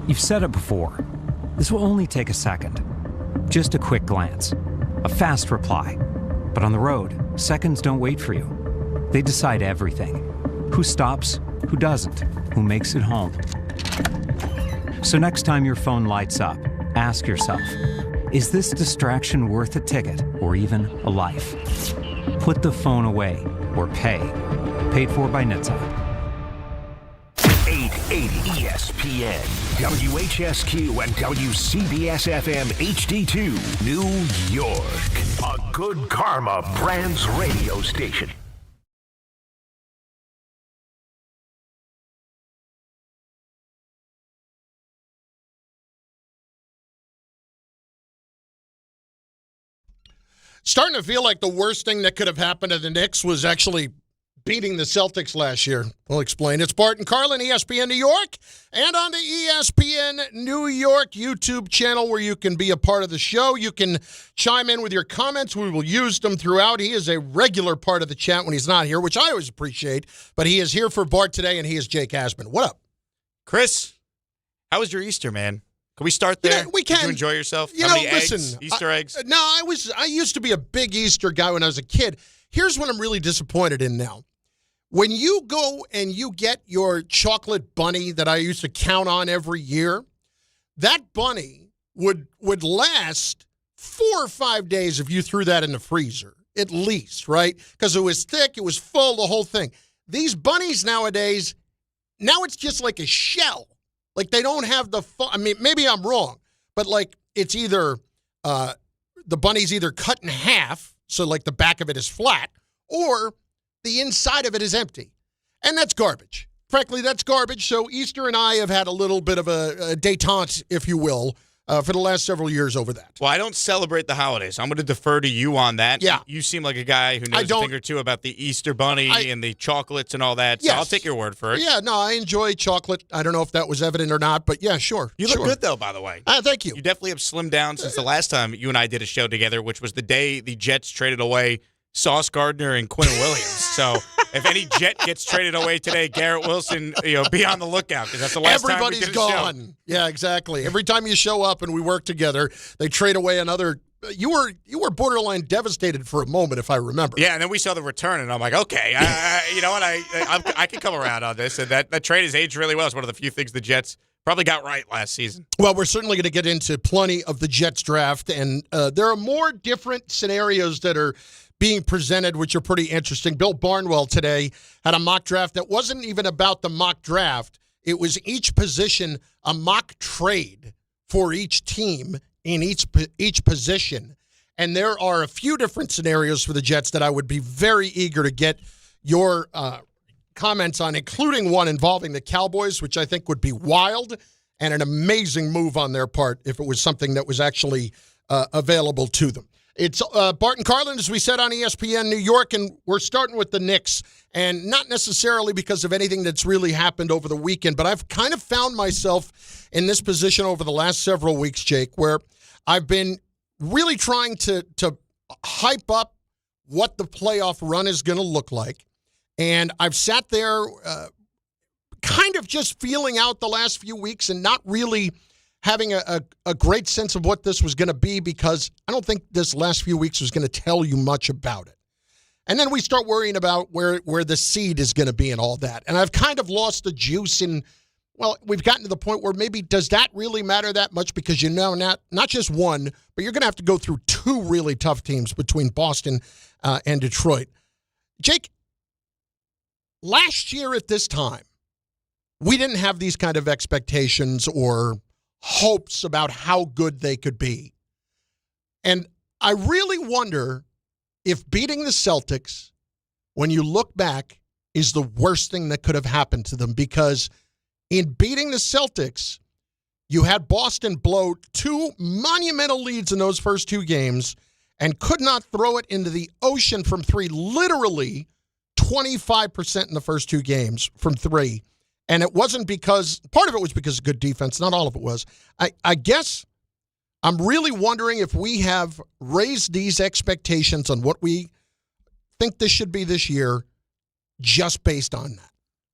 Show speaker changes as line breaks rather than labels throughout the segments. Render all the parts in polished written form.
You've said it before. This will only take a second. Just a quick glance. A fast reply. But on the road, seconds don't wait for you. They decide everything. Who stops, who doesn't, who makes it home. So next time your phone lights up, ask yourself, is this distraction worth a ticket or even a life? Put the phone away or pay. Paid for by NHTSA.
880 ESPN, WHSQ, and WCBS-FM HD2, New York. A Good Karma Brands radio station.
Starting to feel like the worst thing that could have happened to the Knicks was actually beating the Celtics last year. We'll explain. It's Bart Carlin, ESPN New York, and on the ESPN New York YouTube channel where you can be a part of the show. You can chime in with your comments. We will use them throughout. He is a regular part of the chat when he's not here, which I always appreciate. But he is here for Bart today, and he is Jake Asman. What up?
Chris, how was your Easter, man? Can we start there?
Yeah, we can.
Did you enjoy yourself?
How
many
listen,
eggs? Easter eggs?
No, I used to be a big Easter guy when I was a kid. Here's what I'm really disappointed in now. When you go and you get your chocolate bunny that I used to count on every year, that bunny would last 4 or 5 days if you threw that in the freezer, at least, right? Because it was thick, it was full, the whole thing. These bunnies nowadays, now it's just like a shell. Like they don't have the I mean, maybe I'm wrong, but like it's either the bunny's either cut in half, so like the back of it is flat, or the inside of it is empty. And that's garbage. Frankly, that's garbage. So Easter and I have had a little bit of a détente, if you will, for the last several years over that.
Well, I don't celebrate the holidays. I'm going to defer to you on that.
Yeah.
You seem like a guy who knows a thing or two about the Easter bunny and the chocolates and all that. So
yes.
I'll take your word for it.
Yeah, no, I enjoy chocolate. I don't know if that was evident or not, but yeah, sure.
You look good, though, by the way.
Thank you.
You definitely have slimmed down since the last time you and I did a show together, which was the day the Jets traded away Sauce Gardner and Quinn Williams. So if any Jet gets traded away today, Garrett Wilson, be on the lookout because that's the last time we did a
gone.
show.
Yeah, exactly. Every time you show up and we work together, they trade away another. You were borderline devastated for a moment, if I remember.
Yeah, and then we saw the return, and I'm like, okay, you know what? I can come around on this. And that trade has aged really well. It's one of the few things the Jets probably got right last season.
Well, we're certainly going to get into plenty of the Jets draft, and there are more different scenarios that are being presented, which are pretty interesting. Bill Barnwell today had a mock draft that wasn't even about the mock draft. It was each position, a mock trade for each team in each position. And there are a few different scenarios for the Jets that I would be very eager to get your comments on, including one involving the Cowboys, which I think would be wild and an amazing move on their part if it was something that was actually available to them. It's Bart Carlin, as we said, on ESPN New York, and we're starting with the Knicks, and not necessarily because of anything that's really happened over the weekend, but I've kind of found myself in this position over the last several weeks, Jake, where I've been really trying to hype up what the playoff run is going to look like, and I've sat there kind of just feeling out the last few weeks and not really having a great sense of what this was going to be because I don't think this last few weeks was going to tell you much about it. And then we start worrying about where the seed is going to be and all that. And I've kind of lost the juice in, well, we've gotten to the point where maybe does that really matter that much because you know not just one, but you're going to have to go through two really tough teams between Boston and Detroit. Jake, last year at this time, we didn't have these kind of expectations or hopes about how good they could be. And I really wonder if beating the Celtics, when you look back, is the worst thing that could have happened to them because in beating the Celtics, you had Boston blow 2 monumental leads in those first 2 games and could not throw it into the ocean from 3, literally 25% in the first 2 games from 3. And it wasn't because, part of it was because of good defense. Not all of it was. I guess I'm really wondering if we have raised these expectations on what we think this should be this year just based on that.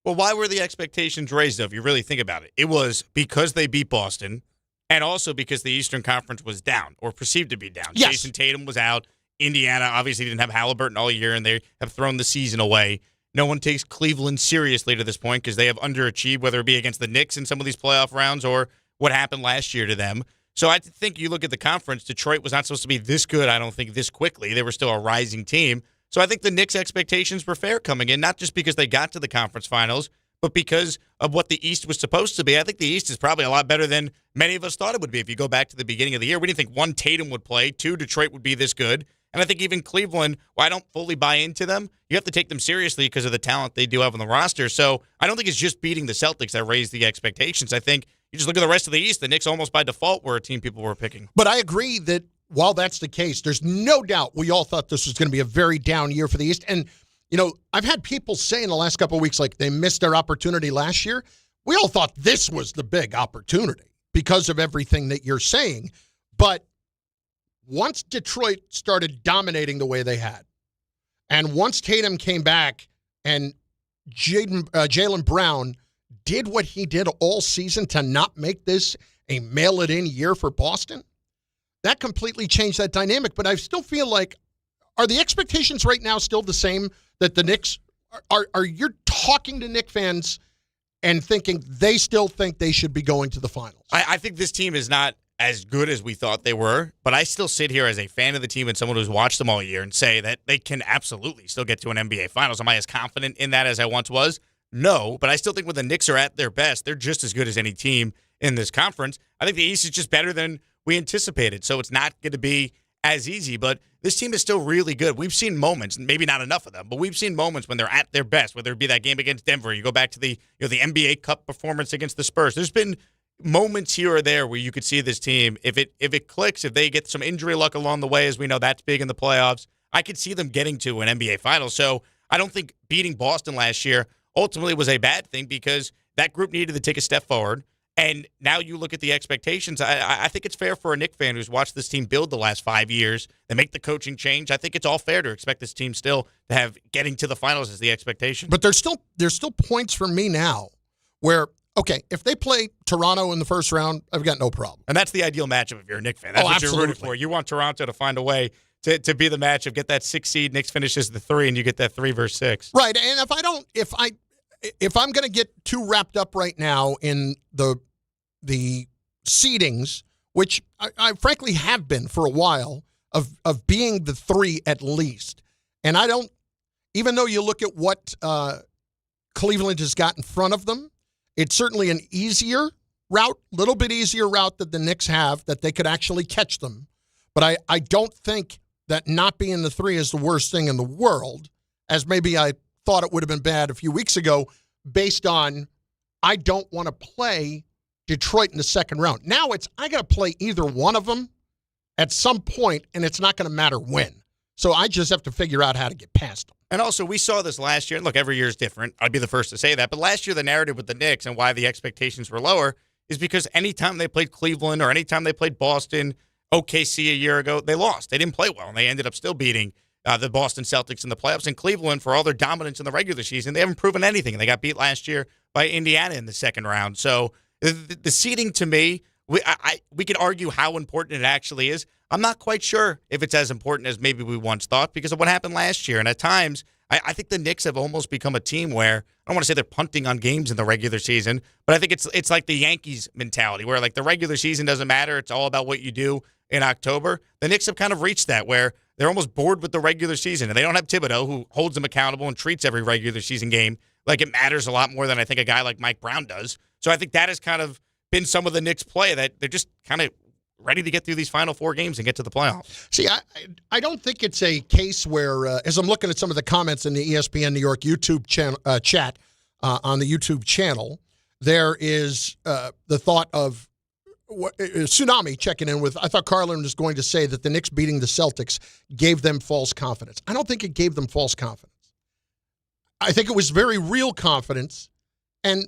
Well, why were the expectations raised, though, if you really think about it? It was because they beat Boston and also because the Eastern Conference was down or perceived to be down.
Yes.
Jason Tatum was out. Indiana obviously didn't have Halliburton all year, and they have thrown the season away. No one takes Cleveland seriously to this point because they have underachieved, whether it be against the Knicks in some of these playoff rounds or what happened last year to them. So I think you look at the conference, Detroit was not supposed to be this good, I don't think, this quickly. They were still a rising team. So I think the Knicks' expectations were fair coming in, not just because they got to the conference finals, but because of what the East was supposed to be. I think the East is probably a lot better than many of us thought it would be. If you go back to the beginning of the year, we didn't think, one, Tatum would play, two, Detroit would be this good. And I think even Cleveland, while I don't fully buy into them, you have to take them seriously because of the talent they do have on the roster. So I don't think it's just beating the Celtics that raised the expectations. I think you just look at the rest of the East, the Knicks almost by default were a team people were picking.
But I agree that while that's the case, there's no doubt we all thought this was going to be a very down year for the East. And, you know, I've had people say in the last couple of weeks, like, they missed their opportunity last year. We all thought this was the big opportunity because of everything that you're saying. But once Detroit started dominating the way they had, and once Tatum came back and Jaylen Brown did what he did all season to not make this a mail-it-in year for Boston, that completely changed that dynamic. But I still feel like, are the expectations right now still the same that the Knicks are you talking to Knicks fans and thinking they still think they should be going to the finals?
I think this team is not as good as we thought they were, but I still sit here as a fan of the team and someone who's watched them all year and say that they can absolutely still get to an NBA Finals. Am I as confident in that as I once was? No, but I still think when the Knicks are at their best, they're just as good as any team in this conference. I think the East is just better than we anticipated, so it's not going to be as easy, but this team is still really good. We've seen moments, maybe not enough of them, but we've seen moments when they're at their best, whether it be that game against Denver, you go back to the the NBA Cup performance against the Spurs. There's been moments here or there where you could see this team, if it clicks, if they get some injury luck along the way, as we know that's big in the playoffs, I could see them getting to an NBA Finals. So I don't think beating Boston last year ultimately was a bad thing because that group needed to take a step forward. And now you look at the expectations. I think it's fair for a Knicks fan who's watched this team build the last 5 years. They make the coaching change. I think it's all fair to expect this team still to have getting to the finals as the expectation.
But there's still points for me now where, okay, if they play Toronto in the first round, I've got no problem.
And that's the ideal matchup if you're a Knicks fan. That's what
absolutely.
You're rooting for. You want Toronto to find a way to be the matchup, get that 6 seed, Knicks finishes the 3, and you get that 3 versus 6.
Right, and if I'm going to get too wrapped up right now in the seedings, which I frankly have been for a while, of being the 3 at least. And I don't, even though you look at what Cleveland has got in front of them, it's certainly an easier route, little bit easier route that the Knicks have, that they could actually catch them. But I don't think that not being the 3 is the worst thing in the world, as maybe I thought it would have been bad a few weeks ago, based on I don't want to play Detroit in the second round. Now I got to play either one of them at some point, and it's not going to matter when. So I just have to figure out how to get past them.
And also, we saw this last year. And look, every year is different. I'd be the first to say that. But last year, the narrative with the Knicks and why the expectations were lower is because anytime they played Cleveland or anytime they played Boston, OKC a year ago, they lost. They didn't play well, and they ended up still beating the Boston Celtics in the playoffs. And Cleveland, for all their dominance in the regular season, they haven't proven anything. They got beat last year by Indiana in the second round. So the seeding, to me, we could argue how important it actually is. I'm not quite sure if it's as important as maybe we once thought because of what happened last year. And at times, I think the Knicks have almost become a team where, I don't want to say they're punting on games in the regular season, but I think it's like the Yankees mentality where like the regular season doesn't matter. It's all about what you do in October. The Knicks have kind of reached that where they're almost bored with the regular season. And they don't have Thibodeau, who holds them accountable and treats every regular season game like it matters a lot more than I think a guy like Mike Brown does. So I think that has kind of been some of the Knicks' play, that they're just kind of ready to get through these final 4 games and get to the playoffs.
See, I don't think it's a case where, as I'm looking at some of the comments in the ESPN New York YouTube channel, chat on the YouTube channel, there is the thought of Tsunami checking in with, I thought Carlin was going to say that the Knicks beating the Celtics gave them false confidence. I don't think it gave them false confidence. I think it was very real confidence, and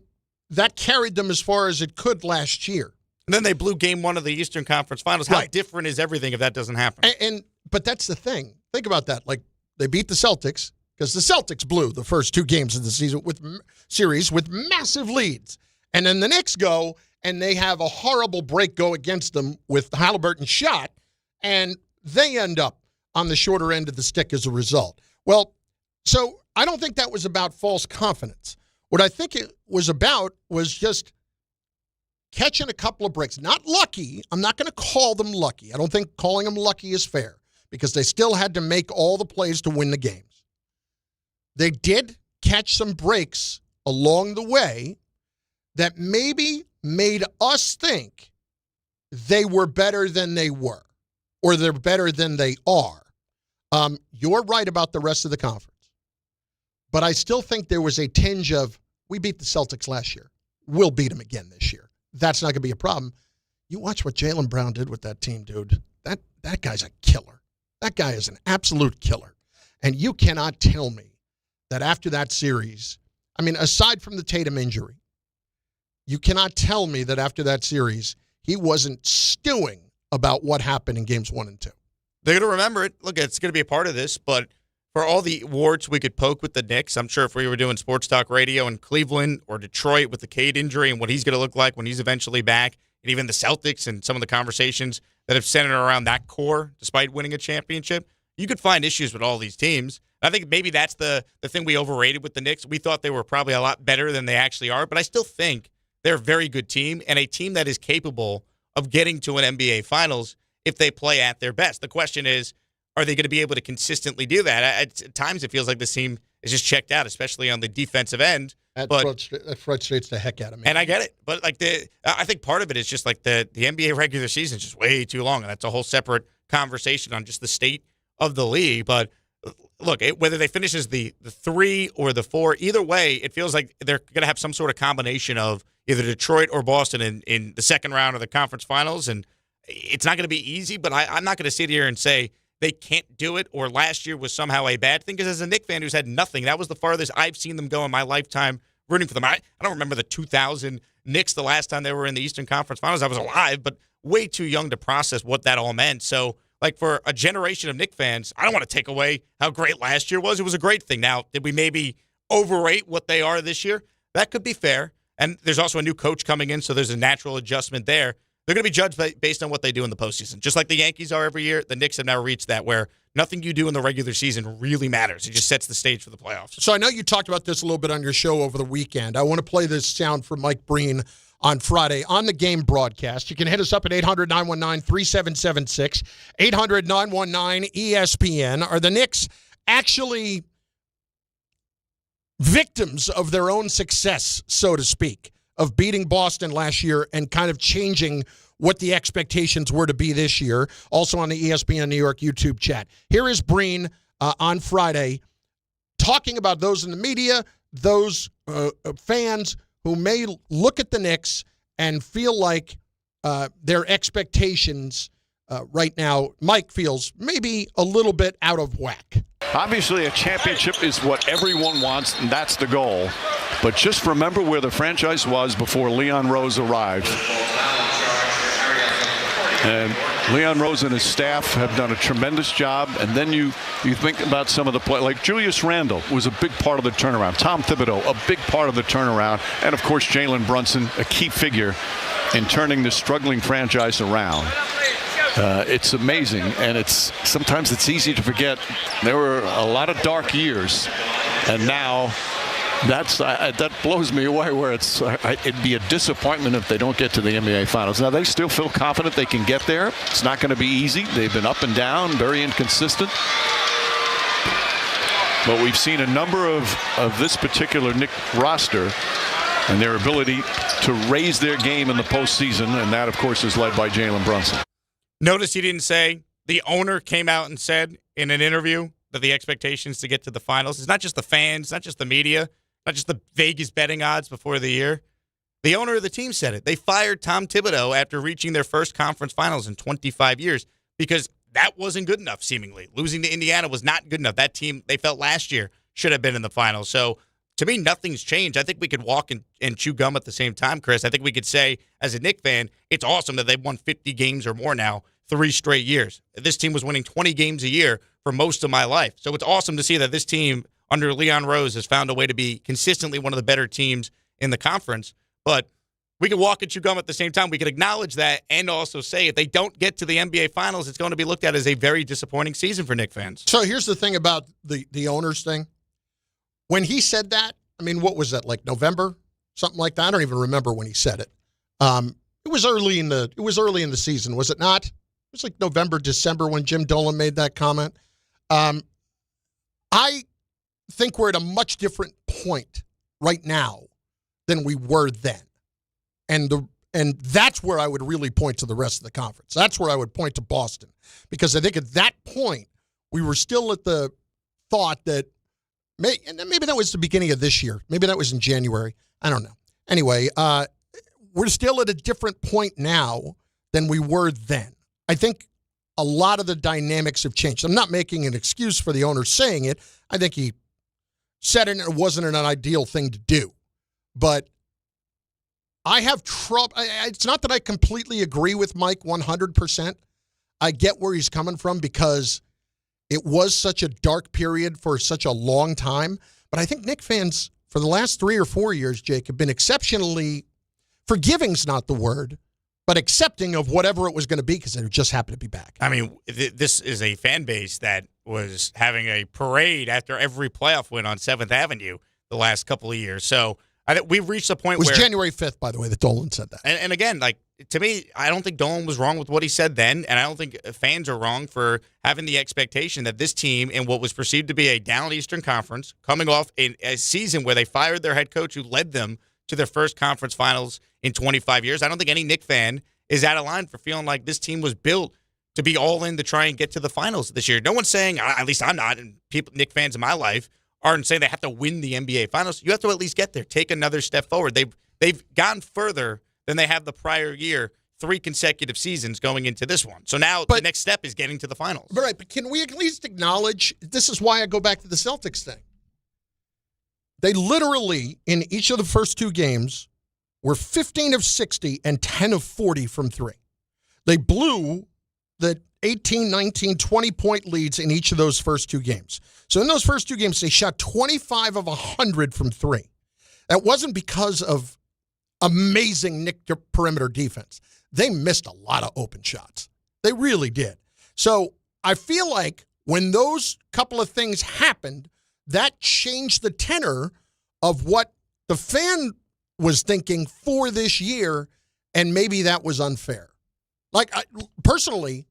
that carried them as far as it could last year.
And then they blew game 1 of the Eastern Conference Finals. How different is everything if that doesn't happen?
But that's the thing. Think about that. Like, they beat the Celtics, because the Celtics blew the first 2 games of the series with massive leads. And then the Knicks go, and they have a horrible break go against them with Halliburton shot, and they end up on the shorter end of the stick as a result. Well, so I don't think that was about false confidence. What I think it was about was just catching a couple of breaks. Not lucky. I'm not going to call them lucky. I don't think calling them lucky is fair because they still had to make all the plays to win the games. They did catch some breaks along the way that maybe made us think they were better than they were, or they're better than they are. You're right about the rest of the conference. But I still think there was a tinge of, we beat the Celtics last year. We'll beat them again this year. That's not going to be a problem. You watch what Jaylen Brown did with that team, dude. That guy's a killer. That guy is an absolute killer. And you cannot tell me that after that series, I mean, aside from the Tatum injury, you cannot tell me that after that series, he wasn't stewing about what happened in games 1 and 2.
They're going to remember it. Look, it's going to be a part of this, but for all the warts we could poke with the Knicks, I'm sure if we were doing sports talk radio in Cleveland or Detroit with the Cade injury and what he's going to look like when he's eventually back, and even the Celtics and some of the conversations that have centered around that core despite winning a championship, you could find issues with all these teams. I think maybe that's the thing we overrated with the Knicks. We thought they were probably a lot better than they actually are, but I still think they're a very good team and a team that is capable of getting to an NBA Finals if they play at their best. The question is, are they going to be able to consistently do that? At times, it feels like this team is just checked out, especially on the defensive end.
That frustrates the heck out of me.
And I get it. But I think part of it is just like the NBA regular season is just way too long. And that's a whole separate conversation on just the state of the league. But look, whether they finish as the 3 or the 4, either way, it feels like they're going to have some sort of combination of either Detroit or Boston in the second round of the conference finals. And it's not going to be easy, but I'm not going to sit here and say they can't do it or last year was somehow a bad thing, because as a Knicks fan who's had nothing, that was the farthest I've seen them go in my lifetime rooting for them. I don't remember the 2000 Knicks the last time they were in the Eastern Conference Finals. I was alive, but way too young to process what that all meant. So, like, for a generation of Knicks fans, I don't want to take away how great last year was. It was a great thing. Now, did we maybe overrate what they are this year? That could be fair. And there's also a new coach coming in, so there's a natural adjustment there. They're going to be judged based on what they do in the postseason. Just like the Yankees are every year, the Knicks have now reached that where nothing you do in the regular season really matters. It just sets the stage for the playoffs.
So I know you talked about this a little bit on your show over the weekend. I want to play this sound from Mike Breen on Friday on the game broadcast. You can hit us up at 800-919-3776, 800-919-ESPN. Are the Knicks actually victims of their own success, so to speak, of beating Boston last year and kind of changing what the expectations were to be this year? Also on the ESPN New York YouTube chat. Here is Breen on Friday talking about those in the media, those fans who may look at the Knicks and feel like their expectations right now, Mike feels maybe a little bit out of whack.
Obviously, a championship is what everyone wants, and that's the goal. But just remember where the franchise was before Leon Rose arrived. And Leon Rose and his staff have done a tremendous job. And then you think about some of the play, like Julius Randle was a big part of the turnaround. Tom Thibodeau, a big part of the turnaround. And, of course, Jalen Brunson, a key figure in turning this struggling franchise around. It's amazing, and sometimes it's easy to forget there were a lot of dark years, and now that blows me away. Where it'd be a disappointment if they don't get to the NBA Finals. Now they still feel confident they can get there. It's not going to be easy. They've been up and down, very inconsistent. But we've seen a number of this particular Knicks roster and their ability to raise their game in the postseason, and that, of course, is led by Jalen Brunson.
Notice he didn't say the owner came out and said in an interview that the expectations to get to the finals is not just the fans, not just the media, not just the Vegas betting odds before the year. The owner of the team said it. They fired Tom Thibodeau after reaching their first conference finals in 25 years because that wasn't good enough, seemingly. Losing to Indiana was not good enough. That team, they felt last year, should have been in the finals. So, to me, nothing's changed. I think we could walk and chew gum at the same time, Chris. I think we could say, as a Knicks fan, it's awesome that they've won 50 games or more now, 3 straight years. This team was winning 20 games a year for most of my life. So it's awesome to see that this team under Leon Rose has found a way to be consistently one of the better teams in the conference. But we can walk and chew gum at the same time. We can acknowledge that and also say if they don't get to the NBA Finals, it's going to be looked at as a very disappointing season for Knicks fans.
So here's the thing about the owners thing. When he said that, I mean, what was that, like November? Something like that? I don't even remember when he said it. It was early in the season, was it not? It was like November, December when Jim Dolan made that comment. I think we're at a much different point right now than we were then. And that's where I would really point to the rest of the conference. That's where I would point to Boston. Because I think at that point, we were still at the thought that maybe that was the beginning of this year. Maybe that was in January. I don't know. Anyway, we're still at a different point now than we were then. I think a lot of the dynamics have changed. I'm not making an excuse for the owner saying it. I think he said it and it wasn't an ideal thing to do. But I have trouble. It's not that I completely agree with Mike 100%. I get where he's coming from because it was such a dark period for such a long time. But I think Knicks fans for the last 3 or 4 years, Jake, have been exceptionally, forgiving's not the word, but accepting of whatever it was going to be because it just happened to be back.
I mean, this is a fan base that was having a parade after every playoff win on 7th Avenue the last couple of years. So I think we've reached a point where...
It was January 5th, by the way, that Dolan said that.
And again, like, to me, I don't think Dolan was wrong with what he said then, and I don't think fans are wrong for having the expectation that this team, in what was perceived to be a down Eastern Conference, coming off a season where they fired their head coach who led them to their first conference finals in 25 years. I don't think any Knicks fan is out of line for feeling like this team was built to be all in to try and get to the finals this year. No one's saying, at least I'm not, and people, Knicks fans in my life, aren't saying they have to win the NBA Finals. You have to at least get there. Take another step forward. They've gone further than they have the prior year, 3 consecutive seasons going into this one. So now the next step is getting to the finals.
Right, but can we at least acknowledge, this is why I go back to the Celtics thing. They literally, in each of the first 2 games, were 15 of 60 and 10 of 40 from 3. They blew the 18, 19, 20-point leads in each of those first 2 games. So in those first 2 games, they shot 25 of 100 from 3. That wasn't because of amazing Knicks perimeter defense. They missed a lot of open shots. They really did. So I feel like when those couple of things happened, that changed the tenor of what the fan was thinking for this year, and maybe that was unfair. Like, personally,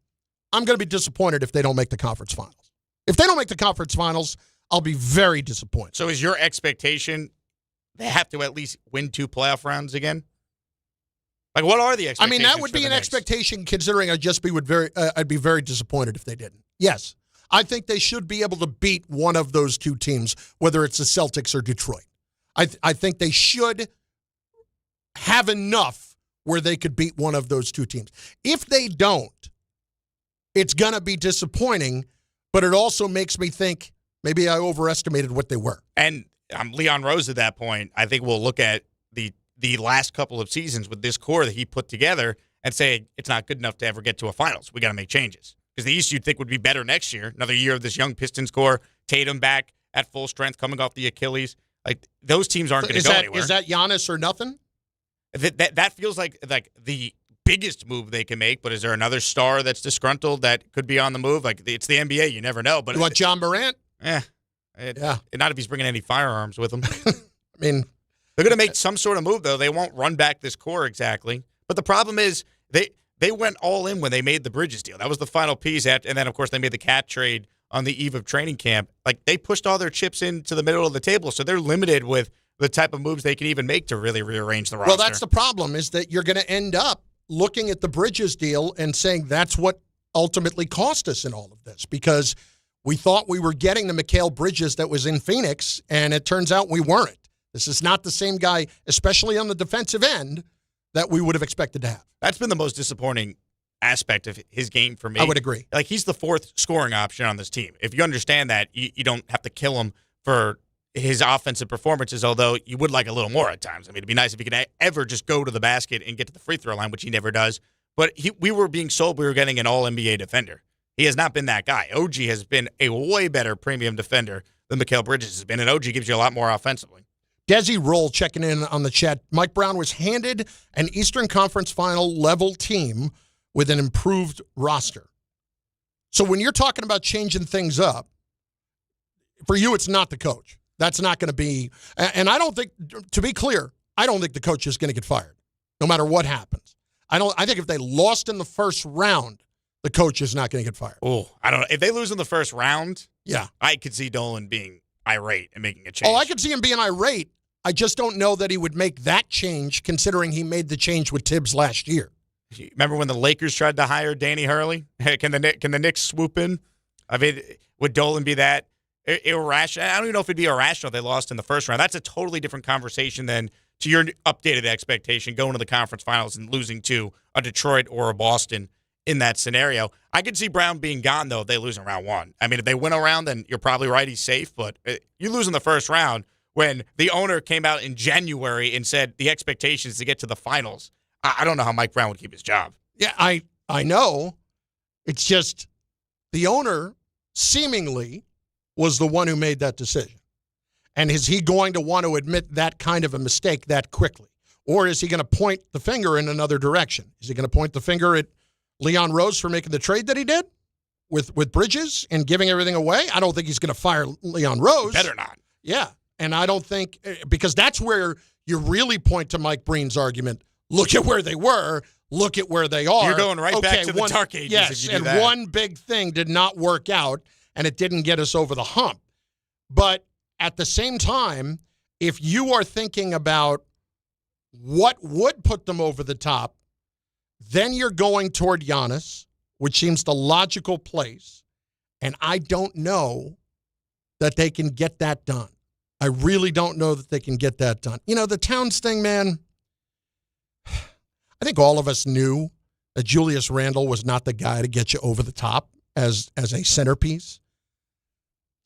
I'm going to be disappointed if they don't make the conference finals. If they don't make the conference finals, I'll be very disappointed.
So is your expectation they have to at least win 2 playoff rounds again? Like, what are the expectations?
I mean, that would be an expectation considering I'd be very disappointed if they didn't. Yes. I think they should be able to beat one of those 2 teams, whether it's the Celtics or Detroit. I think they should have enough where they could beat one of those 2 teams. If they don't, it's going to be disappointing, but it also makes me think maybe I overestimated what they were.
And Leon Rose at that point, I think we'll look at the last couple of seasons with this core that he put together and say it's not good enough to ever get to a finals. We got to make changes. Because the East you'd think would be better next year. Another year of this young Pistons core, Tatum back at full strength, coming off the Achilles. Like, those teams aren't going to go anywhere.
Is that Giannis or nothing?
That feels like the biggest move they can make, but is there another star that's disgruntled that could be on the move? Like, it's the NBA, you never know. But
you want John Morant?
Yeah. Not if he's bringing any firearms with him.
I mean,
they're going to make some sort of move, though. They won't run back this core exactly. But the problem is they went all in when they made the Bridges deal. That was the final piece. And then, of course, they made the Cat trade on the eve of training camp. Like, they pushed all their chips into the middle of the table, so they're limited with the type of moves they can even make to really rearrange the roster.
Well, that's the problem, is that you're going to end up looking at the Bridges deal and saying that's what ultimately cost us in all of this, because we thought we were getting the Mikal Bridges that was in Phoenix, and it turns out we weren't. This is not the same guy, especially on the defensive end, that we would have expected to have.
That's been the most disappointing aspect of his game for me.
I would agree.
Like, he's the 4th scoring option on this team. If you understand that, you don't have to kill him for his offensive performances, although you would like a little more at times. I mean, it'd be nice if he could ever just go to the basket and get to the free throw line, which he never does. But we were being sold we were getting an all-NBA defender. He has not been that guy. OG has been a way better premium defender than Mikal Bridges has been, and OG gives you a lot more offensively.
Desi Roll checking in on the chat. Mike Brown was handed an Eastern Conference Final level team with an improved roster. So when you're talking about changing things up, for you, it's not the coach. That's not going to be, and I don't think, to be clear, I don't think the coach is going to get fired, no matter what happens. I think if they lost in the first round, the coach is not going to get fired.
Oh, I don't know. If they lose in the first round,
yeah,
I could see Dolan being irate and making a change.
Oh, I could see him being irate. I just don't know that he would make that change, considering he made the change with Tibbs last year.
Remember when the Lakers tried to hire Danny Hurley? Can the Knicks swoop in? I mean, would Dolan be that irrational? I don't even know if it'd be irrational if they lost in the first round. That's a totally different conversation than to your updated expectation going to the conference finals and losing to a Detroit or a Boston in that scenario. I could see Brown being gone, though, if they lose in round one. I mean, if they win a round, then you're probably right, he's safe. But you lose in the first round when the owner came out in January and said the expectation is to get to the finals. I don't know how Mike Brown would keep his job.
Yeah, I know. It's just the owner seemingly was the one who made that decision. And is he going to want to admit that kind of a mistake that quickly? Or is he going to point the finger in another direction? Is he going to point the finger at Leon Rose for making the trade that he did with Bridges and giving everything away? I don't think he's going to fire Leon Rose.
Better not.
Yeah, and I don't think, because that's where you really point to Mike Breen's argument. Look at where they were. Look at where they are.
You're going right back to the dark ages.
Yes,
if you do
and
that.
one big thing did not work out, and it didn't get us over the hump. But at the same time, if you are thinking about what would put them over the top, then you're going toward Giannis, which seems the logical place. And I don't know that they can get that done. I really don't know that they can get that done. You know, the Towns thing, man, I think all of us knew that Julius Randle was not the guy to get you over the top as a centerpiece.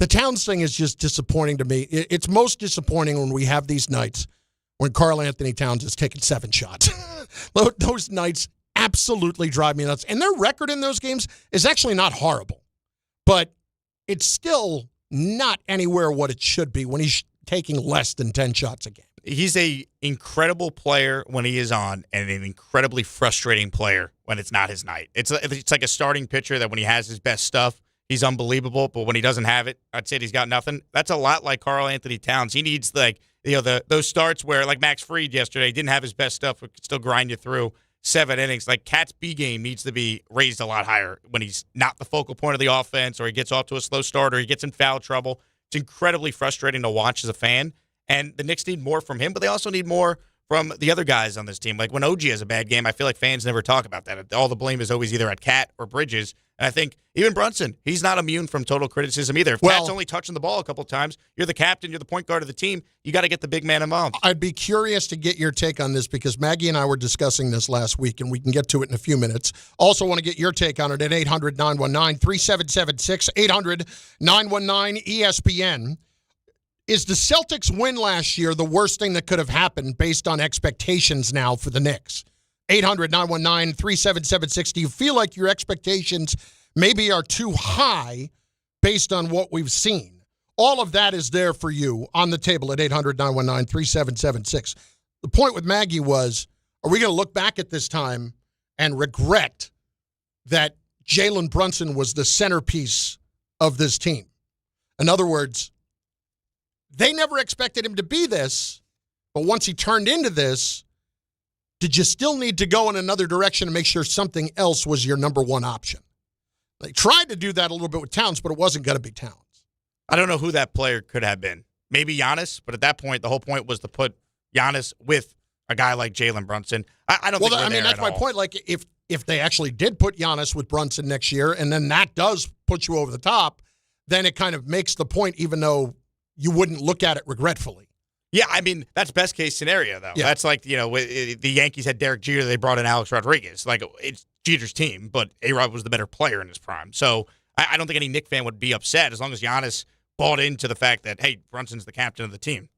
The Towns thing is just disappointing to me. It's most disappointing when we have these nights when Karl Anthony Towns is taking 7 shots. Those nights absolutely drive me nuts. And their record in those games is actually not horrible. But it's still not anywhere what it should be when he's taking less than 10 shots a game.
He's an incredible player when he is on and an incredibly frustrating player when it's not his night. It's like a starting pitcher that when he has his best stuff, he's unbelievable, but when he doesn't have it, I'd say he's got nothing. That's a lot like Karl Anthony Towns. He needs those starts where, like Max Fried yesterday, didn't have his best stuff, but could still grind you through 7 innings. Like Cat's B game needs to be raised a lot higher when he's not the focal point of the offense, or he gets off to a slow start, or he gets in foul trouble. It's incredibly frustrating to watch as a fan. And the Knicks need more from him, but they also need more from the other guys on this team. Like when OG has a bad game, I feel like fans never talk about that. All the blame is always either at Cat or Bridges. And I think even Brunson, he's not immune from total criticism either. If Cat's only touching the ball a couple times, you're the captain, you're the point guard of the team, you got to get the big man involved.
I'd be curious to get your take on this because Maggie and I were discussing this last week, and we can get to it in a few minutes. Also want to get your take on it at 800-919-3776, 800-919-ESPN. Is the Celtics' win last year the worst thing that could have happened based on expectations now for the Knicks? 800-919-3776. Do you feel like your expectations maybe are too high based on what we've seen? All of that is there for you on the table at 800-919-3776. The point with Maggie was, are we going to look back at this time and regret that Jalen Brunson was the centerpiece of this team? In other words, they never expected him to be this, but once he turned into this, did you still need to go in another direction to make sure something else was your number one option? They tried to do that a little bit with Towns, but it wasn't going to be Towns.
I don't know who that player could have been. Maybe Giannis, but at that point, the whole point was to put Giannis with a guy like Jalen Brunson. I don't think we're there
that's my point. Like, if they actually did put Giannis with Brunson next year, and then that does put you over the top, then it kind of makes the point, even though you wouldn't look at it regretfully.
Yeah, I mean, that's best case scenario, though. Yeah. That's like, the Yankees had Derek Jeter, they brought in Alex Rodriguez. Like, it's Jeter's team, but A-Rod was the better player in his prime. So I don't think any Knicks fan would be upset as long as Giannis bought into the fact that, hey, Brunson's the captain of the team.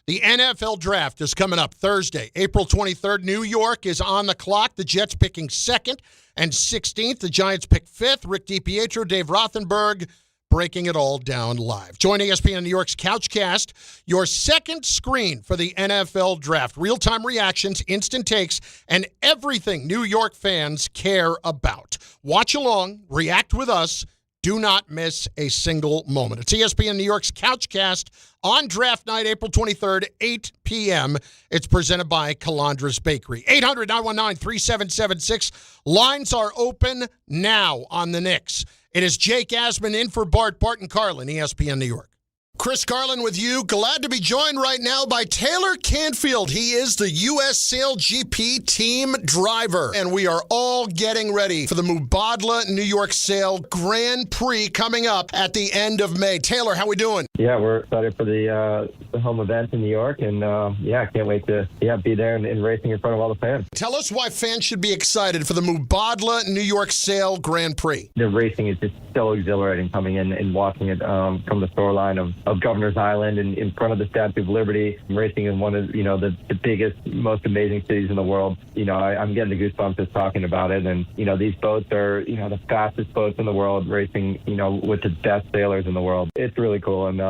The NFL Draft is coming up Thursday, April 23rd. New York is on the clock. The Jets picking 2nd and 16th. The Giants pick 5th. Rick DiPietro, Dave Rothenberg, breaking it all down live. Join ESPN New York's Couchcast, your second screen for the NFL Draft. Real-time reactions, instant takes, and everything New York fans care about. Watch along, react with us. Do not miss a single moment. It's ESPN New York's Couchcast on draft night, April 23rd, 8 p.m. It's presented by Calandra's Bakery. 800-919-3776. Lines are open now on the Knicks. It is Jake Asman in for Bart Carlin, ESPN New York. Chris Carlin with you. Glad to be joined right now by Taylor Canfield. He is the U.S. Sail GP team driver. And we are all getting ready for the Mubadala New York Sail Grand Prix coming up at the end of May. Taylor, how we doing?
Yeah, we're excited for the home event in New York. And, can't wait to be there and racing in front of all the fans.
Tell us why fans should be excited for the Mubadala New York Sail Grand Prix.
The racing is just so exhilarating coming in and watching it from the shoreline of Governor's Island and in front of the Statue of Liberty, racing in one of, the biggest, most amazing cities in the world. I'm getting the goosebumps just talking about it. And, these boats are, the fastest boats in the world, racing, with the best sailors in the world. It's really cool. And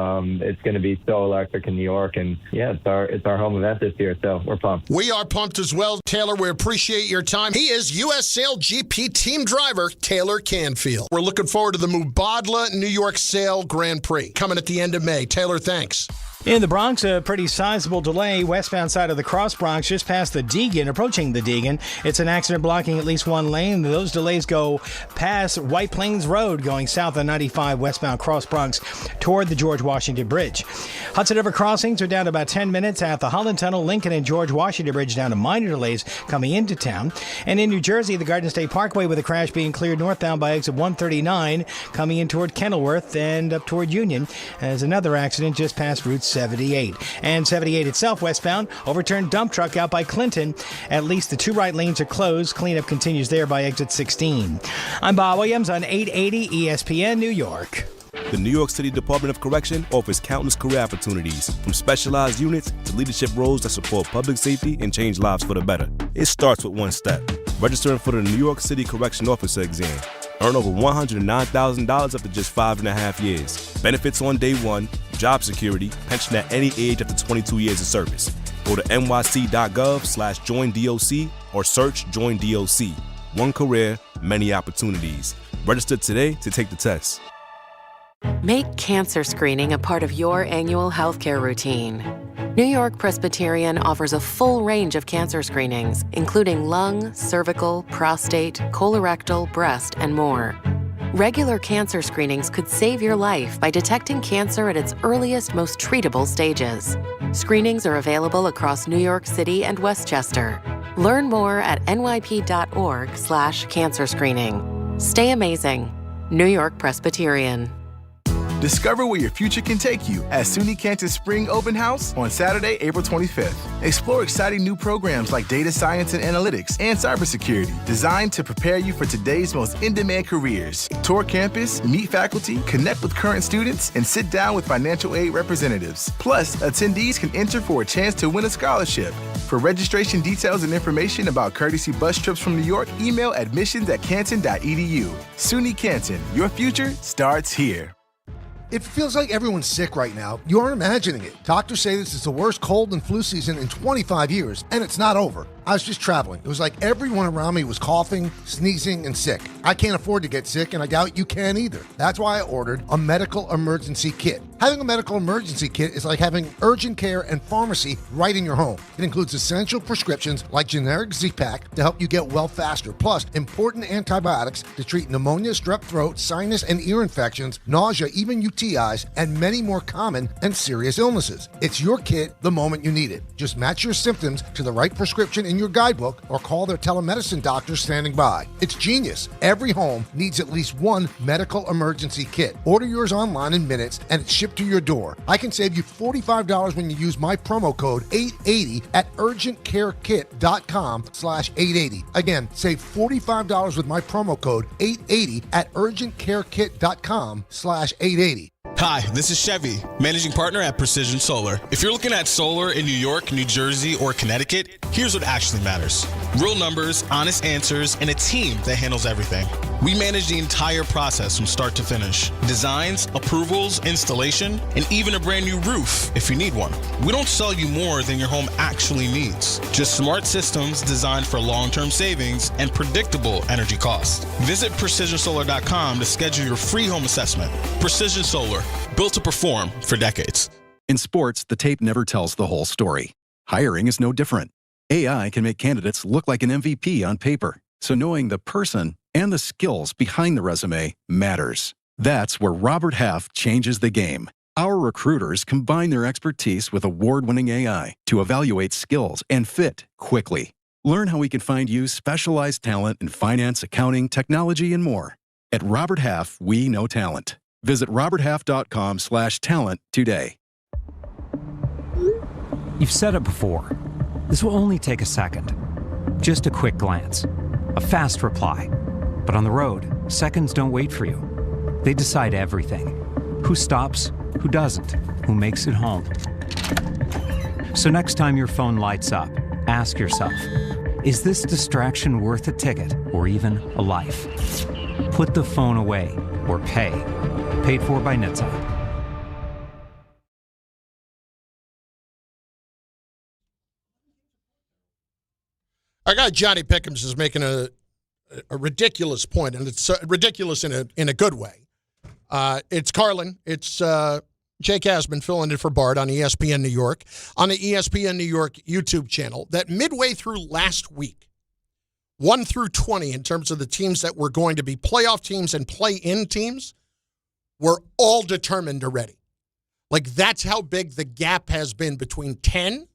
it's going to be so electric in New York. And, it's our home event this year. So we're pumped.
We are pumped as well. Taylor, we appreciate your time. He is U.S. Sail GP team driver, Taylor Canfield. We're looking forward to the Mubadala New York Sail Grand Prix coming at the end of May. Taylor, thanks.
In the Bronx, a pretty sizable delay westbound side of the Cross Bronx, just past the Deegan, approaching the Deegan. It's an accident blocking at least one lane. Those delays go past White Plains Road, going south on 95 westbound Cross Bronx toward the George Washington Bridge. Hudson River crossings are down to about 10 minutes at the Holland Tunnel, Lincoln and George Washington Bridge down to minor delays coming into town. And in New Jersey, the Garden State Parkway with a crash being cleared northbound by exit 139, coming in toward Kenilworth and up toward Union. There's another accident just past Route 78. And 78 itself westbound, overturned dump truck out by Clinton. At least the two right lanes are closed. Cleanup continues there by exit 16. I'm Bob Williams on 880 ESPN New York.
The New York City Department of Correction offers countless career opportunities, from specialized units to leadership roles that support public safety and change lives for the better. It starts with one step: registering for the New York City Correction Officer exam. Earn over $109,000 after just 5.5 years. Benefits on day one, job security, pension at any age after 22 years of service. Go to nyc.gov/joinDOC or search Join DOC. One career, many opportunities. Register today to take the test.
Make cancer screening a part of your annual healthcare routine. New York Presbyterian offers a full range of cancer screenings, including lung, cervical, prostate, colorectal, breast, and more. Regular cancer screenings could save your life by detecting cancer at its earliest, most treatable stages. Screenings are available across New York City and Westchester. Learn more at nyp.org/cancer screening. Stay amazing. New York Presbyterian.
Discover where your future can take you at SUNY Canton Spring Open House on Saturday, April 25th. Explore exciting new programs like data science and analytics and cybersecurity, designed to prepare you for today's most in-demand careers. Tour campus, meet faculty, connect with current students, and sit down with financial aid representatives. Plus, attendees can enter for a chance to win a scholarship. For registration details and information about courtesy bus trips from New York, email admissions@canton.edu. SUNY Canton, your future starts here.
It feels like everyone's sick right now. You aren't imagining it. Doctors say this is the worst cold and flu season in 25 years, and it's not over. I was just traveling. It was like everyone around me was coughing, sneezing, and sick. I can't afford to get sick, and I doubt you can either. That's why I ordered a medical emergency kit. Having a medical emergency kit is like having urgent care and pharmacy right in your home. It includes essential prescriptions like generic Z-Pak to help you get well faster, plus important antibiotics to treat pneumonia, strep throat, sinus and ear infections, nausea, even UTIs, and many more common and serious illnesses. It's your kit the moment you need it. Just match your symptoms to the right prescription in your guidebook or call their telemedicine doctor standing by. It's genius. Every home needs at least one medical emergency kit. Order yours online in minutes and it's shipped to your door. I can save you $45 when you use my promo code 880 at urgentcarekit.com/880. Again, save $45 with my promo code 880 at urgentcarekit.com/880.
Hi, this is Chevy, managing partner at Precision Solar. If you're looking at solar in New York, New Jersey, or Connecticut, here's what actually matters. Real numbers, honest answers, and a team that handles everything. We manage the entire process from start to finish. Designs, approvals, installation, and even a brand new roof if you need one. We don't sell you more than your home actually needs. Just smart systems designed for long-term savings and predictable energy costs. Visit PrecisionSolar.com to schedule your free home assessment. Precision Solar, built to perform for decades.
In sports, the tape never tells the whole story. Hiring is no different. AI can make candidates look like an MVP on paper, so knowing the person and the skills behind the resume matters. That's where Robert Half changes the game. Our recruiters combine their expertise with award-winning AI to evaluate skills and fit quickly. Learn how we can find you specialized talent in finance, accounting, technology, and more. At Robert Half, we know talent. Visit roberthalf.com/talent today.
You've said it before. This will only take a second. Just a quick glance. A fast reply. But on the road, seconds don't wait for you. They decide everything. Who stops, who doesn't, who makes it home. So next time your phone lights up, ask yourself, is this distraction worth a ticket or even a life? Put the phone away or pay. Paid for by NHTSA.
Our guy Johnny Pickens is making a ridiculous point, and it's ridiculous in a good way. It's Carlin. It's Jake Asman filling in for Bart on ESPN New York, on the ESPN New York YouTube channel, that midway through last week, 1 through 20 in terms of the teams that were going to be playoff teams and play-in teams, were all determined already. Like, that's how big the gap has been between 10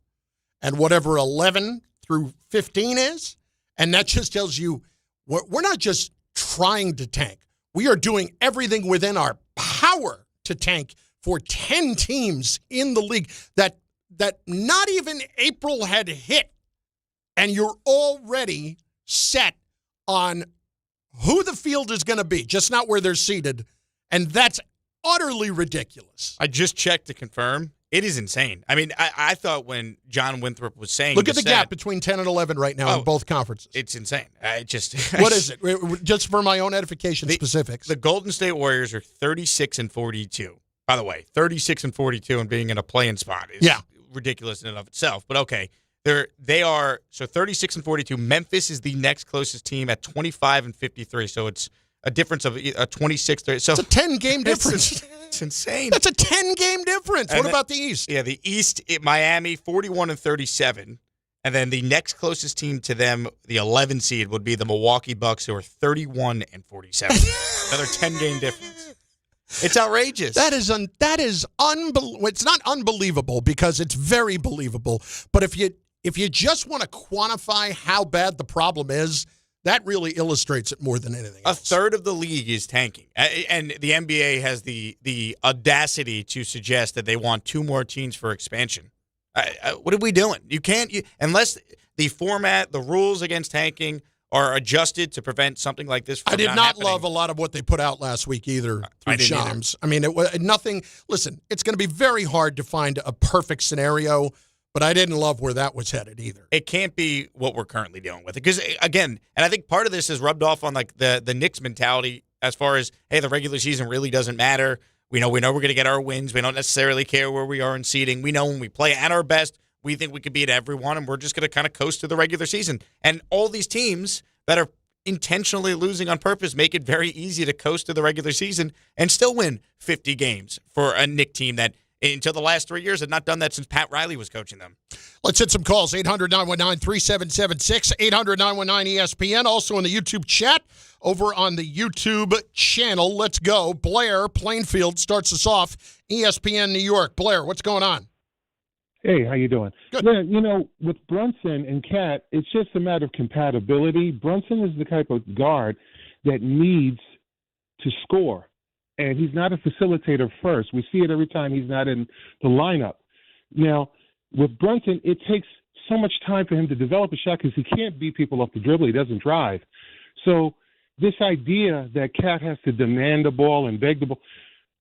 and whatever 11 through 15 is. And that just tells you we're not just trying to tank. We are doing everything within our power to tank for 10 teams in the league that not even April had hit. And you're already set on who the field is going to be, just not where they're seated. And that's utterly ridiculous.
I just checked to confirm. It is insane. I mean, I thought when John Winthrop was saying,
look at the gap between 10 and 11 right now in both conferences.
It's insane.
What is it? Just for my own edification, specifics.
The Golden State Warriors are 36-42. By the way, 36-42 and being in a play-in spot is ridiculous in and of itself. But okay, they are 36-42. Memphis is the next closest team at 25-53. So it's a difference of a 26. So
it's a 10-game difference.
It's insane.
That's a 10-game difference. What about the East?
Yeah, the East, Miami, 41-37. And then the next closest team to them, the 11 seed, would be the Milwaukee Bucks, who are 31-47. Another 10-game difference. It's outrageous.
That is unbelievable. It's not unbelievable because it's very believable. But if you just want to quantify how bad the problem is, that really illustrates it more than anything else.
A third of the league is tanking. And the NBA has the audacity to suggest that they want 2 more teams for expansion. What are we doing? You can't, unless the format, the rules against tanking are adjusted to prevent something like this from
I did not
happening.
love a lot of what they put out last week either through Shams. I mean, it was nothing. Listen, it's going to be very hard to find a perfect scenario, but I didn't love where that was headed either.
It can't be what we're currently dealing with. Because, again, and I think part of this is rubbed off on like the Knicks mentality as far as, hey, the regular season really doesn't matter. We know we're going to get our wins. We don't necessarily care where we are in seeding. We know when we play at our best, we think we could beat everyone, and we're just going to kind of coast to the regular season. And all these teams that are intentionally losing on purpose make it very easy to coast to the regular season and still win 50 games for a Knick team that until the last 3 years had not done that since Pat Riley was coaching them.
Let's hit some calls. 800-919-3776, 800-919-ESPN. Also in the YouTube chat, over on the YouTube channel. Let's go. Blair, Plainfield, starts us off. ESPN New York. Blair, what's going on?
Hey, how you doing?
Good.
Yeah, with Brunson and Cat, it's just a matter of compatibility. Brunson is the type of guard that needs to score, and he's not a facilitator first. We see it every time he's not in the lineup. Now, with Brunson, it takes so much time for him to develop a shot because he can't beat people off the dribble. He doesn't drive. So this idea that Cat has to demand the ball and beg the ball,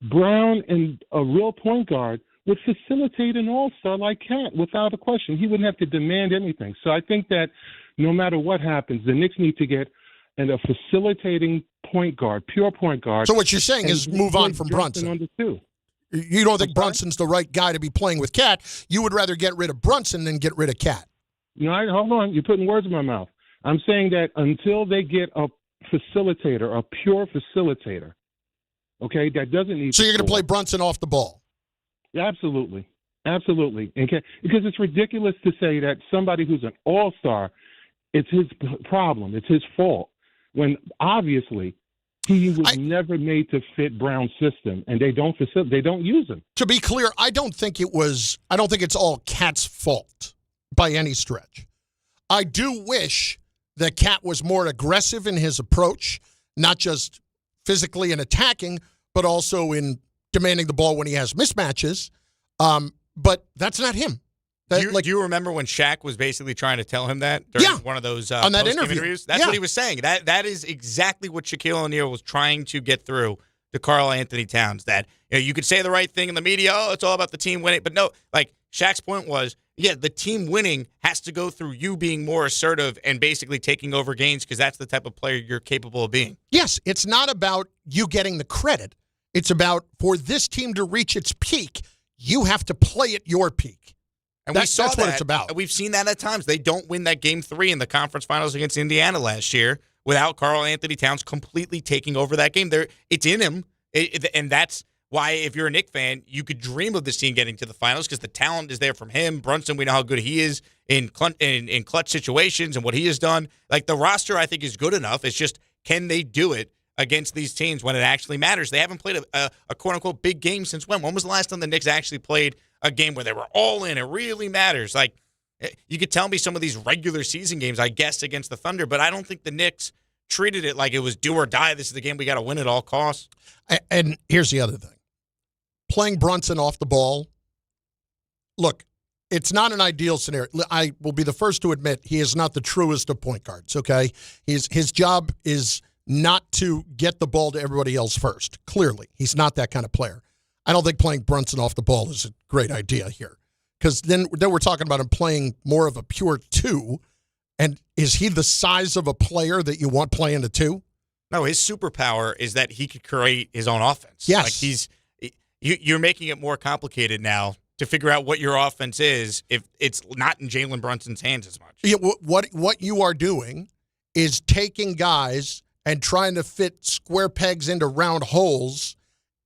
Brown and a real point guard would facilitate an all-star like Cat without a question. He wouldn't have to demand anything. So I think that no matter what happens, the Knicks need to get and a facilitating point guard, pure point guard.
So what you're saying is move on from Brunson.
On the two.
You don't think Brunson's the right guy to be playing with Cat. You would rather get rid of Brunson than get rid of Cat.
No, hold on. You're putting words in my mouth. I'm saying that until they get a facilitator, a pure facilitator, okay, that doesn't need.
So you're going to play Brunson off the ball?
Yeah, absolutely. Absolutely. Okay. Because it's ridiculous to say that somebody who's an all-star, it's his problem, it's his fault, when obviously he was never made to fit Brown's system, and they don't use him.
To be clear, I don't think it's all Cat's fault by any stretch. I do wish that Cat was more aggressive in his approach, not just physically and attacking, but also in demanding the ball when he has mismatches. But that's not him.
Do you remember when Shaq was basically trying to tell him that during one of those
on that
interviews? That's what he was saying. That is exactly what Shaquille O'Neal was trying to get through to Karl Anthony Towns. That you could say the right thing in the media, it's all about the team winning. But no, like Shaq's point was, the team winning has to go through you being more assertive and basically taking over games because that's the type of player you're capable of being.
Yes, it's not about you getting the credit. It's about for this team to reach its peak, you have to play at your peak.
And that's what it's about. We've seen that at times. They don't win that Game 3 in the conference finals against Indiana last year without Karl Anthony Towns completely taking over that game. It's in him, and that's why if you're a Knicks fan, you could dream of this team getting to the finals because the talent is there from him. Brunson, we know how good he is in clutch situations and what he has done. Like the roster, I think, is good enough. It's just, can they do it against these teams when it actually matters? They haven't played a quote-unquote big game since when? When was the last time the Knicks actually played a game where they were all in? It really matters. Like, you could tell me some of these regular season games, I guess, against the Thunder, but I don't think the Knicks treated it like it was do or die. This is the game we got to win at all costs.
And here's the other thing. Playing Brunson off the ball, look, it's not an ideal scenario. I will be the first to admit he is not the truest of point guards, okay? His job is not to get the ball to everybody else first. Clearly, he's not that kind of player. I don't think playing Brunson off the ball is a great idea here because then we're talking about him playing more of a pure 2, and is he the size of a player that you want playing a 2?
No, his superpower is that he could create his own offense.
Yes.
Like you're making it more complicated now to figure out what your offense is if it's not in Jalen Brunson's hands as much.
Yeah, what you are doing is taking guys and trying to fit square pegs into round holes,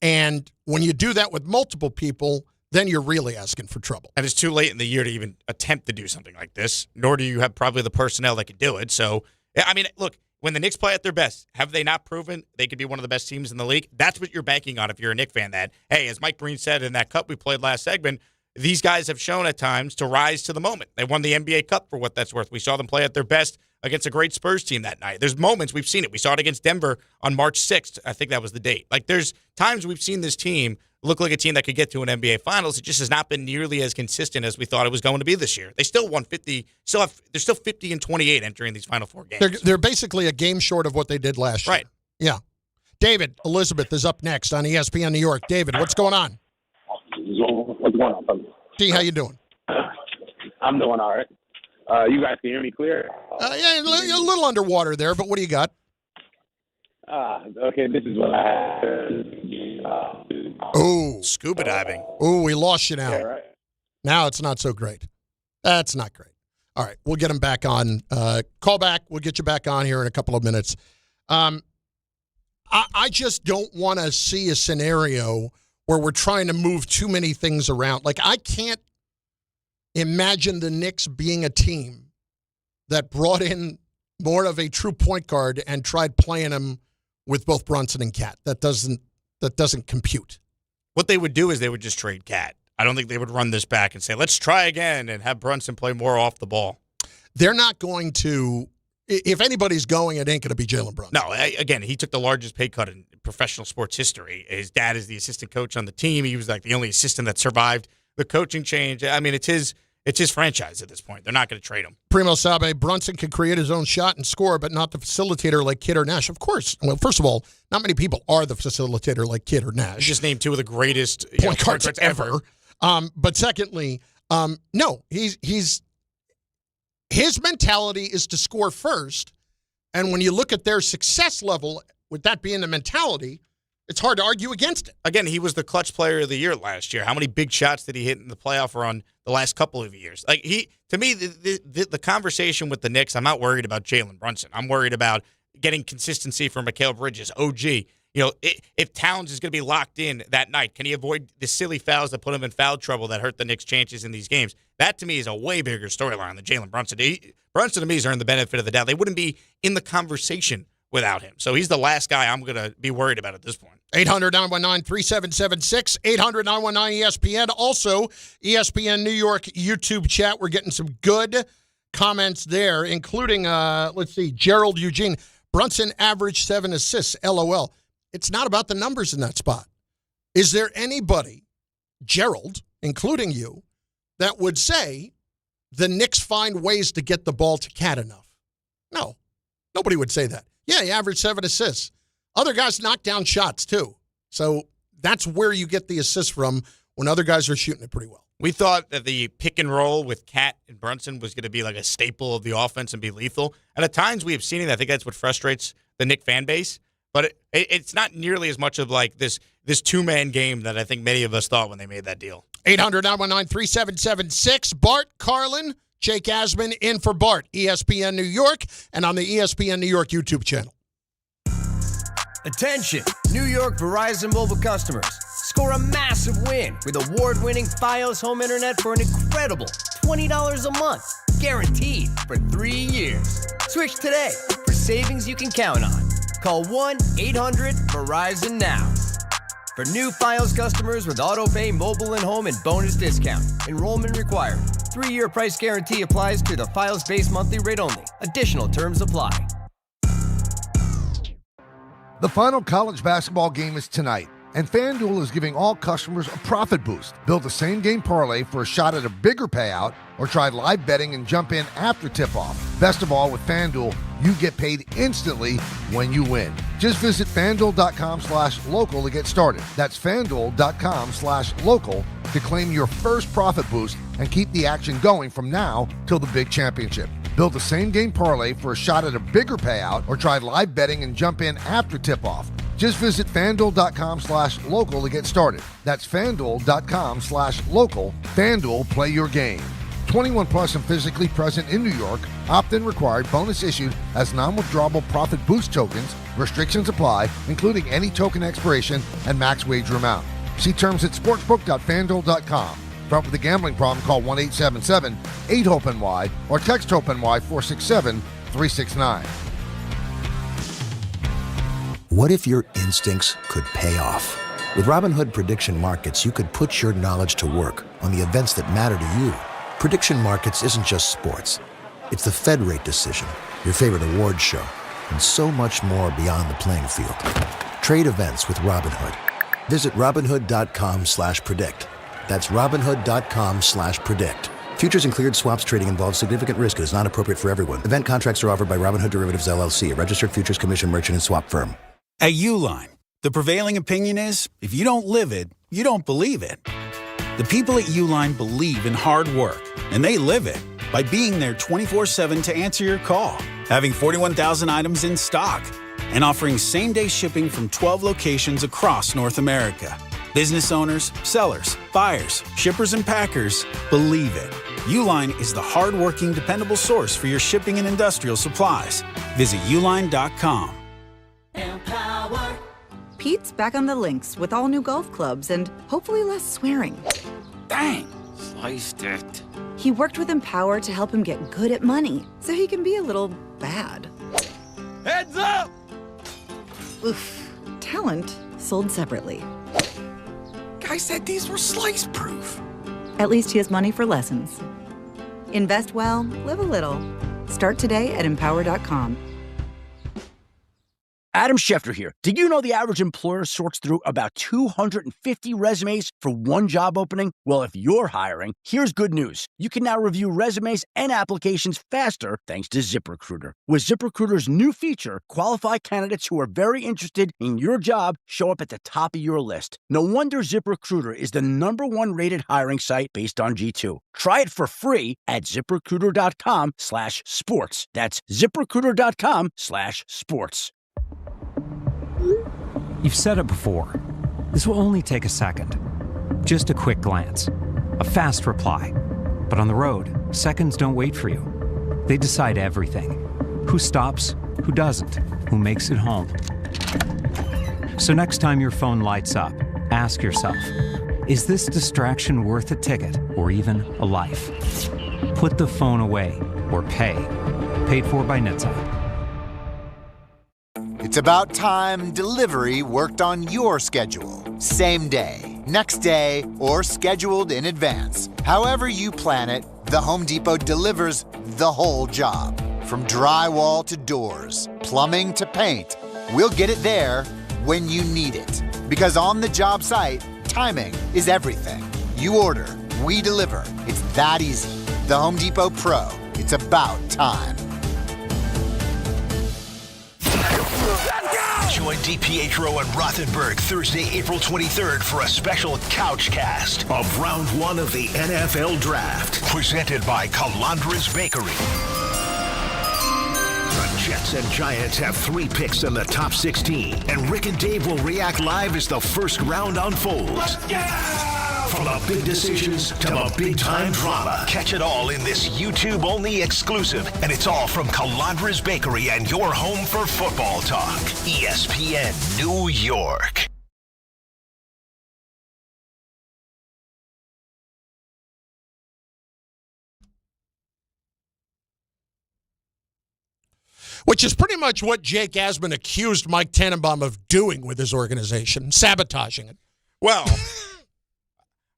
and when you do that with multiple people, then you're really asking for trouble.
And it's too late in the year to even attempt to do something like this, nor do you have probably the personnel that could do it. So, I mean, look, when the Knicks play at their best, have they not proven they could be one of the best teams in the league? That's what you're banking on if you're a Knicks fan, that, hey, as Mike Breen said in that cup we played last segment, these guys have shown at times to rise to the moment. They won the NBA Cup for what that's worth. We saw them play at their best against a great Spurs team that night. There's moments we've seen it. We saw it against Denver on March 6th. I think that was the date. Like, there's times we've seen this team look like a team that could get to an NBA Finals. It just has not been nearly as consistent as we thought it was going to be this year. They still won 50. They're still 50-28 entering these Final Four games.
They're basically a game short of what they did last year.
Right.
Yeah. David Elizabeth is up next on ESPN New York. David, what's going on?
What's going on?
D, how you doing?
I'm doing all right. You guys can hear me clear?
Yeah, you're a little underwater there, but what do you got?
Okay, this is what I
Oh,
scuba diving.
Oh, we lost you now.
Yeah, right.
Now it's not so great. That's not great. All right, we'll get him back on. Call back. We'll get you back on here in a couple of minutes. I just don't want to see a scenario where we're trying to move too many things around. Like, I can't imagine the Knicks being a team that brought in more of a true point guard and tried playing him with both Brunson and Cat. That doesn't compute.
What they would do is they would just trade Cat. I don't think they would run this back and say, let's try again and have Brunson play more off the ball.
They're not going to. If anybody's going, it ain't going to be Jalen Brunson.
No, again, he took the largest pay cut in professional sports history. His dad is the assistant coach on the team. He was like the only assistant that survived the coaching change. I mean, it's his franchise at this point. They're not going to trade him.
Primo Sabe, Brunson can create his own shot and score, but not the facilitator like Kidd or Nash. Of course. Well, first of all, not many people are the facilitator like Kidd or Nash.
You just named two of the greatest
point guards ever. But secondly, no, his mentality is to score first, And when you look at their success level, with that being the mentality, it's hard to argue against it.
Again, he was the clutch player of the year last year. How many big shots did he hit in the playoff run the last couple of years? To me, the conversation with the Knicks, I'm not worried about Jalen Brunson. I'm worried about getting consistency from Mikal Bridges, OG. If Towns is going to be locked in that night, can he avoid the silly fouls that put him in foul trouble that hurt the Knicks' chances in these games? That, to me, is a way bigger storyline than Jalen Brunson. Brunson, to me, has earned the benefit of the doubt. They wouldn't be in the conversation without him. So he's the last guy I'm going to be worried about at this point.
800-919-3776, 800-919-ESPN. Also, ESPN New York YouTube chat. We're getting some good comments there, including, Gerald Eugene. Brunson averaged 7 assists, LOL. It's not about the numbers in that spot. Is there anybody, Gerald, including you, that would say the Knicks find ways to get the ball to Cat enough? No. Nobody would say that. Yeah, he averaged 7 assists. Other guys knock down shots, too. So that's where you get the assists from when other guys are shooting it pretty well.
We thought that the pick and roll with Cat and Brunson was going to be like a staple of the offense and be lethal. And at times we have seen it. I think that's what frustrates the Knick fan base. But it's not nearly as much of like this two-man game that I think many of us thought when they made that deal.
800-919-3776. Bart Carlin, Jake Asman in for Bart, ESPN New York, and on the ESPN New York YouTube channel.
Attention, New York Verizon mobile customers. Score a massive win with award-winning Fios home internet for an incredible $20 a month, guaranteed for 3 years. Switch today for savings you can count on. Call 1-800-VERIZON now. For new Fios customers with autopay, mobile and home, and bonus discount. Enrollment required. 3-year price guarantee applies to the Fios base monthly rate only. Additional terms apply.
The final college basketball game is tonight, and FanDuel is giving all customers a profit boost. Build a same-game parlay for a shot at a bigger payout, or try live betting and jump in after tip-off. Best of all, with FanDuel, you get paid instantly when you win. Just visit FanDuel.com/local to get started. That's FanDuel.com/local to claim your first profit boost and keep the action going from now till the big championship. Build a same-game parlay for a shot at a bigger payout, or try live betting and jump in after tip-off. Just visit FanDuel.com/local to get started. That's FanDuel.com/local. FanDuel, play your game. 21 plus and physically present in New York. Opt-in required. Bonus issued as non-withdrawable profit boost tokens. Restrictions apply, including any token expiration and max wager amount. See terms at sportsbook.fanduel.com. Front with a gambling problem, call 1-877-8-HOPE-NY or text HOPE-NY 467-369.
What if your instincts could pay off? With Robinhood Prediction Markets, you could put your knowledge to work on the events that matter to you. Prediction Markets isn't just sports. It's the Fed rate decision, your favorite award show, and so much more beyond the playing field. Trade events with Robinhood. Visit Robinhood.com/predict. That's Robinhood.com/predict. Futures and cleared swaps trading involves significant risk and is not appropriate for everyone. Event contracts are offered by Robinhood Derivatives LLC, a registered futures commission merchant and swap firm.
At Uline, the prevailing opinion is, if you don't live it, you don't believe it. The people at Uline believe in hard work, and they live it by being there 24/7 to answer your call, having 41,000 items in stock, and offering same-day shipping from 12 locations across North America. Business owners, sellers, buyers, shippers, and packers believe it. Uline is the hard-working, dependable source for your shipping and industrial supplies. Visit uline.com.
Empower. Pete's back on the links with all new golf clubs and hopefully less swearing.
Dang, sliced it.
He worked with Empower to help him get good at money so he can be a little bad.
Heads up!
Oof. Talent sold separately.
Guy said these were slice proof.
At least he has money for lessons. Invest well, live a little. Start today at Empower.com.
Adam Schefter here. Did you know the average employer sorts through about 250 resumes for one job opening? Well, if you're hiring, here's good news. You can now review resumes and applications faster thanks to ZipRecruiter. With ZipRecruiter's new feature, qualified candidates who are very interested in your job show up at the top of your list. No wonder ZipRecruiter is the #1 rated hiring site based on G2. Try it for free at ZipRecruiter.com/sports. That's ZipRecruiter.com/sports.
You've said it before. This will only take a second. Just a quick glance. A fast reply. But on the road, seconds don't wait for you. They decide everything. Who stops, who doesn't, who makes it home. So next time your phone lights up, ask yourself, is this distraction worth a ticket or even a life? Put the phone away or pay. Paid for by NHTSA.
It's about time delivery worked on your schedule. Same day, next day, or scheduled in advance. However you plan it, the Home Depot delivers the whole job. From drywall to doors, plumbing to paint, we'll get it there when you need it. Because on the job site, timing is everything. You order, we deliver. It's that easy. The Home Depot Pro. It's about time.
Join DiPietro and Rothenberg Thursday, April 23rd for a special couch cast of Round 1 of the NFL Draft. Presented by Calandra's Bakery. The Jets and Giants have 3 picks in the top 16, and Rick and Dave will react live as the first round unfolds. From the big decisions to the big-time drama. Catch it all in this YouTube-only exclusive, and it's all from Calandra's Bakery and your home for football talk. ESPN New York.
Which is pretty much what Jake Asman accused Mike Tannenbaum of doing with his organization, sabotaging it.
Well,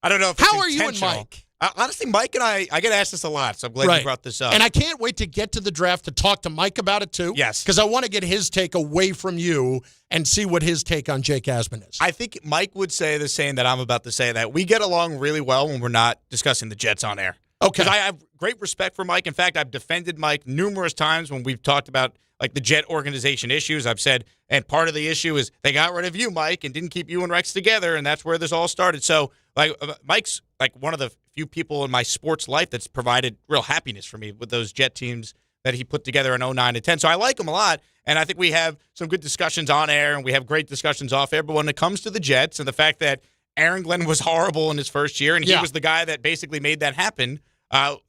I don't know if it's
How are you and
intentional.
Mike?
Honestly, Mike and I get asked this a lot, so I'm glad you brought this up.
And I can't wait to get to the draft to talk to Mike about it, too.
Yes.
Because I want to get his take away from you and see what his take on Jake Asman is.
I think Mike would say the same that I'm about to say, that we get along really well when we're not discussing the Jets on air.
Okay.
Because I have great respect for Mike. In fact, I've defended Mike numerous times when we've talked about like the Jet organization issues. I've said, and part of the issue is they got rid of you, Mike, and didn't keep you and Rex together, and that's where this all started. So, like, Mike's like one of the few people in my sports life that's provided real happiness for me with those Jet teams that he put together in 09 and 10. So I like him a lot, and I think we have some good discussions on air, and we have great discussions off air. But when it comes to the Jets and the fact that Aaron Glenn was horrible in his first year, and he was the guy that basically made that happen,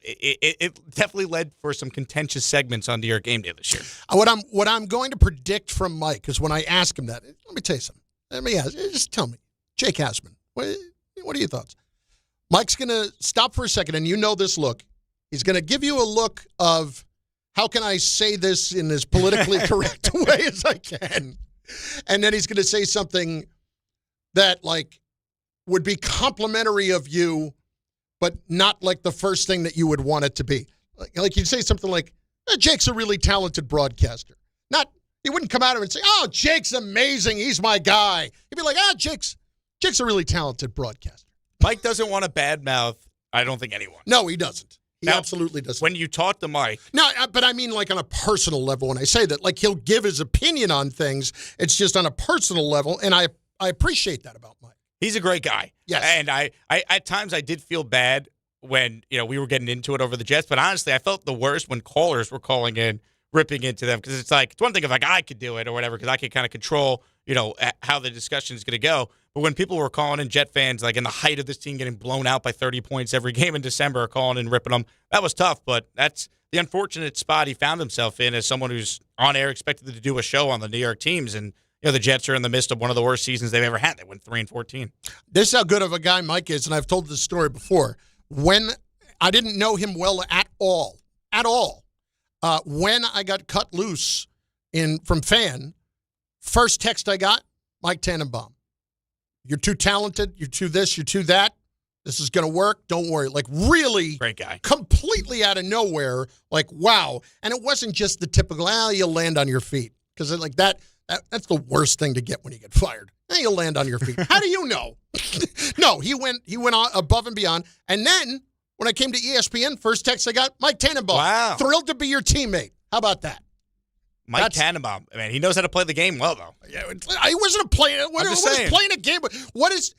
it definitely led for some contentious segments on New York Game Day this year.
What I'm going to predict from Mike is when I ask him that, let me tell you something. Let me ask, just tell me, Jake Asman, what are your thoughts? Mike's going to stop for a second, and you know this look. He's going to give you a look of, how can I say this in as politically correct way as I can? And then he's going to say something that, like, would be complimentary of you, but not like the first thing that you would want it to be. Like you'd say something like, Jake's a really talented broadcaster. He wouldn't come out and say, oh, Jake's amazing. He's my guy. He'd be like, Jake's a really talented broadcaster.
Mike doesn't want to badmouth, I don't think, anyone.
No, he doesn't. He absolutely doesn't.
When you talk to Mike.
No, but I mean like on a personal level when I say that. Like he'll give his opinion on things. It's just on a personal level, and I appreciate that about Mike.
He's a great guy.
Yes.
And I at times I did feel bad when, we were getting into it over the Jets, but honestly, I felt the worst when callers were calling in, ripping into them, because it's like, it's one thing if like I could do it or whatever, because I could kind of control, how the discussion is going to go. But when people were calling in, Jet fans, like in the height of this team getting blown out by 30 points every game in December, calling in, ripping them, that was tough. But that's the unfortunate spot he found himself in as someone who's on air expected to do a show on the New York teams. And, the Jets are in the midst of one of the worst seasons they've ever had. They went 3-14.
This is how good of a guy Mike is, and I've told this story before. When I didn't know him well at all, when I got cut loose from Fan, first text I got, Mike Tannenbaum. You're too talented. You're too this. You're too that. This is going to work. Don't worry. Like, really
great guy.
Completely out of nowhere. Like, wow. And it wasn't just the typical, you'll land on your feet. Because like that That's the worst thing to get when you get fired. Then you'll land on your feet. How do you know? No, he went on above and beyond. And then when I came to ESPN, first text I got, Mike Tannenbaum.
Wow.
Thrilled to be your teammate. How about that?
Mike Tannenbaum. Man, he knows how to play the game well, though.
Yeah, I wasn't playing. What is playing a game? What is?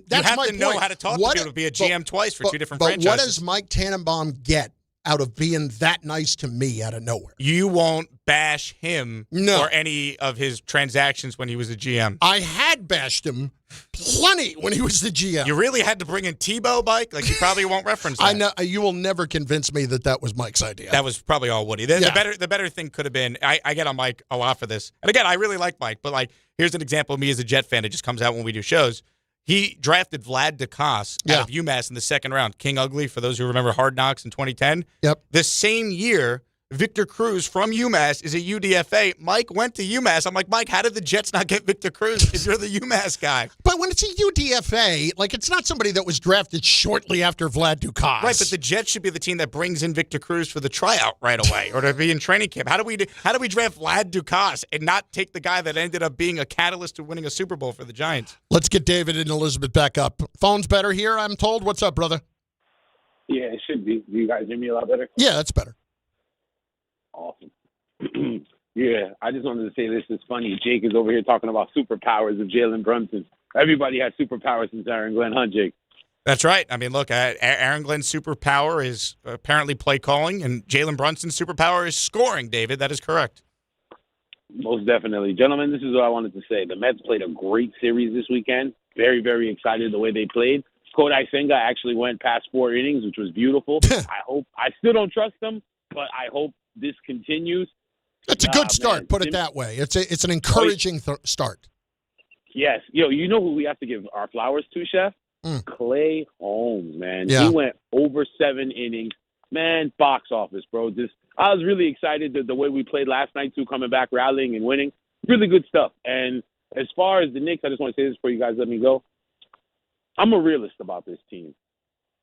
That's
you have
my
to know
point.
how to talk to people to be a GM twice for two different franchises.
But what does Mike Tannenbaum get out of being that nice to me out of nowhere?
You won't bash him or any of his transactions when he was a GM.
I had bashed him plenty when he was the GM.
You really had to bring in Tebow, Mike? Like, you probably won't reference that.
I know. You will never convince me that was Mike's idea.
That was probably all Woody. The better thing could have been, I get on Mike a lot for this. And again, I really like Mike, but like, here's an example of me as a Jet fan. It just comes out when we do shows. He drafted Vlad Dukas out of UMass in the second round. King Ugly, for those who remember Hard Knocks in 2010.
Yep.
The same year, Victor Cruz from UMass is a UDFA. Mike went to UMass. I'm like, Mike, how did the Jets not get Victor Cruz if you're the UMass guy?
But when it's a UDFA, like, it's not somebody that was drafted shortly after Vlad Dukas.
Right, but the Jets should be the team that brings in Victor Cruz for the tryout right away or to be in training camp. How do we draft Vlad Dukas and not take the guy that ended up being a catalyst to winning a Super Bowl for the Giants?
Let's get David and Elizabeth back up. Phone's better here, I'm told. What's up, brother?
Yeah, it should be. Do you guys hear me a lot better?
Yeah, that's better.
Awesome. Yeah, I just wanted to say this is funny. Jake is over here talking about superpowers of Jalen Brunson. Everybody has superpowers since Aaron Glenn, huh, Jake?
That's right. I mean, look, Aaron Glenn's superpower is apparently play calling, and Jalen Brunson's superpower is scoring, David. That is correct.
Most definitely. Gentlemen, this is what I wanted to say. The Mets played a great series this weekend. Very, very excited the way they played. Kodai Senga actually went past 4 innings, which was beautiful. I still don't trust him, but I hope this continues.
It's a good start, man. Put it that way. It's an encouraging start.
Yes. You know who we have to give our flowers to, Chef? Clay Holmes, man.
Yeah.
He went over 7 innings. Man, box office, bro. I was really excited the way we played last night, too, coming back, rallying and winning. Really good stuff. And as far as the Knicks, I just want to say this before you guys let me go. I'm a realist about this team.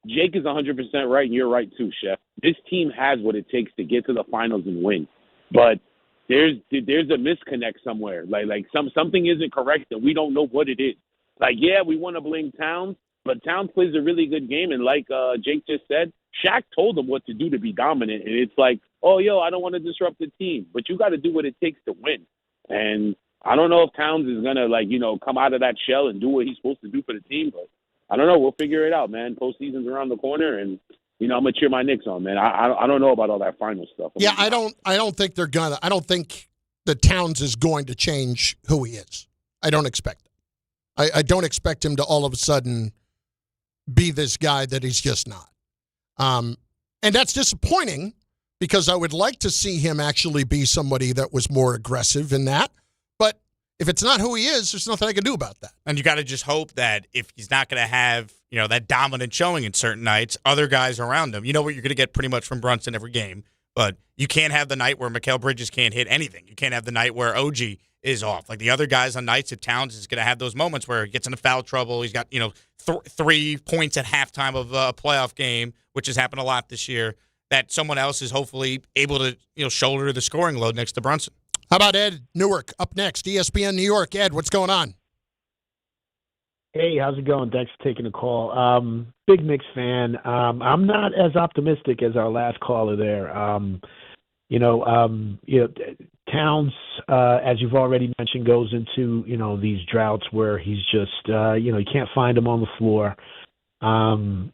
Jake is 100% right, and you're right, too, Chef. This team has what it takes to get to the finals and win. But there's a misconnect somewhere. Like something isn't correct, and we don't know what it is. Like, yeah, we want to blame Towns, but Towns plays a really good game. And like Jake just said, Shaq told him what to do to be dominant. And it's like, oh, I don't want to disrupt the team. But you got to do what it takes to win. And I don't know if Towns is going to, come out of that shell and do what he's supposed to do for the team. But I don't know. We'll figure it out, man. Postseason's around the corner, and I'm gonna cheer my Knicks on, man. I don't know about all that final stuff.
Yeah, I don't think they're gonna. I don't think the Towns is going to change who he is. I don't expect that. I don't expect him to all of a sudden be this guy that he's just not. And that's disappointing because I would like to see him actually be somebody that was more aggressive in that. But if it's not who he is, there's nothing I can do about that.
And you got to just hope that if he's not going to have, that dominant showing in certain nights, other guys around him. You know what you're going to get pretty much from Brunson every game, but you can't have the night where Mikal Bridges can't hit anything. You can't have the night where OG is off. Like the other guys on nights, if Towns is going to have those moments where he gets into foul trouble, he's got, 3 points at halftime of a playoff game, which has happened a lot this year, that someone else is hopefully able to, shoulder the scoring load next to Brunson.
How about Ed Newark up next, ESPN New York. Ed, what's going on?
Hey, how's it going? Thanks for taking the call. Big Knicks fan. I'm not as optimistic as our last caller there. Towns, as you've already mentioned, goes into, these droughts where he's just, you can't find him on the floor. And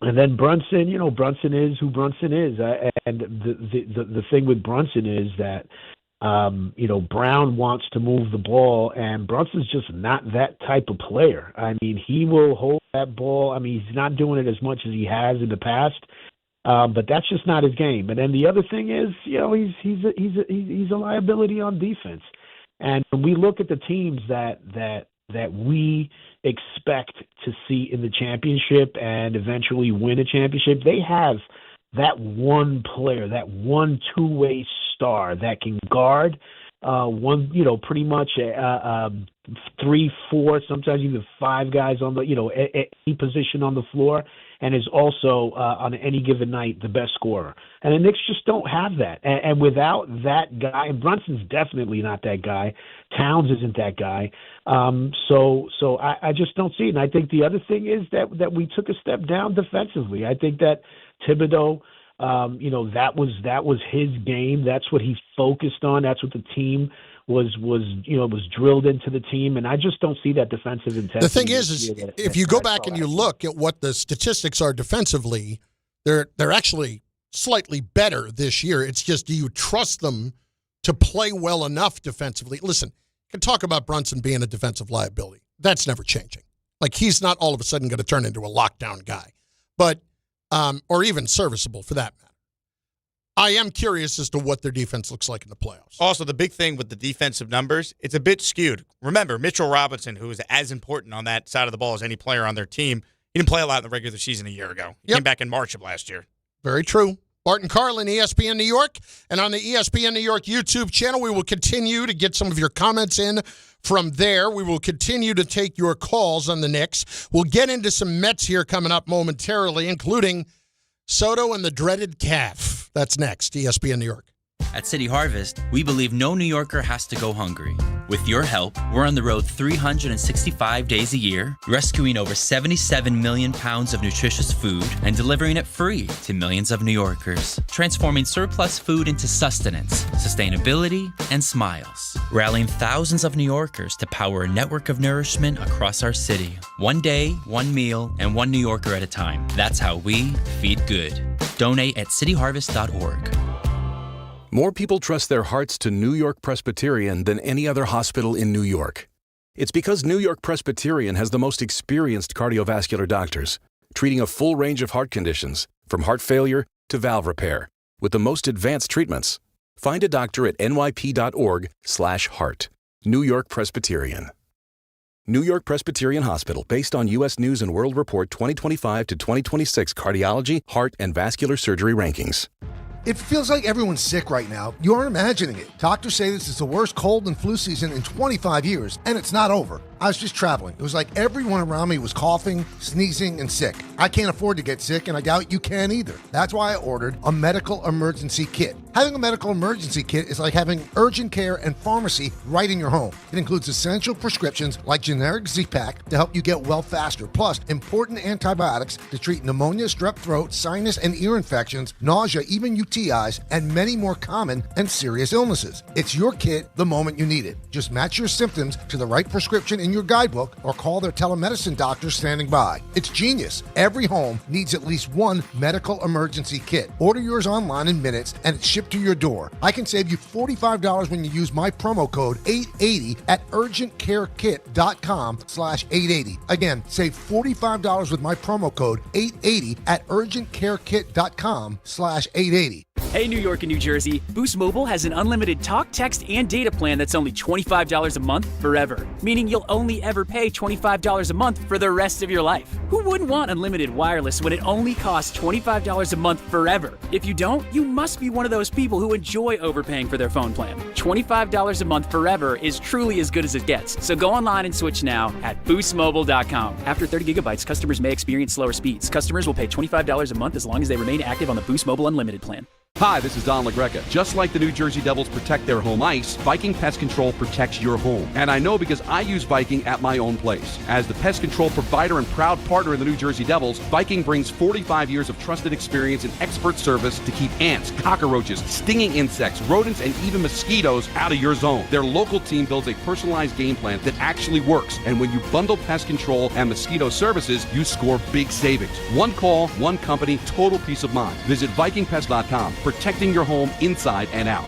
then Brunson, Brunson is who Brunson is. And the thing with Brunson is that, Brown wants to move the ball, and Brunson's just not that type of player. I mean, he will hold that ball. I mean, he's not doing it as much as he has in the past, but that's just not his game. And then the other thing is, he's a liability on defense. And when we look at the teams that we expect to see in the championship and eventually win a championship, they have that one player, that one two-way star that can guard pretty much 3, 4, sometimes even 5 guys on the, any position on the floor, and is also on any given night the best scorer. And the Knicks just don't have that. And without that guy, and Brunson's definitely not that guy. Towns isn't that guy. So I just don't see it. And I think the other thing is that we took a step down defensively. I think that Thibodeau, that was his game. That's what he focused on. That's what the team was drilled into the team, and I just don't see that defensive intensity.
The thing is if you go back and you look at what the statistics are defensively, they're actually slightly better this year. It's just, do you trust them to play well enough defensively? Listen, you can talk about Brunson being a defensive liability. That's never changing. Like, he's not all of a sudden going to turn into a lockdown guy, but or even serviceable for that matter. I am curious as to what their defense looks like in the playoffs.
Also, the big thing with the defensive numbers, it's a bit skewed. Remember, Mitchell Robinson, who is as important on that side of the ball as any player on their team, he didn't play a lot in the regular season a year ago. He came back in March of last year.
Very true. Bart Carlin, ESPN New York. And on the ESPN New York YouTube channel, we will continue to get some of your comments in from there. We will continue to take your calls on the Knicks. We'll get into some Mets here coming up momentarily, including Soto and the dreaded calf. That's next, ESPN New York.
At City Harvest, we believe no New Yorker has to go hungry. With your help, we're on the road 365 days a year, rescuing over 77 million pounds of nutritious food and delivering it free to millions of New Yorkers, transforming surplus food into sustenance, sustainability, and smiles, rallying thousands of New Yorkers to power a network of nourishment across our city. One day, one meal, and one New Yorker at a time. That's how we feed good. Donate at cityharvest.org.
More people trust their hearts to New York Presbyterian than any other hospital in New York. It's because New York Presbyterian has the most experienced cardiovascular doctors, treating a full range of heart conditions, from heart failure to valve repair, with the most advanced treatments. Find a doctor at nyp.org/heart. New York Presbyterian. New York Presbyterian Hospital, based on U.S. News & World Report 2025 to 2026 cardiology, heart, and vascular surgery rankings.
It feels like everyone's sick right now. You aren't imagining it. Doctors say this is the worst cold and flu season in 25 years, and it's not over. I was just traveling. It was like everyone around me was coughing, sneezing, and sick. I can't afford to get sick, and I doubt you can either. That's why I ordered a medical emergency kit. Having a medical emergency kit is like having urgent care and pharmacy right in your home. It includes essential prescriptions like generic Z-Pak to help you get well faster, plus important antibiotics to treat pneumonia, strep throat, sinus and ear infections, nausea, even UTIs, and many more common and serious illnesses. It's your kit the moment you need it. Just match your symptoms to the right prescription in your guidebook or call their telemedicine doctor standing by. It's genius. Every home needs at least one medical emergency kit. Order yours online in minutes and it's shipped to your door. I can save you $45 when you use my promo code 880 at urgentcarekit.com/880. Again, save $45 with my promo code 880 at urgentcarekit.com/880.
Hey, New York and New Jersey, Boost Mobile has an unlimited talk, text, and data plan that's only $25 a month forever, meaning you'll only ever pay $25 a month for the rest of your life. Who wouldn't want unlimited wireless when it only costs $25 a month forever? If you don't, you must be one of those people who enjoy overpaying for their phone plan. $25 a month forever is truly as good as it gets, so go online and switch now at boostmobile.com. After 30 gigabytes, customers may experience slower speeds. Customers will pay $25 a month as long as they remain active on the Boost Mobile Unlimited plan.
Hi, this is Don LaGreca. Just like the New Jersey Devils protect their home ice, Viking Pest Control protects your home. And I know because I use Viking at my own place. As the pest control provider and proud partner of the New Jersey Devils, Viking brings 45 years of trusted experience and expert service to keep ants, cockroaches, stinging insects, rodents, and even mosquitoes out of your zone. Their local team builds a personalized game plan that actually works. And when you bundle pest control and mosquito services, you score big savings. One call, one company, total peace of mind. Visit VikingPest.com. Protecting your home inside and out.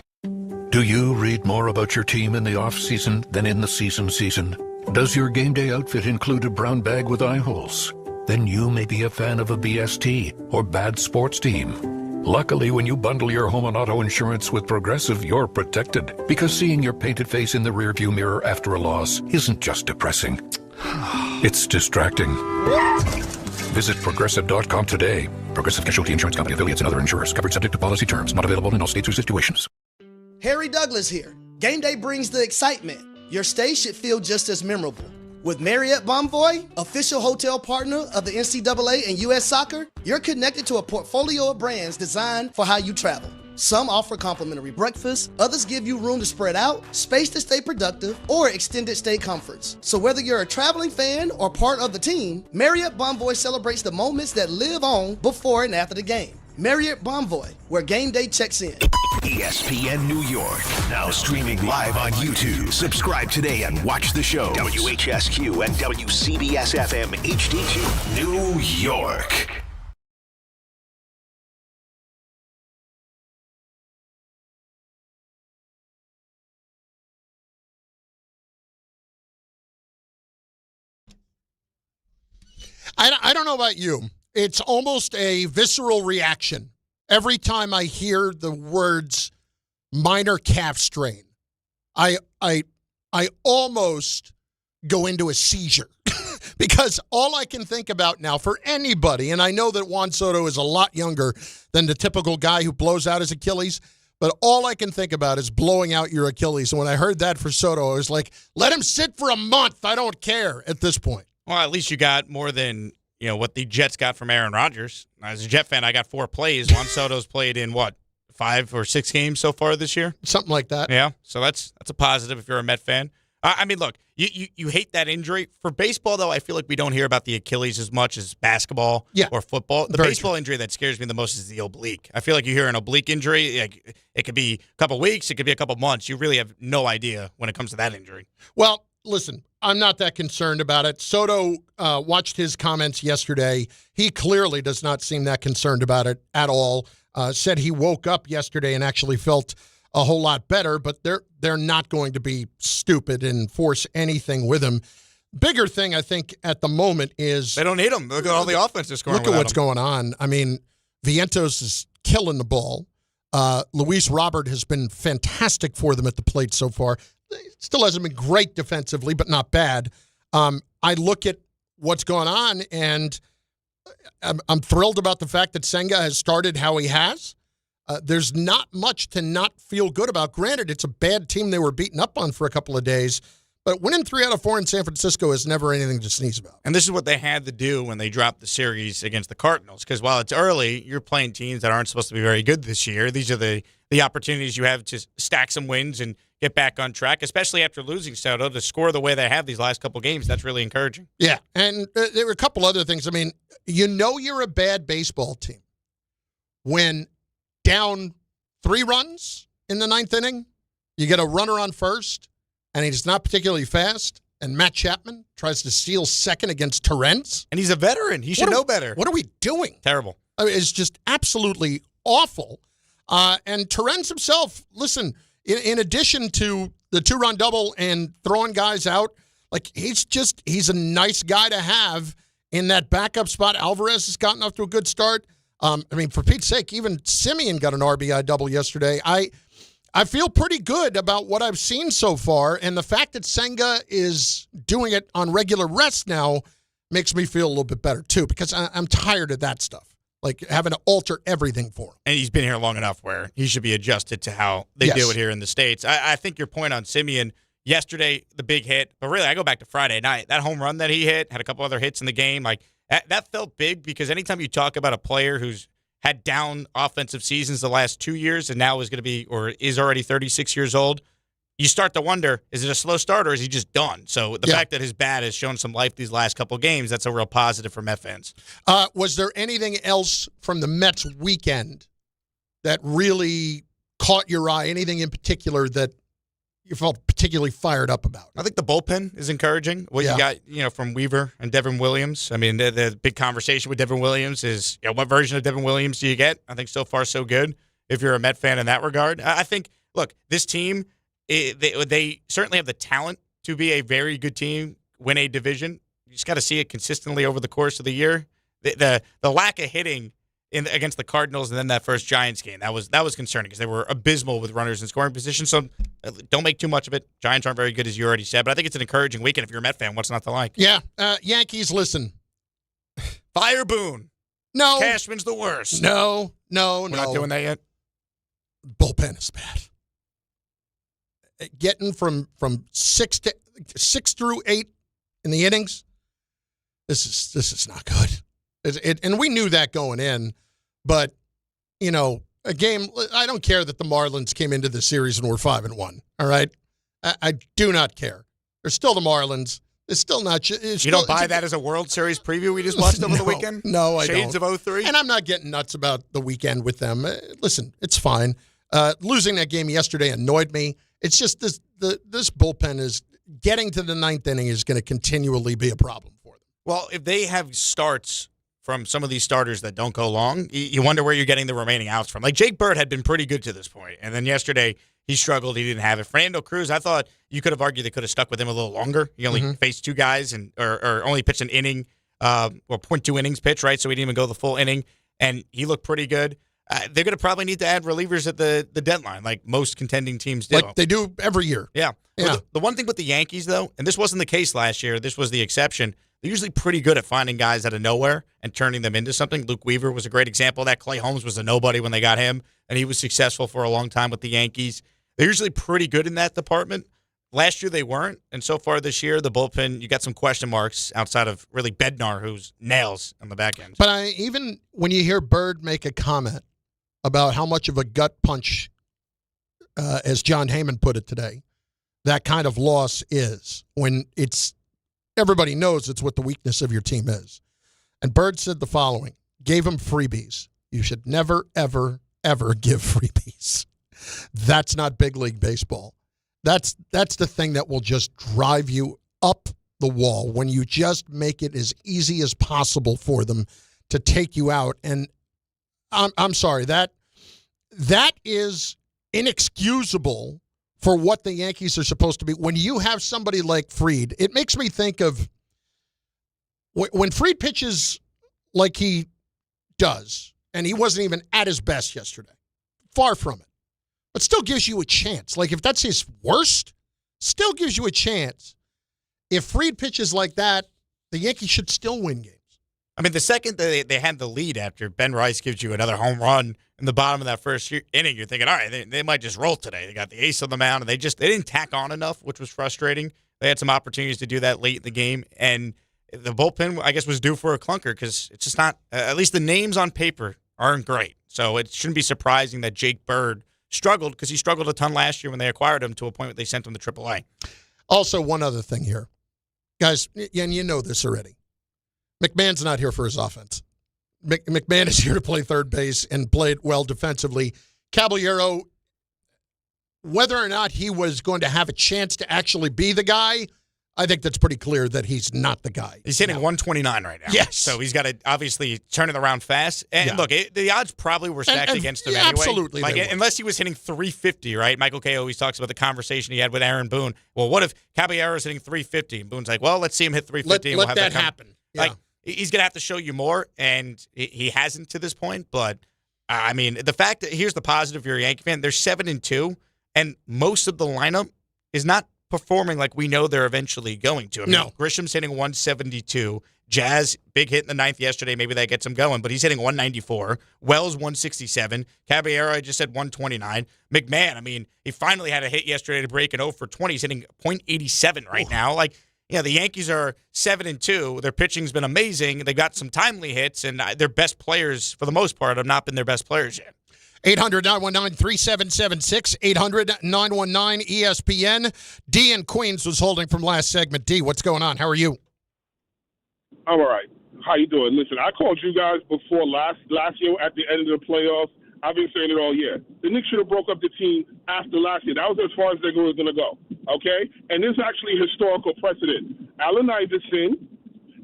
Do you read more about your team in the off-season than in the season? Does your game day outfit include a brown bag with eye holes? Then you may be a fan of a BST or bad sports team. Luckily, when you bundle your home and auto insurance with Progressive, you're protected. Because seeing your painted face in the rearview mirror after a loss isn't just depressing. It's distracting. Visit Progressive.com today. Progressive Casualty Insurance Company, affiliates, and other insurers. Covered subject to policy terms. Not available in all states or situations.
Harry Douglas here.
Game day brings the excitement. Your stay should feel just as memorable. With Marriott Bonvoy, official hotel partner of the NCAA and U.S. Soccer, you're connected to a portfolio of brands designed for how you travel. Some offer complimentary breakfast, others give you room to spread out, space to stay productive, or extended stay comforts. So whether you're a traveling fan or part of the team, Marriott Bonvoy celebrates the moments that live on before and after the game. Marriott Bonvoy, where game day checks in.
ESPN New York, now streaming live on YouTube. Subscribe today and watch the show. WHSQ and WCBS-FM HD2, New York.
I don't know about you. It's almost a visceral reaction every time I hear the words minor calf strain. I almost go into a seizure because all I can think about now for anybody, and I know that Juan Soto is a lot younger than the typical guy who blows out his Achilles, but all I can think about is blowing out your Achilles. And when I heard that for Soto, I was like, let him sit for a month. I don't care at this point.
Well, at least you got more than, what the Jets got from Aaron Rodgers. As a Jet fan, I got 4 plays. Juan Soto's played in, 5 or 6 games so far this year?
Something like that.
Yeah, so that's a positive if you're a Met fan. I mean, look, you hate that injury. For baseball, though, I feel like we don't hear about the Achilles as much as basketball or football. The baseball injury that scares me the most is the oblique. I feel like you hear an oblique injury, it could be a couple weeks, it could be a couple months. You really have no idea when it comes to that injury.
Well, listen, I'm not that concerned about it. Soto watched his comments yesterday. He clearly does not seem that concerned about it at all. Said he woke up yesterday and actually felt a whole lot better, but they're not going to be stupid and force anything with him. Bigger thing, I think, at the moment is...
They don't need him. Look at all the offense they're scoring.
Look at what's going on. I mean, Vientos is killing the ball. Luis Robert has been fantastic for them at the plate so far. Still hasn't been great defensively, but not bad. I look at what's going on, and I'm thrilled about the fact that Senga has started how he has. There's not much to not feel good about. Granted, it's a bad team they were beaten up on for a couple of days, but winning 3 out of 4 in San Francisco is never anything to sneeze about.
And this is what they had to do when they dropped the series against the Cardinals, because while it's early, you're playing teams that aren't supposed to be very good this year. These are the opportunities you have to stack some wins and get back on track, especially after losing Soto, to score the way they have these last couple games. That's really encouraging.
Yeah, and there were a couple other things. I mean, you're a bad baseball team when down 3 runs in the 9th inning, you get a runner on first, and he's not particularly fast, and Matt Chapman tries to steal second against Torrens.
And he's a veteran. He should know better.
What are we doing?
Terrible.
I mean, it's just absolutely awful. And Torrens himself, listen, in addition to the 2-run double and throwing guys out, like he's a nice guy to have in that backup spot. Alvarez has gotten off to a good start. I mean, for Pete's sake, even Simeon got an RBI double yesterday. I feel pretty good about what I've seen so far, and the fact that Senga is doing it on regular rest now makes me feel a little bit better, too, because I'm tired of that stuff, like having to alter everything for him.
And he's been here long enough where he should be adjusted to how they do it here in the States. I think your point on Simeon yesterday, the big hit, but really I go back to Friday night. That home run that he hit, had a couple other hits in the game, like that felt big, because anytime you talk about a player who's had down offensive seasons the last 2 years and now is going to be, or is already 36 years old, you start to wonder, is it a slow start or is he just done? So the fact that his bat has shown some life these last couple of games, that's a real positive for Met fans.
Was there anything else from the Mets weekend that really caught your eye? Anything in particular that you felt particularly fired up about?
I think the bullpen is encouraging. What you got, from Weaver and Devin Williams. I mean, the big conversation with Devin Williams is, what version of Devin Williams do you get? I think so far so good if you're a Met fan in that regard. I think, look, this team, they certainly have the talent to be a very good team, win a division. You just got to see it consistently over the course of the year. The lack of hitting against the Cardinals and then that first Giants game, that was concerning because they were abysmal with runners in scoring position. So don't make too much of it. Giants aren't very good, as you already said, but I think it's an encouraging weekend if you're a Met fan. What's not to like?
Yeah. Yankees, listen.
Fire Boone.
No.
Cashman's the worst.
No.
We're not doing that yet?
Bullpen is bad. getting from 6 through 8 in the innings, this is not good. And we knew that going in, but a game. I don't care that the Marlins came into the series and were 5-1. All right, I do not care. They're still the Marlins. It's still not.
You don't buy that as a World Series preview we just watched over the weekend?
No, I don't.
Shades of 03?
And I'm not getting nuts about the weekend with them. Listen, it's fine. Losing that game yesterday annoyed me. It's just this bullpen is getting to the ninth inning is going to continually be a problem for them.
Well, if they have starts from some of these starters that don't go long, you wonder where you're getting the remaining outs from. Like Jake Bird had been pretty good to this point, and then yesterday he struggled. He didn't have it. Fernando Cruz, I thought you could have argued they could have stuck with him a little longer. He only faced 2 guys or only pitched an inning or 0.2 innings pitch, right? So he didn't even go the full inning, and he looked pretty good. They're going to probably need to add relievers at the deadline, like most contending teams do.
Like they do every year.
Yeah. Well, the one thing with the Yankees, though, and this wasn't the case last year, this was the exception, they're usually pretty good at finding guys out of nowhere and turning them into something. Luke Weaver was a great example of that. Clay Holmes was a nobody when they got him, and he was successful for a long time with the Yankees. They're usually pretty good in that department. Last year they weren't, and so far this year, the bullpen, you got some question marks outside of really Bednar, who's nails on the back end.
But even when you hear Bird make a comment about how much of a gut punch, as John Heyman put it today, that kind of loss is, when everybody knows it's what the weakness of your team is. And Bird said the following, gave him freebies. You should never, ever, ever give freebies. That's not big league baseball. That's the thing that will just drive you up the wall when you just make it as easy as possible for them to take you out. And I'm sorry, that is inexcusable for what the Yankees are supposed to be. When you have somebody like Fried, it makes me think of when Fried pitches like he does, and he wasn't even at his best yesterday. Far from it. But still gives you a chance. Like, if that's his worst, still gives you a chance. If Fried pitches like that, the Yankees should still win games.
I mean, the second they had the lead after Ben Rice gives you another home run in the bottom of that first inning, you're thinking, all right, they might just roll today. They got the ace on the mound, and they didn't tack on enough, which was frustrating. They had some opportunities to do that late in the game, and the bullpen, I guess, was due for a clunker because it's just not, at least the names on paper aren't great. So it shouldn't be surprising that Jake Bird struggled, because he struggled a ton last year when they acquired him, to a point where they sent him to AAA.
Also, one other thing here. Guys, and you know this already. McMahon's not here for his offense. McMahon is here to play third base and play it well defensively. Caballero, whether or not he was going to have a chance to actually be the guy, I think that's pretty clear that he's not the guy.
He's hitting 129 right now.
Yes.
So he's got to obviously turn it around fast. And look, the odds probably were stacked against him anyway.
Absolutely.
Like, unless he was hitting 350, right? Michael Kay always talks about the conversation he had with Aaron Boone. Well, what if Caballero's hitting 350? And Boone's like, well, let's see him hit 350.
Let that happen. Yeah.
Like, he's going to have to show you more, and he hasn't to this point. But, I mean, the fact that, here's the positive, you're a Yankee fan, they're 7-2, and most of the lineup is not performing like we know they're eventually going to. I mean, Grisham's hitting 172. Jazz, big hit in the ninth yesterday. Maybe that gets him going, but he's hitting 194. Wells, 167. Caballero, I just said 129. McMahon, I mean, he finally had a hit yesterday to break an 0 for 20. He's hitting .87 right now. Like, the Yankees are 7-2. Their pitching's been amazing. They got some timely hits, and their best players, for the most part, have not been their best players yet.
800-919-3776, 800-919-ESPN. D in Queens was holding from last segment. D, what's going on? How are you?
I'm all right. How you doing? Listen, I called you guys before last year at the end of the playoffs. I've been saying it all year. The Knicks should have broke up the team after last year. That was as far as they were going to go, okay? And this is actually historical precedent. Allen Iverson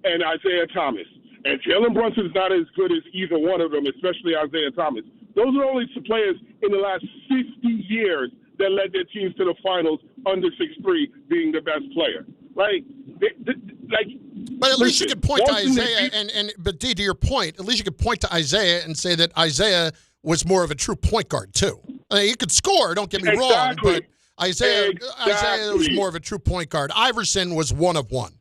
and Isaiah Thomas. And Jalen Brunson's not as good as either one of them, especially Isaiah Thomas. Those are only two players in the last 50 years that led their teams to the finals under 6'3", being the best player. But
at least you could point to Isaiah, but D, to your point, at least you could point to Isaiah and say that Isaiah was more of a true point guard too. I mean, he could score, don't get me wrong, but Isaiah was more of a true point guard. Iverson was one of one.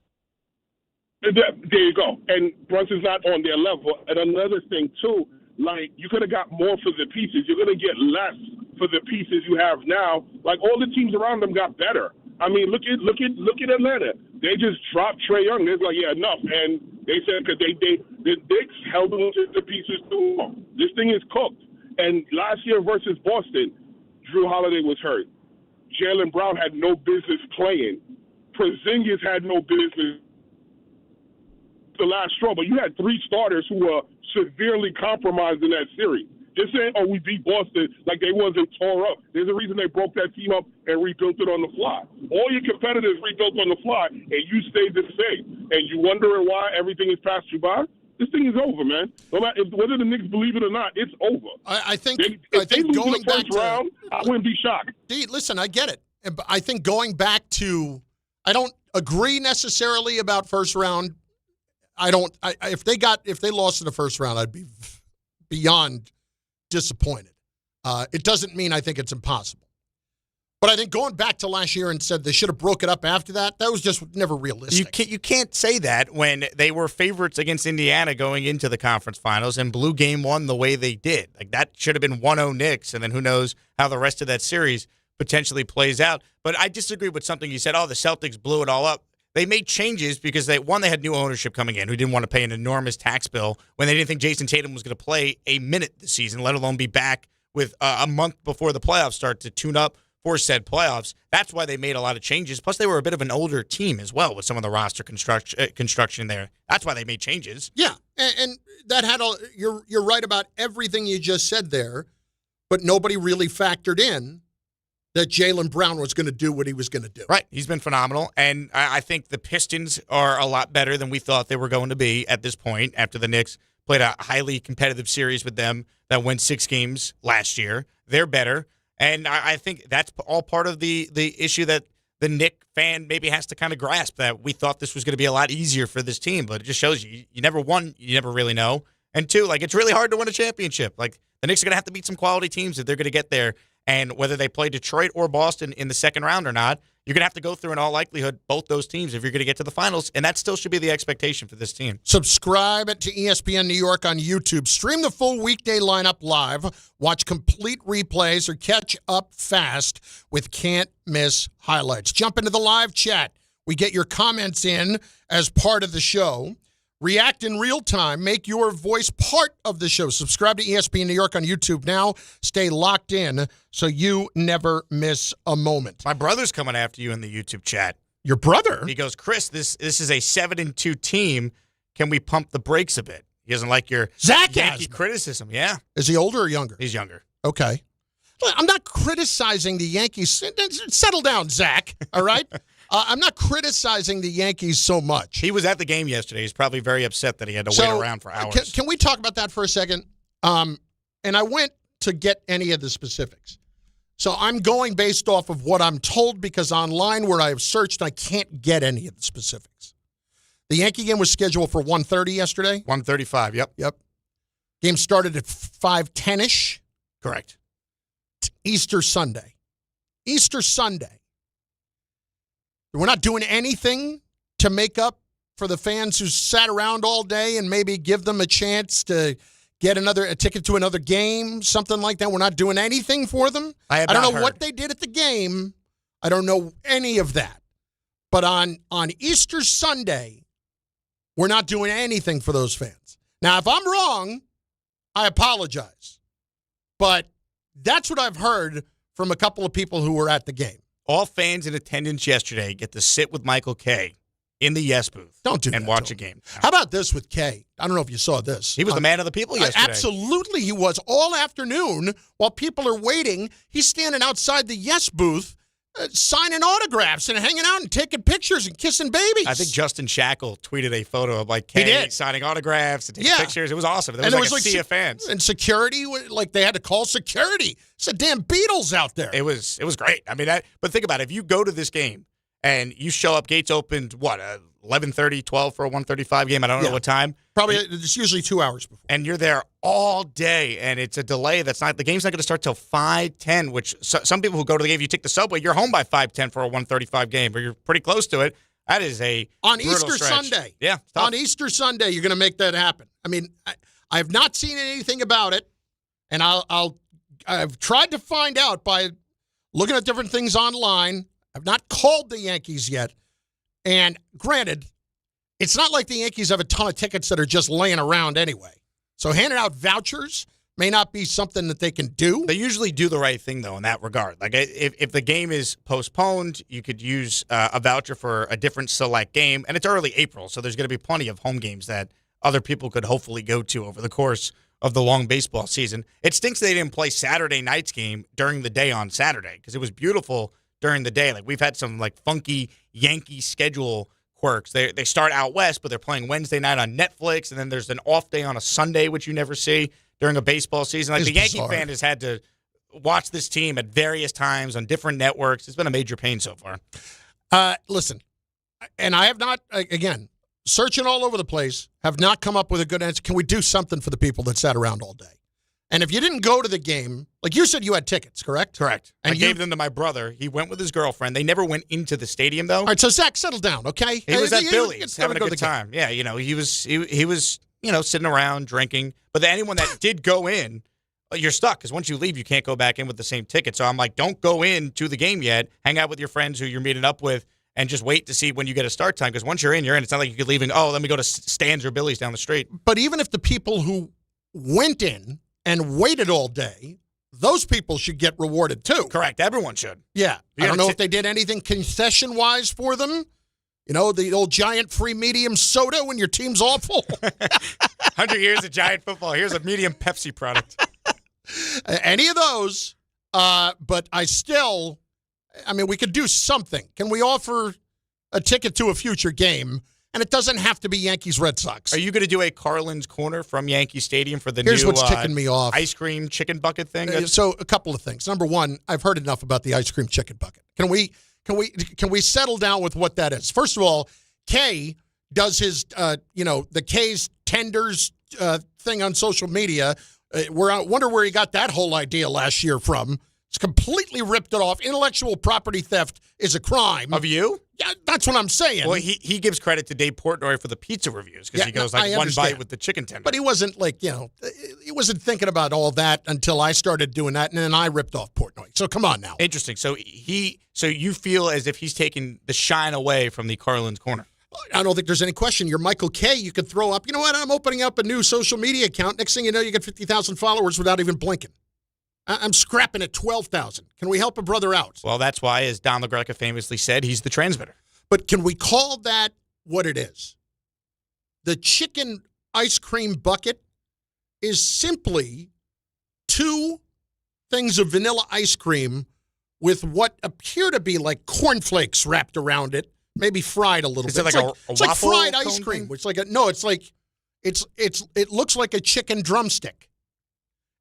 There you go. And Brunson's not on their level. And another thing too, like, you could have got more for the pieces. You're going to get less for the pieces you have now. Like, all the teams around them got better. I mean, look at Atlanta. They just dropped Trae Young. They're like, yeah, enough. And they said because the Knicks held on to the pieces too long. This thing is cooked. And last year versus Boston, Drew Holiday was hurt. Jaylen Brown had no business playing. Porzingis had no business. The last straw, but you had 3 starters who were severely compromised in that series. Just saying, we beat Boston like they wasn't tore up. There's a reason they broke that team up and rebuilt it on the fly. All your competitors rebuilt on the fly, and you stayed the same. And you wondering why everything is passed you by? This thing is over, man. No matter whether the Knicks believe it or not, it's over.
I think
if they lose
going
in the first round, I wouldn't be shocked.
Listen, I get it. But I think going back to, I don't agree necessarily about first round. If they lost in the first round, I'd be beyond disappointed. It doesn't mean I think it's impossible. But I think going back to last year and said they should have broke it up after that was just never realistic.
You can't say that when they were favorites against Indiana going into the conference finals and blew game 1 the way they did. Like, that should have been 1-0 Knicks, and then who knows how the rest of that series potentially plays out. But I disagree with something you said. The Celtics blew it all up. They made changes because they had new ownership coming in who didn't want to pay an enormous tax bill when they didn't think Jason Tatum was going to play a minute this season, let alone be back with a month before the playoffs start to tune up for said playoffs. That's why they made a lot of changes. Plus, they were a bit of an older team as well with some of the roster construction there. That's why they made changes.
Yeah, and that had you're right about everything you just said there, but nobody really factored in that Jaylen Brown was going to do what he was going to do.
Right. He's been phenomenal, and I think the Pistons are a lot better than we thought they were going to be at this point after the Knicks played a highly competitive series with them that went 6 games last year. They're better. And I think that's all part of the issue that the Knick fan maybe has to kind of grasp, that we thought this was going to be a lot easier for this team. But it just shows you never won, you never really know. And 2, it's really hard to win a championship. The Knicks are going to have to beat some quality teams if they're going to get there. And whether they play Detroit or Boston in the second round or not, you're going to have to go through, in all likelihood, both those teams if you're going to get to the finals. And that still should be the expectation for this team.
Subscribe to ESPN New York on YouTube. Stream the full Weekday Lineup live. Watch complete replays or catch up fast with can't-miss highlights. Jump into the live chat. We get your comments in as part of the show. React in real time. Make your voice part of the show. Subscribe to ESPN New York on YouTube now. Stay locked in so you never miss a moment.
My brother's coming after you in the YouTube chat.
Your brother?
He goes, Chris, this is a 7-2 team. Can we pump the brakes a bit? He doesn't like your Yankee criticism. Yeah.
Is he older or younger?
He's younger.
Okay. I'm not criticizing the Yankees. Settle down, Zach. All right? I'm not criticizing the Yankees so much.
He was at the game yesterday. He's probably very upset that he had to wait around for hours.
Can we talk about that for a second? And I went to get any of the specifics. So I'm going based off of what I'm told, because online where I have searched, I can't get any of the specifics. The Yankee game was scheduled for 1:30 yesterday.
1:35, yep.
Game started at 5:10-ish.
Correct.
Easter Sunday. We're not doing anything to make up for the fans who sat around all day and maybe give them a chance to get a ticket to another game, something like that. We're not doing anything for them. I don't know what they did at the game. I don't know any of that. But on Easter Sunday, we're not doing anything for those fans. Now, if I'm wrong, I apologize. But that's what I've heard from a couple of people who were at the game.
All fans in attendance yesterday get to sit with Michael Kay in the Yes booth and watch a game.
How about this with Kay? I don't know if you saw this.
He was the man of the people yesterday.
Absolutely he was. All afternoon, while people are waiting, he's standing outside the Yes booth signing autographs and hanging out and taking pictures and kissing babies.
I think Justin Shackle tweeted a photo of Kay signing autographs and taking pictures. It was awesome. There was a sea of fans.
And security, they had to call security. It's the damn Beatles out there.
It was great. I mean, but think about it. If you go to this game and you show up, gates opened, 11:30, 12 for a 1:35 game? I don't know what time.
Probably it's usually 2 hours before.
And you're there all day, and it's a delay the game's not going to start till 5:10, which some people who go to the game, if you take the subway, you're home by 5:10 for a 1:35 game, or you're pretty close to it. That is
on Easter Sunday.
Yeah.
On Easter Sunday, you're going to make that happen. I mean, I have not seen anything about it, and I'll I've tried to find out by looking at different things online. I've not called the Yankees yet. And granted, it's not like the Yankees have a ton of tickets that are just laying around anyway. So handing out vouchers may not be something that they can do.
They usually do the right thing, though, in that regard. Like, if the game is postponed, you could use a voucher for a different select game. And it's early April, so there's going to be plenty of home games that other people could hopefully go to over the course of the long baseball season. It stinks they didn't play Saturday night's game during the day on Saturday because it was beautiful during the day. Like, we've had some, like, funky Yankee schedule quirks. They start out west, but they're playing Wednesday night on Netflix, and then there's an off day on a Sunday, which you never see during a baseball season. Like, the Yankee fan has had to watch this team at various times on different networks. It's been a major pain so far.
Listen, and I have not, again, searching all over the place, have not come up with a good answer. Can we do something for the people that sat around all day? And if you didn't go to the game, like you said you had tickets, correct?
Correct.
And
I gave them to my brother. He went with his girlfriend. They never went into the stadium, though.
All right, so Zach, settle down, okay?
He was at Billy's having a good time. Yeah, he was sitting around drinking. But then anyone that did go in, you're stuck because once you leave, you can't go back in with the same ticket. So I'm like, don't go in to the game yet. Hang out with your friends who you're meeting up with and just wait to see when you get a start time because once you're in, you're in. It's not like you could leave and, let me go to Stan's or Billy's down the street.
But even if the people who went in and waited all day, those people should get rewarded too.
Correct. Everyone should.
Yeah. I don't know if they did anything concession-wise for them. You know, the old giant free medium soda when your team's awful.
100 years of giant football. Here's a medium Pepsi product.
Any of those. But we could do something. Can we offer a ticket to a future game? And it doesn't have to be Yankees-Red Sox.
Are you going to do a Carlin's Corner from Yankee Stadium for the
Here's
new
what's ticking me off.
ice cream chicken bucket thing?
So a couple of things. Number one, I've heard enough about the ice cream chicken bucket. Can we settle down with what that is? First of all, Kay does his, the Kay's tenders thing on social media. I wonder where he got that whole idea last year from. It's completely ripped it off. Intellectual property theft is a crime.
Of you?
Yeah, that's what I'm saying.
Well, he gives credit to Dave Portnoy for the pizza reviews because he goes one bite with the chicken tender.
But he wasn't he wasn't thinking about all that until I started doing that, and then I ripped off Portnoy. So come on now.
Interesting. So you feel as if he's taking the shine away from the Carlin's Corner.
I don't think there's any question. You're Michael Kay. You could throw up, you know what, I'm opening up a new social media account. Next thing you know, you get 50,000 followers without even blinking. I'm scrapping at 12,000. Can we help a brother out?
Well, that's why, as Don LaGreca famously said, he's the transmitter.
But can we call that what it is? The chicken ice cream bucket is simply 2 things of vanilla ice cream with what appear to be like cornflakes wrapped around it, maybe fried a little bit.
It's
like fried ice cream. It looks like a chicken drumstick.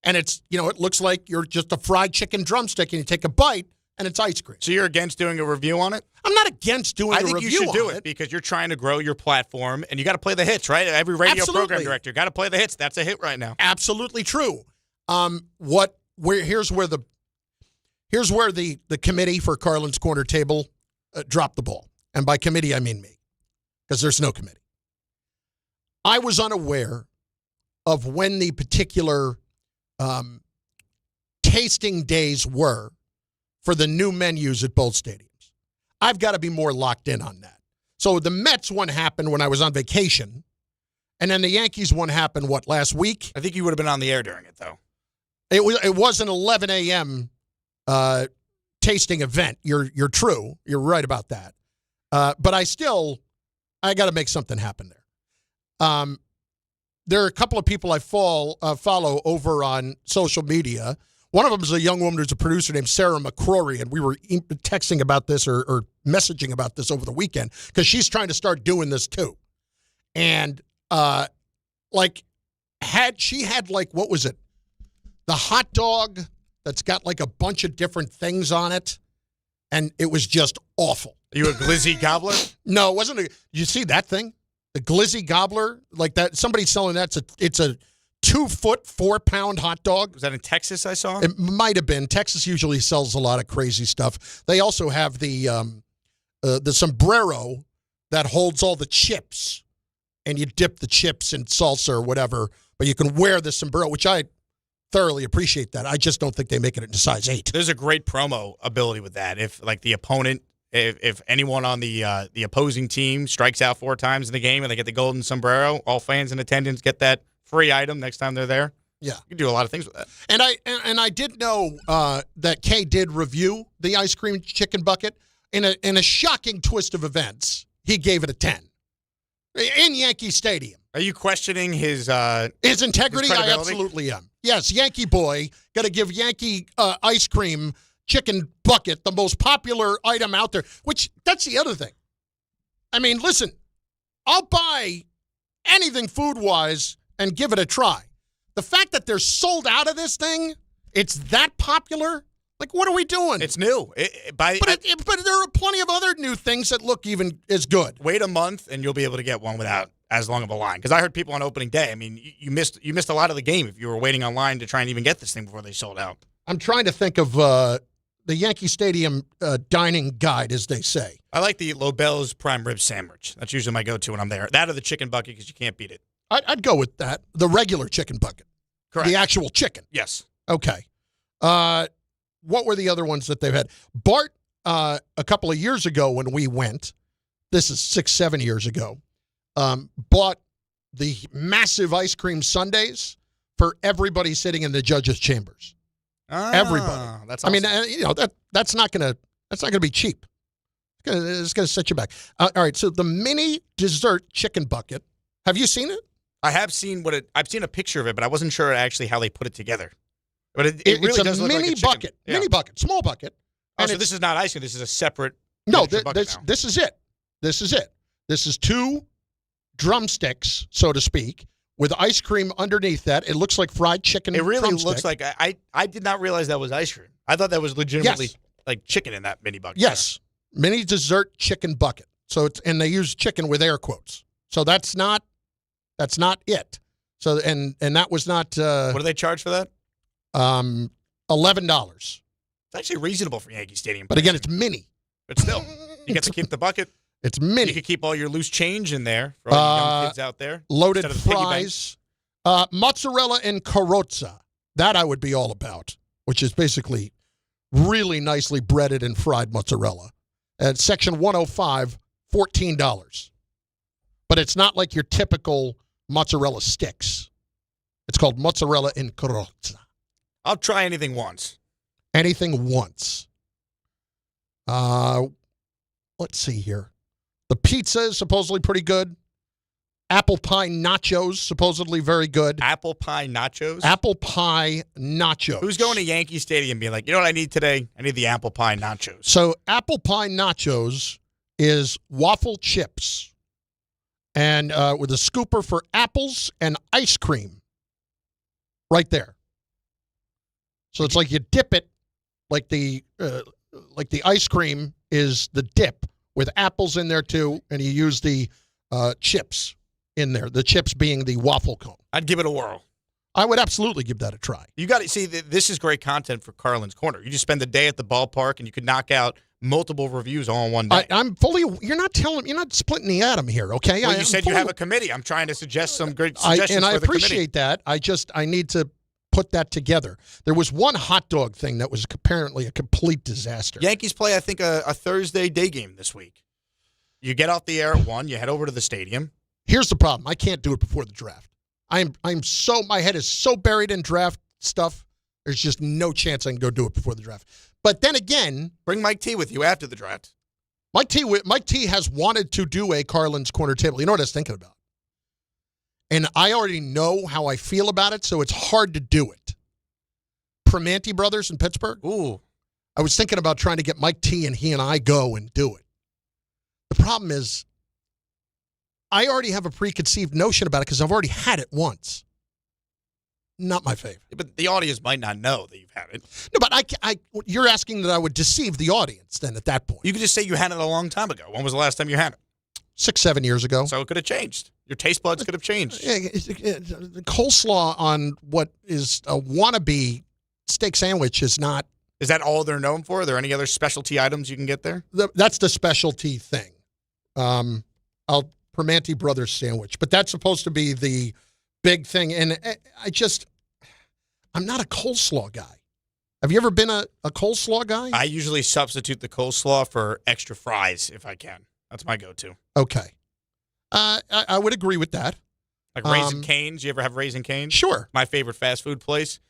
And it looks like you're just a fried chicken drumstick and you take a bite and it's ice cream.
So you're against doing a review on it?
I'm not against doing a review on it.
I think you should do it because you're trying to grow your platform and you got to play the hits, right? Every radio program director got to play the hits. That's a hit right now.
Absolutely true. Here's where the committee for Carlin's Corner Table dropped the ball. And by committee, I mean me, because there's no committee. I was unaware of when the particular tasting days were for the new menus at both stadiums. I've got to be more locked in on that. So the Mets one happened when I was on vacation, and then the Yankees one happened, last week?
I think you would have been on the air during it, though.
It was an 11 a.m. Tasting event. You're true. You're right about that. But I got to make something happen there. There are a couple of people I follow over on social media. One of them is a young woman who's a producer named Sarah McCrory, and we were texting about this or messaging about this over the weekend because she's trying to start doing this too. And what was it? The hot dog that's got like a bunch of different things on it, and it was just awful.
Are you a glizzy gobbler?
No, it wasn't. You see that thing? The glizzy gobbler, like that. Somebody's selling that. It's a 2-foot, 4-pound hot dog.
Was that in Texas? I saw.
It might have been. Texas usually sells a lot of crazy stuff. They also have the sombrero that holds all the chips, and you dip the chips in salsa or whatever. But you can wear the sombrero, which I thoroughly appreciate that. I just don't think they make it into size 8.
There's a great promo ability with that. If like the opponent, if anyone on the opposing team strikes out 4 times in the game and they get the golden sombrero, all fans in attendance get that free item next time they're there.
Yeah,
you can do a lot of things with that.
And I did know that Kay did review the ice cream chicken bucket in a shocking twist of events. He gave it a 10 in Yankee Stadium.
Are you questioning his
integrity?
His
I absolutely am. Yes, Yankee boy, got to give Yankee ice cream chicken bucket the most popular item out there. Which that's the other thing. I mean, listen, I'll buy anything food wise and give it a try. The fact that they're sold out of this thing, it's that popular. Like, what are we doing?
It's new.
But there are plenty of other new things that look even as good.
Wait a month, and you'll be able to get one without as long of a line. Because I heard people on opening day. I mean, you missed a lot of the game if you were waiting online to try and even get this thing before they sold out.
I'm trying to think of the Yankee Stadium dining guide, as they say.
I like the Lobel's prime rib sandwich. That's usually my go-to when I'm there. That or the chicken bucket because you can't beat it.
I'd go with that. The regular chicken bucket.
Correct.
The actual chicken.
Yes.
Okay. What were the other ones that they've had? Bart, a couple of years ago when we went, this is 6-7 years ago, bought the massive ice cream sundaes for everybody sitting in the judges' chambers. Everybody.
That's awesome.
I mean, that's not gonna be cheap. It's gonna set you back. All right. So the mini dessert chicken bucket. Have you seen it?
I have seen I've seen a picture of it, but I wasn't sure actually how they put it together. But it really
it's
does
a
look
mini
like a chicken.
bucket, mini bucket, small bucket.
Oh, so this is not ice cream. This is a separate.
No,
bucket now.
this is it. This is it. This is 2 drumsticks, so to speak, with ice cream underneath that. It looks like fried chicken.
It really
drumstick.
looks like I did not realize that was ice cream. I thought that was legitimately like chicken in that mini bucket.
Yes, mini dessert chicken bucket. So and they use chicken with air quotes. So that's not it. So and that was not.
What do they charge for that?
$11.
It's actually reasonable for Yankee Stadium.
But again, it's mini.
But still, you get to keep the bucket.
It's mini.
You can keep all your loose change in there for all you young kids out there.
Loaded fries, mozzarella and carrozza. That I would be all about, which is basically really nicely breaded and fried mozzarella. At section 105, $14. But it's not like your typical mozzarella sticks. It's called mozzarella and carrozza.
I'll try anything once.
Anything once. Let's see here. The pizza is supposedly pretty good. Apple pie nachos, supposedly very good.
Apple pie nachos?
Apple pie nachos.
Who's going to Yankee Stadium being like, you know what I need today? I need the apple pie nachos.
So apple pie nachos is waffle chips and with a scooper for apples and ice cream right there. So it's like you dip it like the ice cream is the dip with apples in there too, and you use the chips in there, the chips being the waffle cone.
I'd give it a whirl.
I would absolutely give that a try.
You got to see, this is great content for Carlin's Corner. You just spend the day at the ballpark, and you could knock out multiple reviews all in one day.
You're not splitting the atom here, okay?
Well, you said you have a committee. I'm trying to suggest some great suggestions
and I
for the committee.
appreciate that. I need to put that together. There was one hot dog thing that was apparently a complete disaster.
Yankees play, I think, a Thursday day game this week. You get off the air at 1, you head over to the stadium.
Here's the problem. I can't do it before the draft. My head is so buried in draft stuff, there's just no chance I can go do it before the draft. But then again,
bring Mike T with you after the draft.
Mike T has wanted to do a Carlin's Corner table. You know what I was thinking about? And I already know how I feel about it, so it's hard to do it. Primanti Brothers in Pittsburgh?
Ooh.
I was thinking about trying to get Mike T and he and I go and do it. The problem is, I already have a preconceived notion about it because I've already had it once. Not my favorite.
But the audience might not know that you've had it.
No, but you're asking that I would deceive the audience then at that point.
You could just say you had it a long time ago. When was the last time you had it?
6-7 years ago.
So it could have changed. Your taste buds could have changed.
The coleslaw on what is a wannabe steak sandwich is not.
Is that all they're known for? Are there any other specialty items you can get there?
That's the specialty thing. Primanti Brothers sandwich. But that's supposed to be the big thing. And I'm not a coleslaw guy. Have you ever been a coleslaw guy?
I usually substitute the coleslaw for extra fries if I can. That's my go-to.
Okay. I would agree with that.
Like Raising Cane's. You ever have Raising Cane's?
Sure.
My favorite fast food place.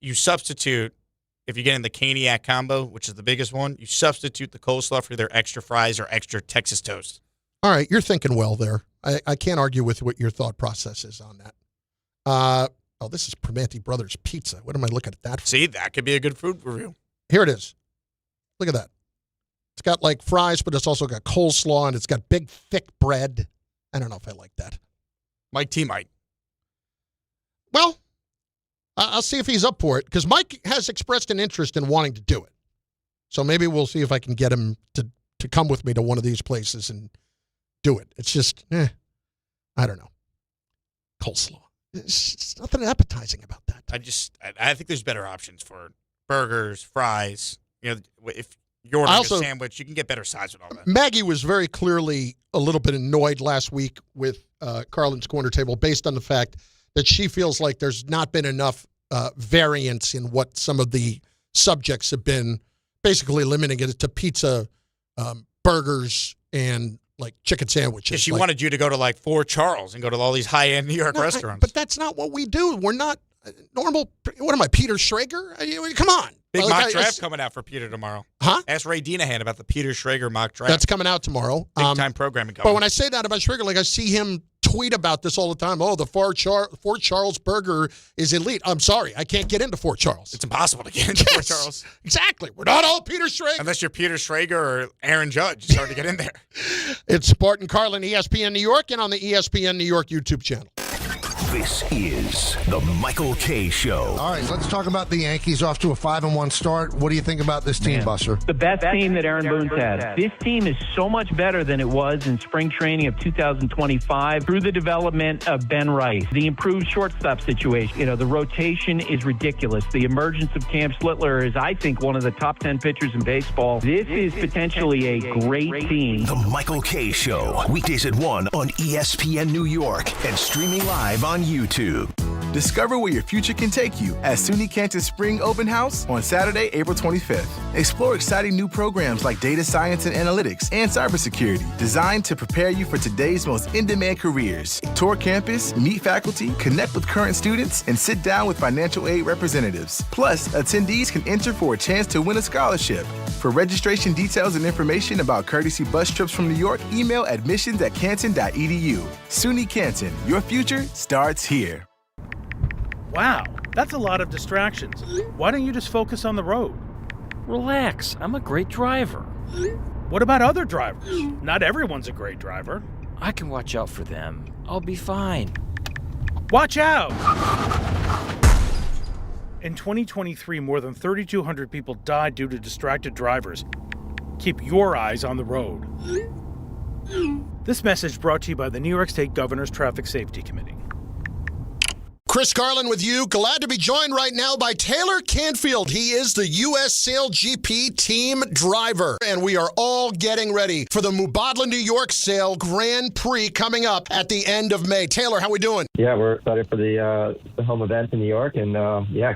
You substitute, if you get in the Caniac combo, which is the biggest one, you substitute the coleslaw for either extra fries or extra Texas toast.
All right. You're thinking well there. I can't argue with what your thought process is on that. This is Primanti Brothers Pizza. What am I looking at that for?
See, that could be a good food review.
Here it is. Look at that. It's got like fries, but it's also got coleslaw, and it's got big, thick bread. I don't know if I like that.
Mike T. Mike.
Well, I'll see if he's up for it, because Mike has expressed an interest in wanting to do it. So maybe we'll see if I can get him to come with me to one of these places and do it. It's just, I don't know. Coleslaw. There's nothing appetizing about that.
I think there's better options for burgers, fries. You know, if you're ordering a sandwich, you can get better sides with all that.
Maggie was very clearly a little bit annoyed last week with Carlin's Corner Table based on the fact that she feels like there's not been enough variance in what some of the subjects have been, basically limiting it to pizza, burgers, and like chicken sandwiches.
Yeah, she wanted you to go to like Fort Charles and go to all these high-end New York restaurants.
But that's not what we do. We're not normal. What am I, Peter Schrager? Come on.
Big mock draft coming out for Peter tomorrow.
Huh?
Ask Ray Dinahan about the Peter Schrager mock draft.
That's coming out tomorrow.
Big-time programming coming.
But when I say that about Schrager, like I see him tweet about this all the time. Oh, the Fort Charles burger is elite. I'm sorry. I can't get into Fort Charles.
It's impossible to get into Fort Charles.
Exactly. We're not all Peter Schrager.
Unless you're Peter Schrager or Aaron Judge. It's hard to get in there.
It's Bart Carlin, ESPN New York, and on the ESPN New York YouTube channel.
This is the Michael K. Show.
All right, let's talk about the Yankees off to a 5-1 start. What do you think about this team, Buster?
The best team that Aaron Boone's had. This team is so much better than it was in spring training of 2025 through the development of Ben Rice, the improved shortstop situation. You know, the rotation is ridiculous. The emergence of Cam Slittler is, I think, one of the top 10 pitchers in baseball. This is potentially a great team.
The Michael K. Show. Weekdays at 1 on ESPN New York and streaming live on YouTube.
Discover where your future can take you at SUNY Canton Spring Open House on Saturday, April 25th. Explore exciting new programs like data science and analytics and cybersecurity designed to prepare you for today's most in-demand careers. Tour campus, meet faculty, connect with current students, and sit down with financial aid representatives. Plus, attendees can enter for a chance to win a scholarship. For registration details and information about courtesy bus trips from New York, email admissions@canton.edu. SUNY Canton, your future starts here.
Wow, that's a lot of distractions. Why don't you just focus on the road?
Relax, I'm a great driver.
What about other drivers? Not everyone's a great driver.
I can watch out for them. I'll be fine.
Watch out! In 2023, more than 3,200 people died due to distracted drivers. Keep your eyes on the road. This message brought to you by the New York State Governor's Traffic Safety Committee.
Chris Carlin with you. Glad to be joined right now by Taylor Canfield. He is the U.S. Sail GP team driver. And we are all getting ready for the Mubadala New York Sail Grand Prix coming up at the end of May. Taylor, how we doing?
Yeah, we're excited for the home event in New York. And,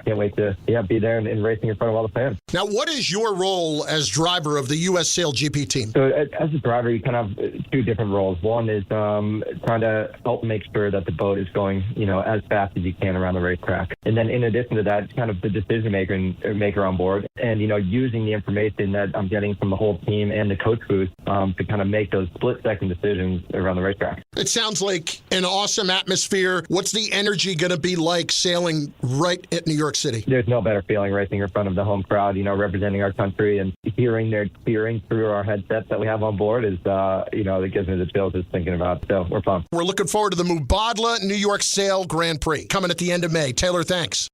can't wait to be there and racing in front of all the fans.
Now, what is your role as driver of the U.S. Sail GP team?
So as a driver, you kind of have two different roles. One is trying to help make sure that the boat is going, as fast as you can around the racetrack. And then in addition to that, it's kind of the decision maker on board and, using the information that I'm getting from the whole team and the coach booth to kind of make those split-second decisions around the racetrack.
It sounds like an awesome atmosphere. What's the energy going to be like sailing right at New York City?
There's no better feeling racing in front of the home crowd, representing our country and hearing their cheering through our headsets that we have on board is, it gives me the chills just thinking about it. So we're pumped.
We're looking forward to the Mubadala New York Sail Grand Prix coming at the end of May. Taylor, thanks.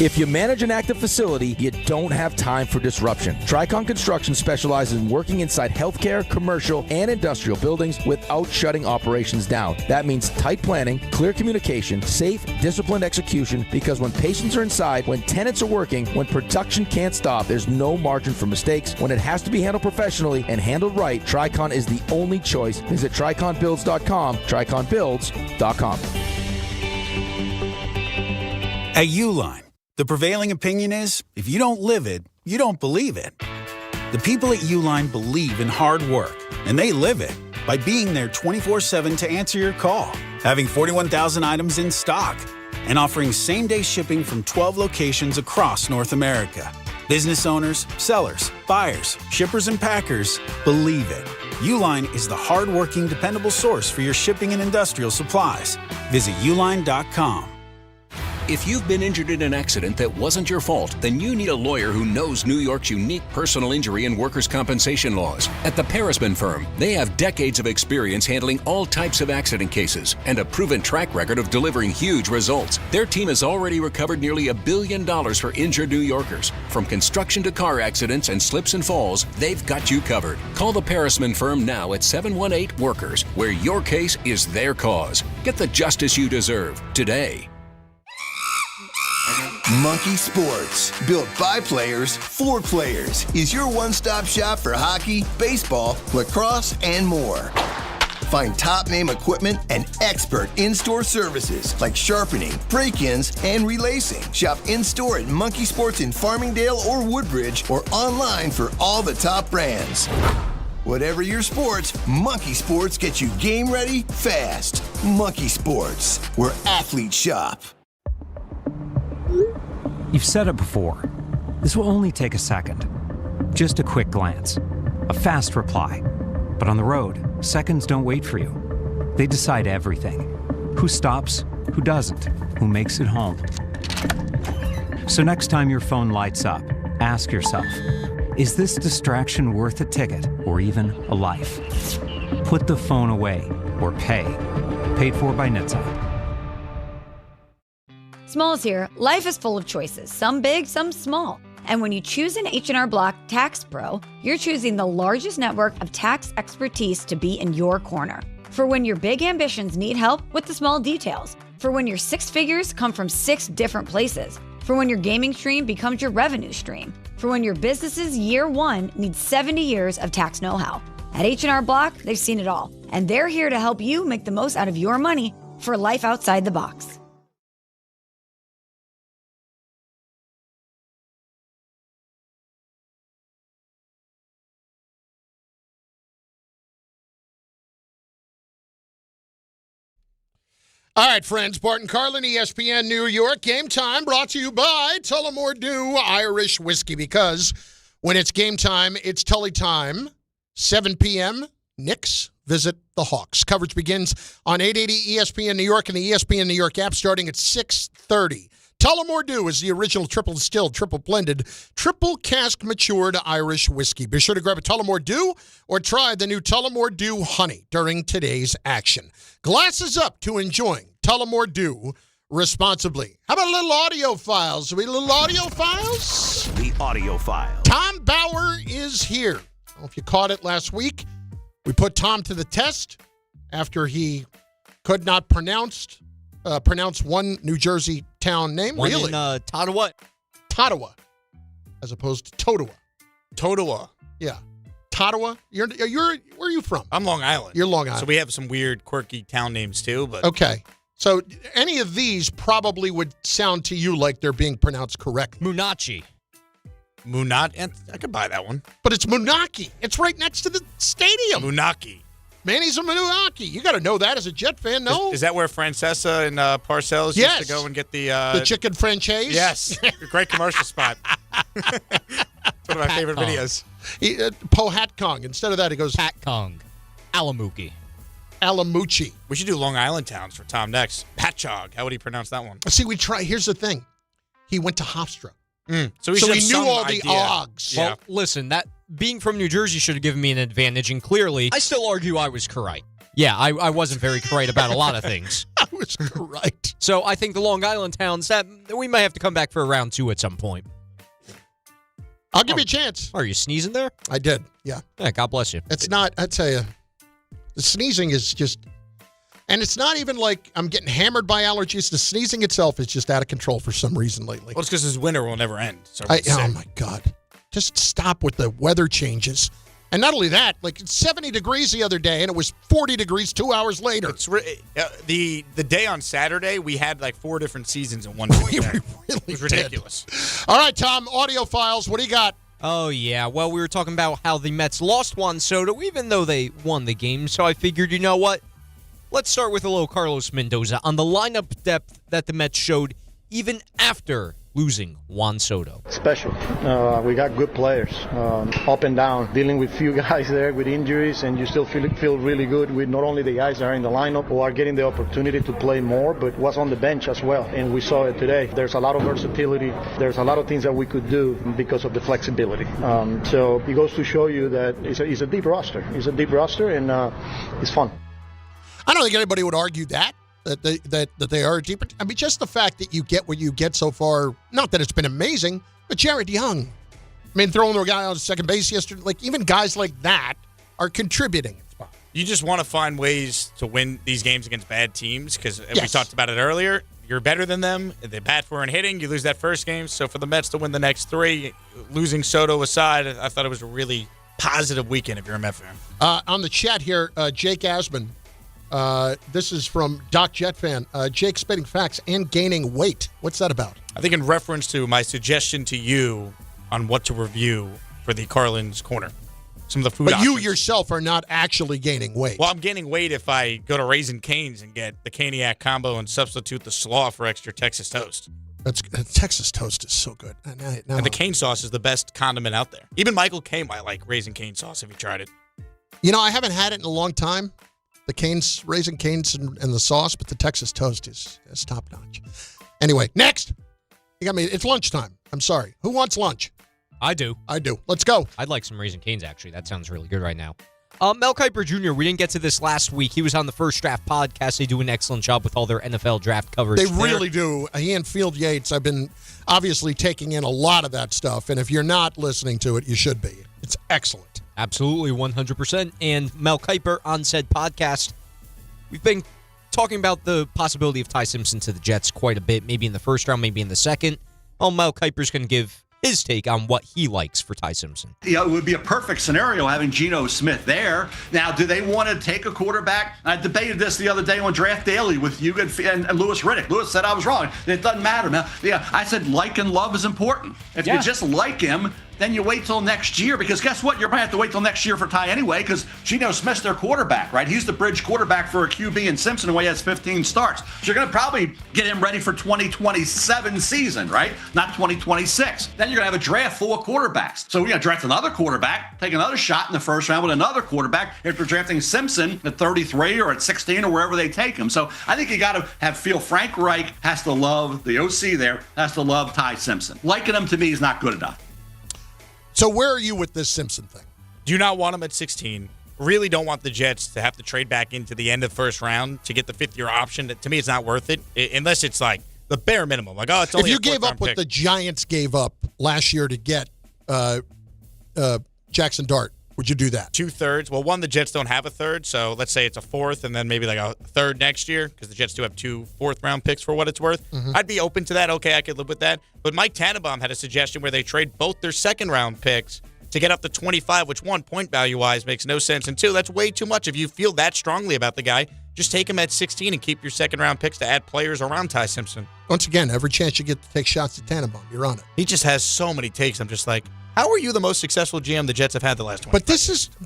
If you manage an active facility, you don't have time for disruption. Tricon Construction specializes in working inside healthcare, commercial, and industrial buildings without shutting operations down. That means tight planning, clear communication, safe, disciplined execution, because when patients are inside, when tenants are working, when production can't stop, there's no margin for mistakes. When it has to be handled professionally and handled right, Tricon is the only choice. Visit triconbuilds.com, triconbuilds.com.
At Uline, the prevailing opinion is, if you don't live it, you don't believe it. The people at Uline believe in hard work, and they live it by being there 24/7 to answer your call, having 41,000 items in stock, and offering same-day shipping from 12 locations across North America. Business owners, sellers, buyers, shippers, and packers believe it. Uline is the hard-working, dependable source for your shipping and industrial supplies. Visit uline.com.
If you've been injured in an accident that wasn't your fault, then you need a lawyer who knows New York's unique personal injury and workers' compensation laws. At the Parisman Firm, they have decades of experience handling all types of accident cases and a proven track record of delivering huge results. Their team has already recovered nearly $1 billion for injured New Yorkers. From construction to car accidents and slips and falls, they've got you covered. Call the Parisman Firm now at 718-WORKERS, where your case is their cause. Get the justice you deserve today.
Monkey Sports, built by players for players, is your one-stop shop for hockey, baseball, lacrosse, and more. Find top-name equipment and expert in-store services like sharpening, break-ins, and relacing. Shop in-store at Monkey Sports in Farmingdale or Woodbridge, or online for all the top brands. Whatever your sports, Monkey Sports gets you game ready fast. Monkey Sports, where athletes shop.
You've said it before. This will only take a second. Just a quick glance. A fast reply. But on the road, seconds don't wait for you. They decide everything. Who stops, who doesn't, who makes it home. So next time your phone lights up, ask yourself, is this distraction worth a ticket or even a life? Put the phone away or pay. Paid for by NHTSA.
Smalls here. Life is full of choices, some big, some small. And when you choose an H&R Block Tax Pro, you're choosing the largest network of tax expertise to be in your corner. For when your big ambitions need help with the small details. For when your six figures come from 6 different places. For when your gaming stream becomes your revenue stream. For when your business's year one needs 70 years of tax know-how. At H&R Block, they've seen it all. And they're here to help you make the most out of your money for life outside the box.
All right, friends. Bart Carlin, ESPN New York. Game time brought to you by Tullamore Dew Irish Whiskey, because when it's game time, it's Tully time. 7 p.m., Knicks visit the Hawks. Coverage begins on 880 ESPN New York and the ESPN New York app starting at 6:30. Tullamore Dew is the original triple distilled, triple blended, triple cask matured Irish whiskey. Be sure to grab a Tullamore Dew or try the new Tullamore Dew Honey during today's action. Glasses up to enjoying Tullamore Dew responsibly. How about a little audio files? We little audio files?
The audio file.
Tom Bauer is here. I don't know if you caught it last week. We put Tom to the test after he could not pronounce one New Jersey town name.
One
really?
in Tottawa.
Tottawa, as opposed to Totowa.
Totowa.
Yeah. Tottawa? You're where are you from?
I'm Long Island.
You're Long Island.
So we have some weird, quirky town names too. But
okay. So any of these probably would sound to you like they're being pronounced correctly.
Munachi.
I could buy that one.
But it's Munaki. It's right next to the stadium.
Munaki.
Manny's a Munaki. You got to know that as a Jet fan, no?
Is that where Francesa and Parcells used to go and get the
chicken franchise?
Yes. Great commercial spot. One of my favorite videos.
Pohat Kong. Instead of that, he goes
Pat Kong. Alamuki.
Alamuchi.
We should do Long Island towns for Tom next. Patchogue. How would he pronounce that one?
See, here's the thing. He went to Hofstra.
So
he knew all the ogs.
Yeah. Well, listen, that being from New Jersey should have given me an advantage, and clearly, I still argue I was correct. Yeah, I wasn't very correct about a lot of things.
I was correct.
So I think the Long Island towns, that we may have to come back for a round 2 at some point.
I'll give you a chance.
Are you sneezing there?
I did, yeah.
God bless you.
It's not, I tell you, the sneezing is just, and it's not even like I'm getting hammered by allergies. The sneezing itself is just out of control for some reason lately.
Well, it's because this winter will never end. So
oh, my God. Just stop with the weather changes. And not only that, like it's 70 degrees the other day, and it was 40 degrees 2 hours later.
It's the day on Saturday, we had like 4 different seasons in one day. It was ridiculous.
All right, Tom, audio files, what do you got?
Oh, yeah. Well, we were talking about how the Mets lost Juan Soto, even though they won the game. So I figured, you know what? Let's start with a little Carlos Mendoza on the lineup depth that the Mets showed even after losing Juan Soto.
Special. We got good players, up and down, dealing with few guys there with injuries, and you still feel really good with not only the guys that are in the lineup who are getting the opportunity to play more, but what's on the bench as well. And we saw it today. There's a lot of versatility. There's a lot of things that we could do because of the flexibility. So it goes to show you that it's a deep roster. It's a deep roster, and it's fun.
I don't think anybody would argue that they are deeper. I mean, just the fact that you get what you get so far, not that it's been amazing, but Jared Young, I mean, throwing the guy on second base yesterday, like even guys like that are contributing.
You just want to find ways to win these games against bad teams because we talked about it earlier. You're better than them. They bat for and hitting. You lose that first game. So for the Mets to win the next 3, losing Soto aside, I thought it was a really positive weekend if you're a Met fan.
On the chat here, Jake Asman. This is from Doc Jet fan. Jake spitting facts and gaining weight. What's that about?
I think in reference to my suggestion to you on what to review for the Carlin's Corner. Some of the food
But
options.
you yourself are not actually gaining weight.
Well, I'm gaining weight if I go to Raising Cane's and get the Caniac combo and substitute the slaw for extra Texas toast.
Texas toast is so good.
And the cane sauce is the best condiment out there. Even Michael K. might like Raising Cane sauce if you tried it.
You know, I haven't had it in a long time. The Cane's, Raising Cane's and the sauce, but the Texas toast is top notch. Anyway, next. You got me. It's lunchtime. I'm sorry. Who wants lunch?
I do.
Let's go.
I'd like some Raising Cane's, actually. That sounds really good right now. Mel Kiper Jr., we didn't get to this last week. He was on the First Draft podcast. They do an excellent job with all their NFL draft coverage.
They really do. He and Field Yates, I've been obviously taking in a lot of that stuff, and if you're not listening to it, you should be. It's excellent.
Absolutely, 100%. And Mel Kiper on said podcast, we've been talking about the possibility of Ty Simpson to the Jets quite a bit, maybe in the first round, maybe in the second. Well, Mel Kiper's going to give his take on what he likes for Ty Simpson.
Yeah, it would be a perfect scenario having Geno Smith there. Now, do they want to take a quarterback? I debated this the other day on Draft Daily with you and Louis Riddick. Louis said I was wrong. It doesn't matter, man. Yeah, I said like and love is important. If you just like him, then you wait till next year, because guess what? You're going to have to wait till next year for Ty anyway, because Geno Smith's their quarterback, right? He's the bridge quarterback for a QB, and Simpson, who has 15 starts. So you're going to probably get him ready for 2027 season, right? Not 2026. Then you're going to have a draft full of quarterbacks. So we're going to draft another quarterback, take another shot in the first round with another quarterback after drafting Simpson at 33 or at 16 or wherever they take him. So I think you got to feel Frank Reich has to love, the OC there has to love Ty Simpson. Liking him to me is not good enough.
So where are you with this Simpson thing?
Do not want him at 16. Really don't want the Jets to have to trade back into the end of the first round to get the fifth-year option. To me, it's not worth it, unless it's like the bare minimum. Like, it's only
if you gave up what the Giants gave up last year to get Jackson Dart, would you do that?
2/3. Well, one, the Jets don't have a third, so let's say it's a fourth and then maybe like a third next year, because the Jets do have 2 fourth-round picks for what it's worth.
Mm-hmm.
I'd be open to that. Okay, I could live with that. But Mike Tannenbaum had a suggestion where they trade both their second-round picks to get up to 25, which, 1, point value-wise makes no sense, and 2, that's way too much. If you feel that strongly about the guy, just take him at 16 and keep your second-round picks to add players around Ty Simpson.
Once again, every chance you get to take shots at Tannenbaum, you're on it.
He just has so many takes. I'm just like, how are you the most successful GM the Jets have had the last 20?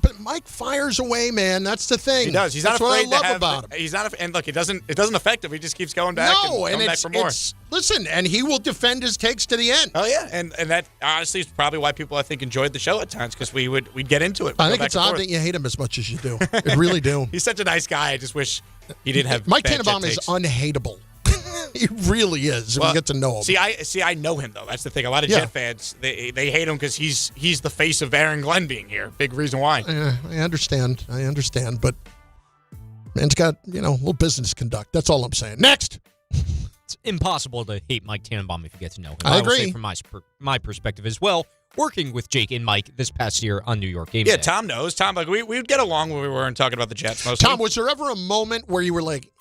But Mike fires away, man. That's the thing.
He does. He's
That's
not afraid
what I love
to have,
about him.
He's not, and look, it doesn't affect him. He just keeps going back.
No,
and back for more.
Listen, and he will defend his takes to the end.
Oh yeah, and that honestly is probably why people I think enjoyed the show at times, because we'd get into it.
I think it's odd that you hate him as much as you do. I really do.
He's such a nice guy. I just wish he didn't have.
Mike
bad
Tannenbaum is unhateable. He really is. Well, we get to know him.
I know him though. That's the thing. A lot of Jet fans they hate him because he's the face of Aaron Glenn being here. Big reason why.
I understand, but man's got a little business to conduct. That's all I'm saying. Next.
It's impossible to hate Mike Tannenbaum if you get to know him.
I agree.
Will say from my perspective as well, working with Jake and Mike this past year on New York Game Day.
Yeah, Tom knows. Tom, like we would get along when we weren't talking about the Jets mostly.
Tom, was there ever a moment where you were like,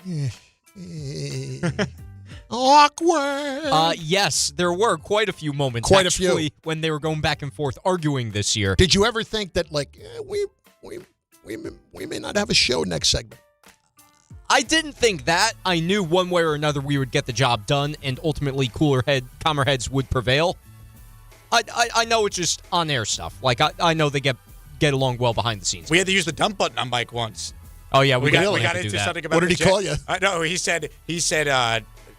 Awkward.
Yes, there were quite a few moments.
Quite a few.
When they were going back and forth arguing this year.
Did you ever think that, like, we may not have a show next segment?
I didn't think that. I knew one way or another we would get the job done, and ultimately calmer heads would prevail. I know it's just on-air stuff. Like, I know they get along well behind the scenes.
We had to use the dump button on Mike once.
Oh, yeah,
we got into something about
what did he call you?
No, he said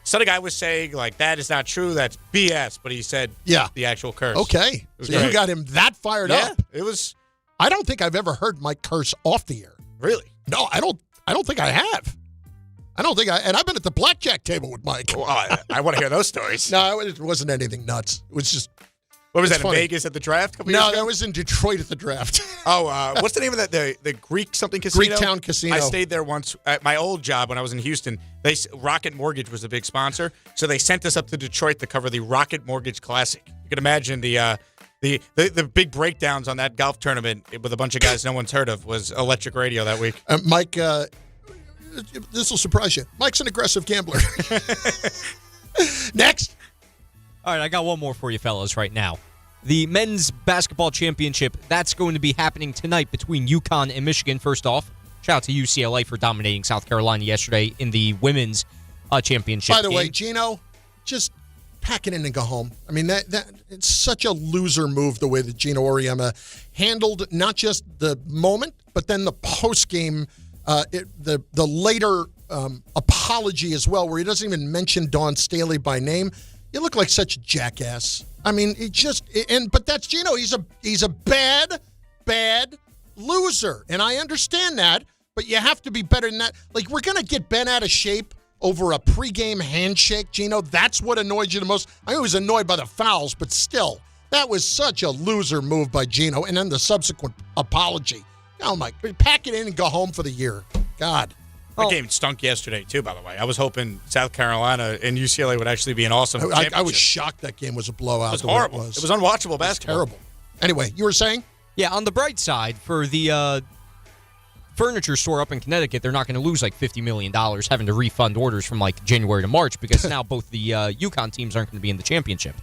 some guy was saying, like, that is not true, that's BS, but he said the actual curse.
Okay. So you got him that fired up.
It was.
I don't think I've ever heard Mike curse off the air.
Really?
No, I don't think I have. And I've been at the blackjack table with Mike.
Well, I want to hear those stories.
No, it wasn't anything nuts. It was just.
What was that,
funny.
in Vegas at the draft?
No, that was in Detroit at the draft.
What's the name of that? The Greek something casino?
Greektown Casino.
I stayed there once at my old job when I was in Houston. Rocket Mortgage was a big sponsor, so they sent us up to Detroit to cover the Rocket Mortgage Classic. You can imagine the big breakdowns on that golf tournament with a bunch of guys no one's heard of was electric radio that week.
Mike, this will surprise you. Mike's an aggressive gambler. Next.
All right, I got one more for you fellas right now. The men's basketball championship, that's going to be happening tonight between UConn and Michigan. First off, shout out to UCLA for dominating South Carolina yesterday in the women's championship.
By the way, Gino, just pack it in and go home. I mean, that it's such a loser move the way that Gino Auriemma handled not just the moment, but then the post-game, the later apology as well, where he doesn't even mention Dawn Staley by name. You look like such a jackass. I mean, but that's Gino. He's a bad loser, and I understand that. But you have to be better than that. Like, we're gonna get bent out of shape over a pregame handshake, Gino. That's what annoyed you the most. I was annoyed by the fouls, but still, that was such a loser move by Gino. And then the subsequent apology. Oh my! Pack it in and go home for the year. God.
That game stunk yesterday, too, by the way. I was hoping South Carolina and UCLA would actually be an awesome championship.
I was shocked that game was a blowout.
It was horrible. It was unwatchable basketball.
Terrible. Anyway, you were saying?
Yeah, on the bright side, for the furniture store up in Connecticut, they're not going to lose like $50 million having to refund orders from like January to March because now both the UConn teams aren't going to be in the championship.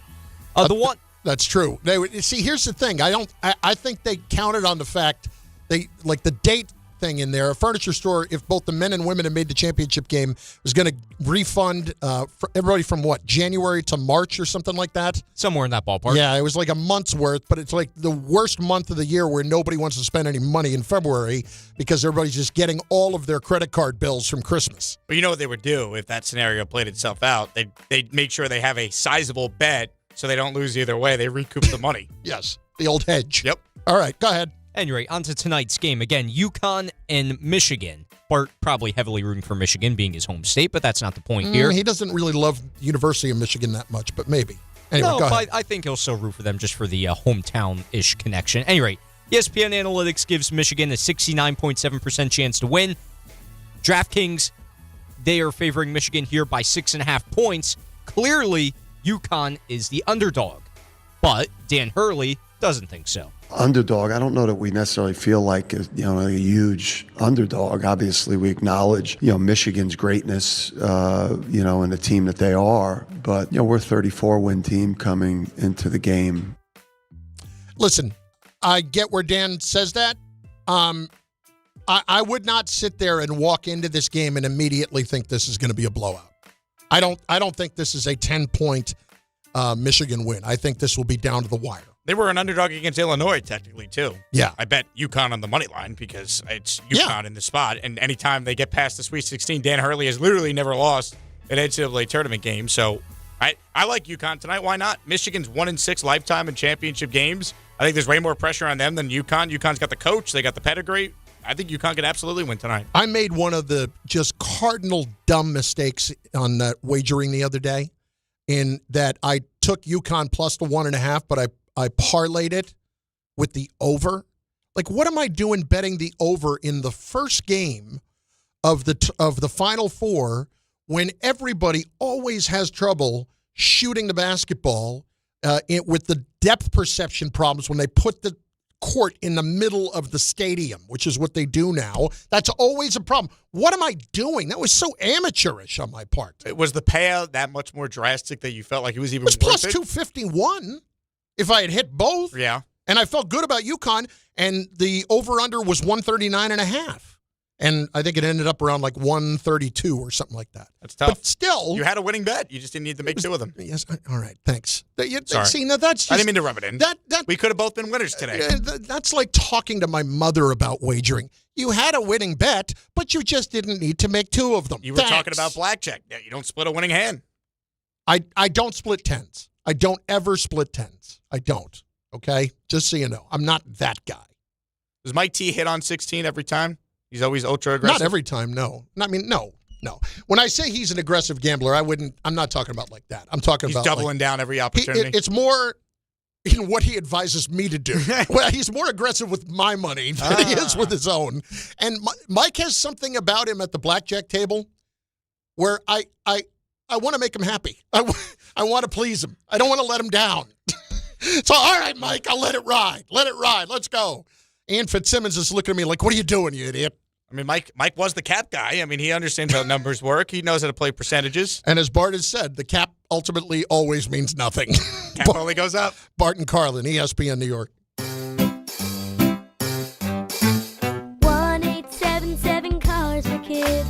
That's true. See, here's the thing. I think they counted on the fact the date thing in there. A furniture store, if both the men and women had made the championship game, was going to refund for everybody from January to March or something like that.
Somewhere in that ballpark.
Yeah, it was like a month's worth, but it's like the worst month of the year where nobody wants to spend any money in February because everybody's just getting all of their credit card bills from Christmas.
But you know what they would do if that scenario played itself out? They'd make sure they have a sizable bet so they don't lose either way. They recoup the money.
Yes, the old hedge.
Yep.
All right, go ahead.
Anyway, on to tonight's game. Again, UConn and Michigan. Bart probably heavily rooting for Michigan being his home state, but that's not the point here.
He doesn't really love the University of Michigan that much, but maybe. Anyway,
no,
go ahead.
I think he'll still root for them just for the hometown-ish connection. Anyway, ESPN Analytics gives Michigan a 69.7% chance to win. DraftKings, they are favoring Michigan here by 6.5 points. Clearly, UConn is the underdog, but Dan Hurley doesn't think so.
Underdog, I don't know that we necessarily feel like a huge underdog. Obviously, we acknowledge Michigan's greatness, and the team that they are. But we're a 34-win team coming into the game.
Listen, I get where Dan says that. I would not sit there and walk into this game and immediately think this is going to be a blowout. I don't think this is a 10-point Michigan win. I think this will be down to the wire.
They were an underdog against Illinois, technically, too.
Yeah.
I bet UConn on the money line because it's UConn in the spot. And anytime they get past the Sweet 16, Dan Hurley has literally never lost an NCAA tournament game. So I like UConn tonight. Why not? Michigan's 1-6 lifetime in championship games. I think there's way more pressure on them than UConn. UConn's got the coach. They got the pedigree. I think UConn could absolutely win tonight.
I made one of the just cardinal dumb mistakes on that wagering the other day in that I took UConn plus the 1.5, but I parlayed it with the over. Like, what am I doing betting the over in the first game of the Final Four when everybody always has trouble shooting the basketball with the depth perception problems when they put the court in the middle of the stadium, which is what they do now. That's always a problem. What am I doing? That was so amateurish on my part.
It was the payout that much more drastic that you felt like it was even
It was plus
worth it?
251 if I had hit both.
Yeah.
And I felt good about UConn, and the over-under was 139.5. And I think it ended up around like 132 or something like that.
That's tough.
But still.
You had a winning bet. You just didn't need to make two of them.
Yes. All right. Thanks.
Sorry.
See, now that's just,
I didn't mean to rub it in. We could have both been winners today.
That's like talking to my mother about wagering. You had a winning bet, but you just didn't need to make two of them.
You were talking about blackjack. Yeah, you don't split a winning hand.
I don't split tens. I don't ever split tens. I don't. Okay? Just so you know. I'm not that guy.
Does Mike T hit on 16 every time? He's always ultra aggressive?
Not every time, no. I mean, no. When I say he's an aggressive gambler, I'm not talking about like that. I'm talking about
doubling down every opportunity.
It's more in what he advises me to do. Well, he's more aggressive with my money than he is with his own. And Mike has something about him at the blackjack table where I want to make him happy. I want to please him. I don't want to let him down. So, all right, Mike, I'll let it ride. Let it ride. Let's go. Ian Fitzsimmons is looking at me like, what are you doing, you idiot?
I mean, Mike was the cap guy. I mean, he understands how numbers work. He knows how to play percentages.
And as Bart has said, the cap ultimately always means nothing.
Cap only goes up.
Bart and Carlin, ESPN New York.
1-877 Cars for Kids.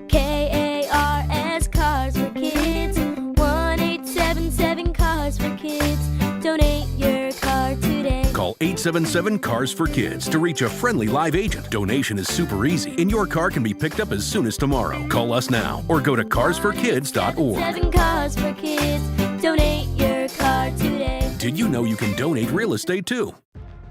KARS Cars for Kids. 1-877 Cars for Kids. Donate your car today.
Call 877-CARS-FOR-KIDS to reach a friendly live agent. Donation is super easy, and your car can be picked up as soon as tomorrow. Call us now or go to carsforkids.org.
7 Cars for Kids. Donate your car today.
Did you know you can donate real estate too?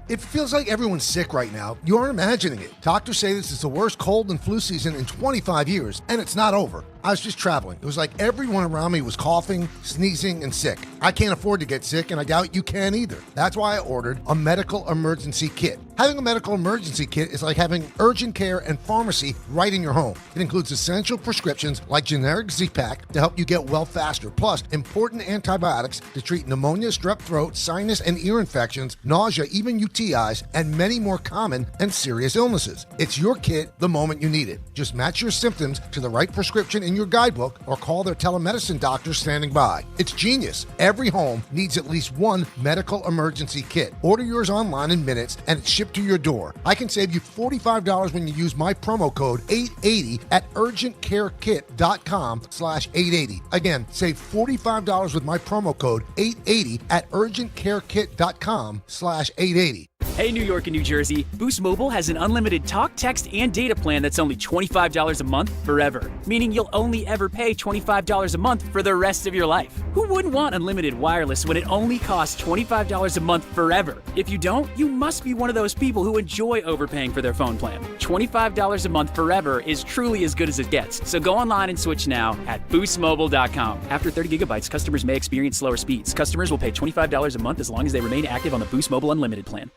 It feels like everyone's sick right now. You aren't imagining it. Doctors say this is the worst cold and flu season in 25 years, and it's not over. I was just traveling. It was like everyone around me was coughing, sneezing, and sick. I can't afford to get sick, and I doubt you can either. That's why I ordered a medical emergency kit. Having a medical emergency kit is like having urgent care and pharmacy right in your home. It includes essential prescriptions like generic Z-Pak to help you get well faster, plus important antibiotics to treat pneumonia, strep throat, sinus and ear infections, nausea, even UTIs, and many more common and serious illnesses. It's your kit the moment you need it. Just match your symptoms to the right prescription in your guidebook or call their telemedicine doctor standing by. It's genius. Every home needs at least one medical emergency kit. Order yours online in minutes and it's shipped to your door. I can save you $45 when you use my promo code 880 at urgentcarekit.com/880. Again, save $45 with my promo code 880 at urgentcarekit.com/880.
Hey, New York and New Jersey, Boost Mobile has an unlimited talk, text, and data plan that's only $25 a month forever, meaning you'll only ever pay $25 a month for the rest of your life. Who wouldn't want unlimited wireless when it only costs $25 a month forever? If you don't, you must be one of those people who enjoy overpaying for their phone plan. $25 a month forever is truly as good as it gets, so go online and switch now at boostmobile.com. After 30 gigabytes, customers may experience slower speeds. Customers will pay $25 a month as long as they remain active on the Boost Mobile Unlimited plan.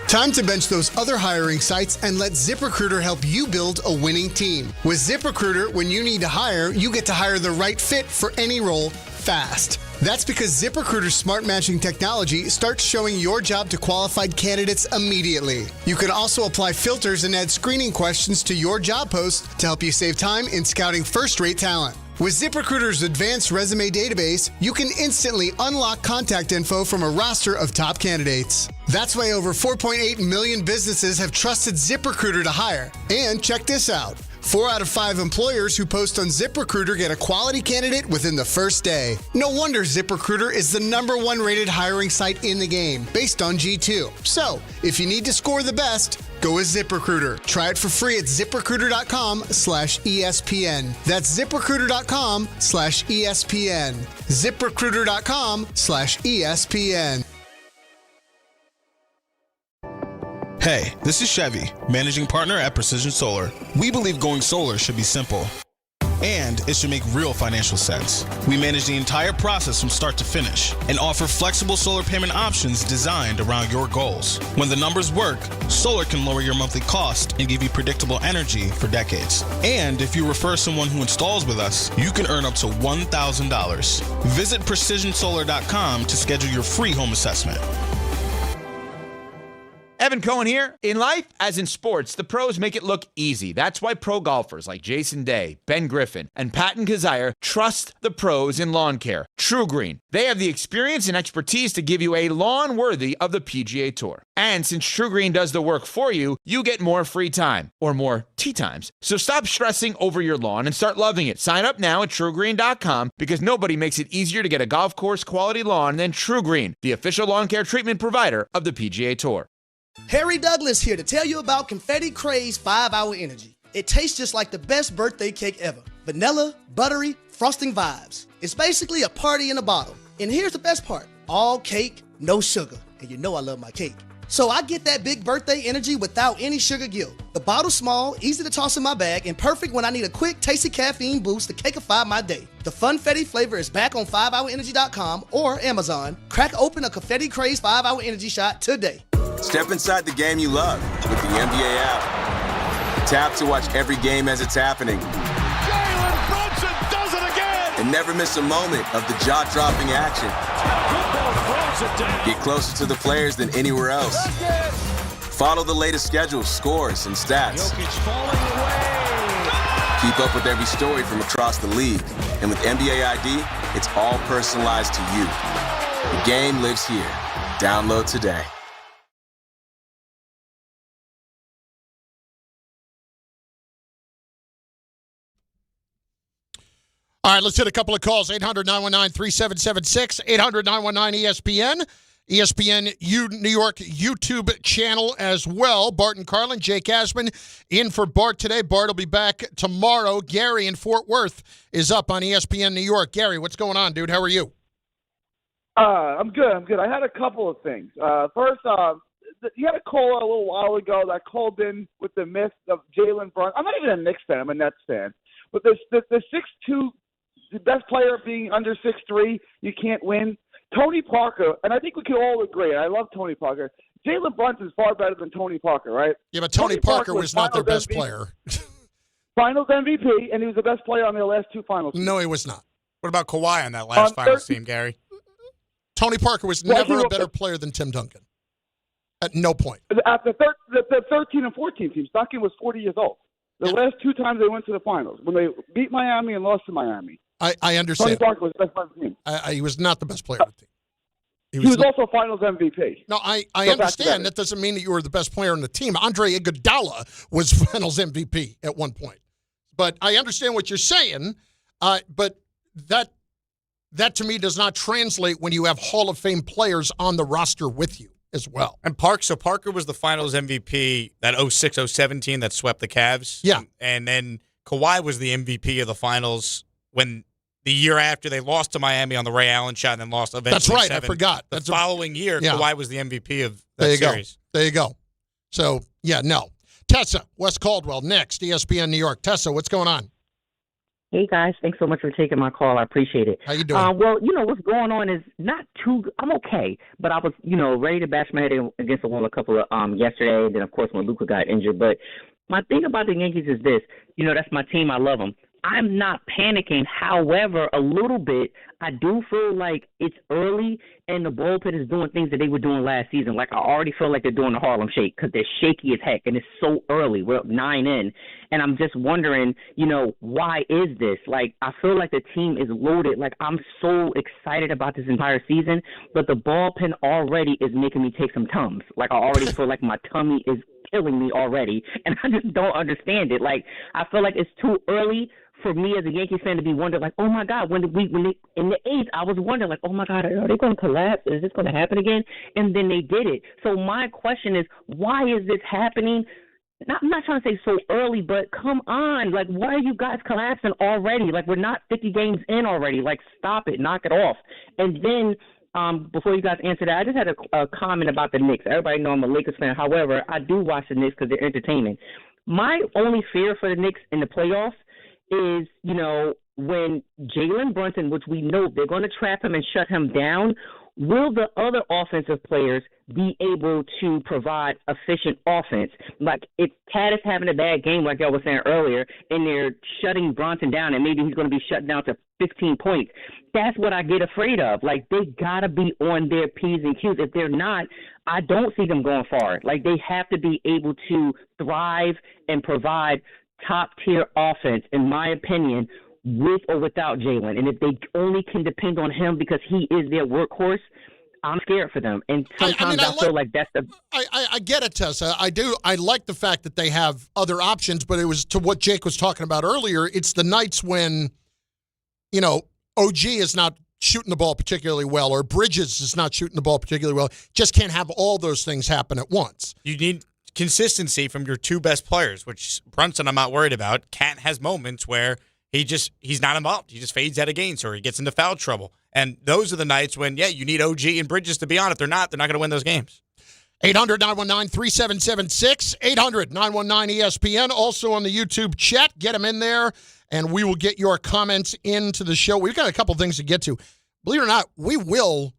Time to bench those other hiring sites and let ZipRecruiter help you build a winning team. With ZipRecruiter, when you need to hire, you get to hire the right fit for any role fast. That's because ZipRecruiter's smart matching technology starts showing your job to qualified candidates immediately. You can also apply filters and add screening questions to your job post to help you save time in scouting first-rate talent. With ZipRecruiter's advanced resume database, you can instantly unlock contact info from a roster of top candidates. That's why over 4.8 million businesses have trusted ZipRecruiter to hire. And check this out. 4 out of 5 employers who post on ZipRecruiter get a quality candidate within the first day. No wonder ZipRecruiter is the #1 rated hiring site in the game, based on G2. So, if you need to score the best, go with ZipRecruiter. Try it for free at ZipRecruiter.com/ESPN. That's ZipRecruiter.com/ESPN. ZipRecruiter.com/ESPN.
Hey, this is Chevy, managing partner at Precision Solar. We believe going solar should be simple, and it should make real financial sense. We manage the entire process from start to finish and offer flexible solar payment options designed around your goals. When the numbers work, solar can lower your monthly cost and give you predictable energy for decades. And if you refer someone who installs with us, you can earn up to $1,000. Visit PrecisionSolar.com to schedule your free home assessment.
Kevin Cohen here. In life, as in sports, the pros make it look easy. That's why pro golfers like Jason Day, Ben Griffin, and Patton Kazire trust the pros in lawn care. True Green. They have the experience and expertise to give you a lawn worthy of the PGA Tour. And since True Green does the work for you, you get more free time, or more tee times. So stop stressing over your lawn and start loving it. Sign up now at TrueGreen.com because nobody makes it easier to get a golf course quality lawn than True Green, the official lawn care treatment provider of the PGA Tour.
Harry Douglas here to tell you about Confetti Craze 5-Hour Energy. It tastes just like the best birthday cake ever. Vanilla, buttery, frosting vibes. It's basically a party in a bottle. And here's the best part. All cake, no sugar. And you know I love my cake. So I get that big birthday energy without any sugar guilt. The bottle's small, easy to toss in my bag, and perfect when I need a quick, tasty caffeine boost to cakeify my day. The Funfetti flavor is back on 5hourenergy.com or Amazon. Crack open a Confetti Craze 5-Hour Energy shot today.
Step inside the game you love with the NBA app. Tap to watch every game as it's happening.
Jalen Brunson does it again!
And never miss a moment of the jaw-dropping action. Get closer to the players than anywhere else. Follow the latest schedules, scores, and stats. Keep up with every story from across the league. And with NBA ID, it's all personalized to you. The game lives here. Download today.
All right, let's hit a couple of calls. 800-919-3776, 800-919-ESPN, ESPN New York YouTube channel as well. Bart and Carlin, Jake Asman in for Bart today. Bart will be back tomorrow. Gary in Fort Worth is up on ESPN New York. Gary, what's going on, dude? How are you?
I'm good. I had a couple of things. First, you had a caller a little while ago that called in with the myth of Jalen Brunson. I'm not even a Knicks fan. I'm a Nets fan. But the 6'2", the best player being under 6'3", you can't win. Tony Parker, and I think we can all agree, and I love Tony Parker, Jalen Brunson is far better than Tony Parker, right?
Yeah, but Tony Parker was not their best player.
Finals MVP, and he was the best player on their last two finals.
No, he was not.
What about Kawhi on that last finals team, Gary?
Tony Parker was never a better player than Tim Duncan. At no point.
At the 13 and 14 teams, Duncan was 40 years old. The last two times they went to the finals, when they beat Miami and lost to Miami.
I understand.
Tony Parker was the best player on the team.
He was not the best player on the team.
He was also Finals MVP.
No, I understand. That doesn't mean that you were the best player on the team. Andre Iguodala was Finals MVP at one point. But I understand what you're saying, but that to me does not translate when you have Hall of Fame players on the roster with you as well.
And Parker was the Finals MVP that 06-07 team that swept the Cavs.
Yeah.
And then Kawhi was the MVP of the Finals when the year after they lost to Miami on the Ray Allen shot and then lost eventually.
That's right.
7.
I forgot.
The following year, Kawhi was the MVP of that
there you
series.
Go. There you go. So, yeah, no. Tessa, Wes Caldwell, next, ESPN New York. Tessa, what's going on?
Hey, guys. Thanks so much for taking my call. I appreciate it.
How you doing?
Well, what's going on is not too – I'm okay. But I was, ready to bash my head against the wall a couple of yesterday. And then, of course, when Luka got injured. But my thing about the Yankees is this. That's my team. I love them. I'm not panicking. However, a little bit, I do feel like it's early and the bullpen is doing things that they were doing last season. Like, I already feel like they're doing the Harlem Shake because they're shaky as heck, and it's so early. We're up 9 in, and I'm just wondering, why is this? Like, I feel like the team is loaded. Like, I'm so excited about this entire season, but the bullpen already is making me take some Tums. Like, I already feel like my tummy is killing me already, and I just don't understand it. Like, I feel like it's too early for me as a Yankees fan to be wondering, like, oh my God, when they in the 8th, I was wondering, like, oh my God, are they going to collapse? Is this going to happen again? And then they did it. So my question is, why is this happening? I'm not trying to say so early, but come on, like, why are you guys collapsing already? Like, we're not 50 games in already. Like, stop it, knock it off. And then before you guys answer that, I just had a comment about the Knicks. Everybody know I'm a Lakers fan. However, I do watch the Knicks because they're entertaining. My only fear for the Knicks in the playoffs is, when Jalen Brunson, which we know they're going to trap him and shut him down, will the other offensive players be able to provide efficient offense? Like, if Tad is having a bad game, like I was saying earlier, and they're shutting Bronson down, and maybe he's going to be shut down to 15 points, that's what I get afraid of. Like, they got to be on their P's and Q's. If they're not, I don't see them going far. Like, they have to be able to thrive and provide top-tier offense, in my opinion, with or without Jalen. And if they only can depend on him because he is their workhorse, I'm scared for them. And sometimes I feel like that's the...
I get it, Tessa. I do. I like the fact that they have other options, but it was to what Jake was talking about earlier. It's the nights when, you know, OG is not shooting the ball particularly well, or Bridges is not shooting the ball particularly well. Just can't have all those things happen at once.
You need consistency from your two best players, which Brunson I'm not worried about. Kent has moments where he's not involved. He just fades out of games or he gets into foul trouble. And those are the nights when, you need OG and Bridges to be on. If they're not going to win those games.
800-919-3776, 800-919-ESPN. Also on the YouTube chat. Get them in there, and we will get your comments into the show. We've got a couple things to get to. Believe it or not, we will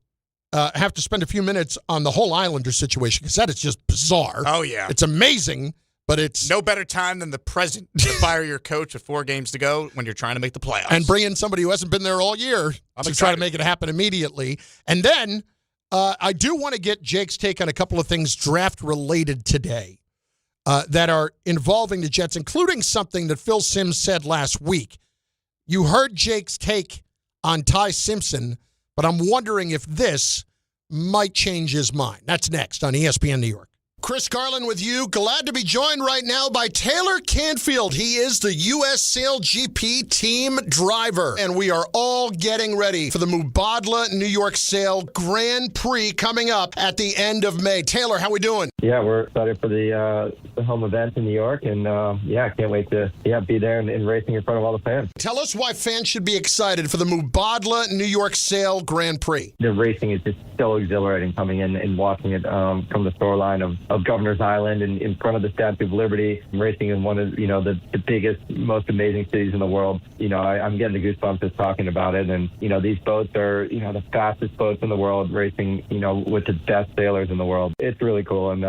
have to spend a few minutes on the whole Islander situation, because that is just bizarre.
Oh, yeah.
It's amazing, but it's...
No better time than the present to fire your coach with 4 games to go when you're trying to make the playoffs.
And bring in somebody who hasn't been there all year to try to make it happen immediately. And then I do want to get Jake's take on a couple of things draft-related today that are involving the Jets, including something that Phil Simms said last week. You heard Jake's take on Ty Simpson, but I'm wondering if this might change his mind. That's next on ESPN New York. Chris Carlin with you. Glad to be joined right now by Taylor Canfield. He is the U.S. Sail GP team driver, and we are all getting ready for the Mubadala New York Sail Grand Prix coming up at the end of May. Taylor, how we doing?
Yeah, we're excited for the home event in New York, and can't wait to be there and racing in front of all the fans.
Tell us why fans should be excited for the Mubadala New York Sail Grand Prix.
The racing is just so exhilarating coming in and watching it from the shoreline of Governor's Island and in front of the Statue of Liberty, racing in one of the biggest, most amazing cities in the world. I'm getting the goosebumps just talking about it. And these boats are the fastest boats in the world, racing with the best sailors in the world. It's really cool, and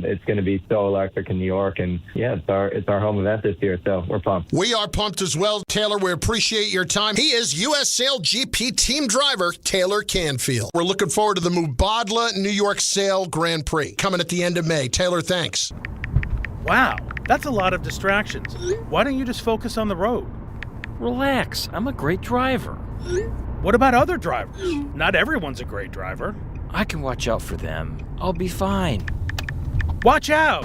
it's going to be so electric in New York. And it's our home event this year, so we're pumped.
We are pumped as well, Taylor. We appreciate your time. He is U.S. Sail GP team driver Taylor Canfield. We're looking forward to the Mubadala New York Sail Grand Prix coming at the end of May. Taylor, thanks.
Wow, that's a lot of distractions. Why don't you just focus on the road?
Relax, I'm a great driver.
What about other drivers? Not everyone's a great driver.
I can watch out for them. I'll be fine.
Watch out!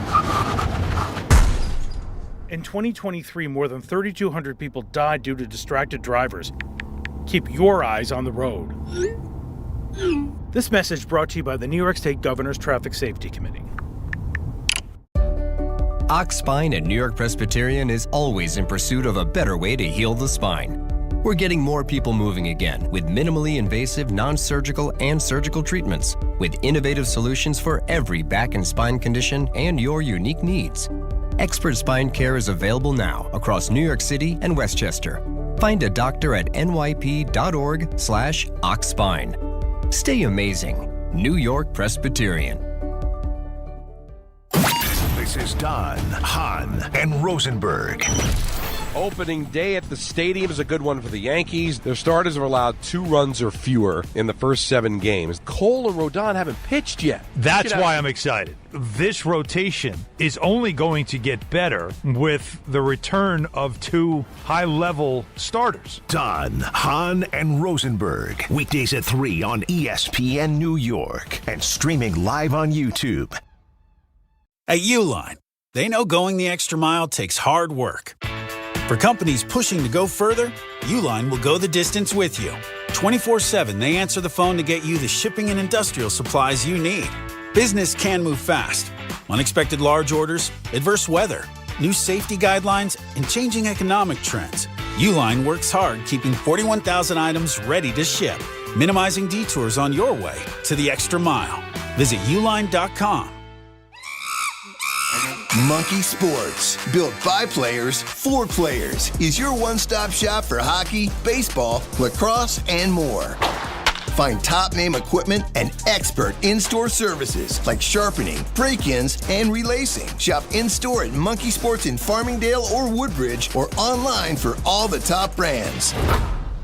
In 2023, more than 3,200 people died due to distracted drivers. Keep your eyes on the road. This message brought to you by the New York State Governor's Traffic Safety Committee.
Ox Spine at New York Presbyterian is always in pursuit of a better way to heal the spine. We're getting more people moving again with minimally invasive, non-surgical, and surgical treatments, with innovative solutions for every back and spine condition and your unique needs. Expert spine care is available now across New York City and Westchester. Find a doctor at nyp.org/oxspine. Stay amazing. New York Presbyterian.
This is Don, Hahn, and Rosenberg.
Opening day at the stadium is a good one for the Yankees. Their starters have allowed 2 runs or fewer in the first 7 games. Cole and Rodon haven't pitched yet.
That's why I'm excited. This rotation is only going to get better with the return of 2 high-level starters.
Don, Hahn, and Rosenberg. Weekdays at 3 on ESPN New York and streaming live on YouTube.
At Uline, they know going the extra mile takes hard work. For companies pushing to go further, Uline will go the distance with you. 24/7, they answer the phone to get you the shipping and industrial supplies you need. Business can move fast. Unexpected large orders, adverse weather, new safety guidelines, and changing economic trends. Uline works hard keeping 41,000 items ready to ship, minimizing detours on your way to the extra mile. Visit uline.com.
Monkey Sports, built by players for players, is your one-stop shop for hockey, baseball, lacrosse, and more. Find top-name equipment and expert in-store services like sharpening, break-ins, and relacing. Shop in-store at Monkey Sports in Farmingdale or Woodbridge or online for all the top brands.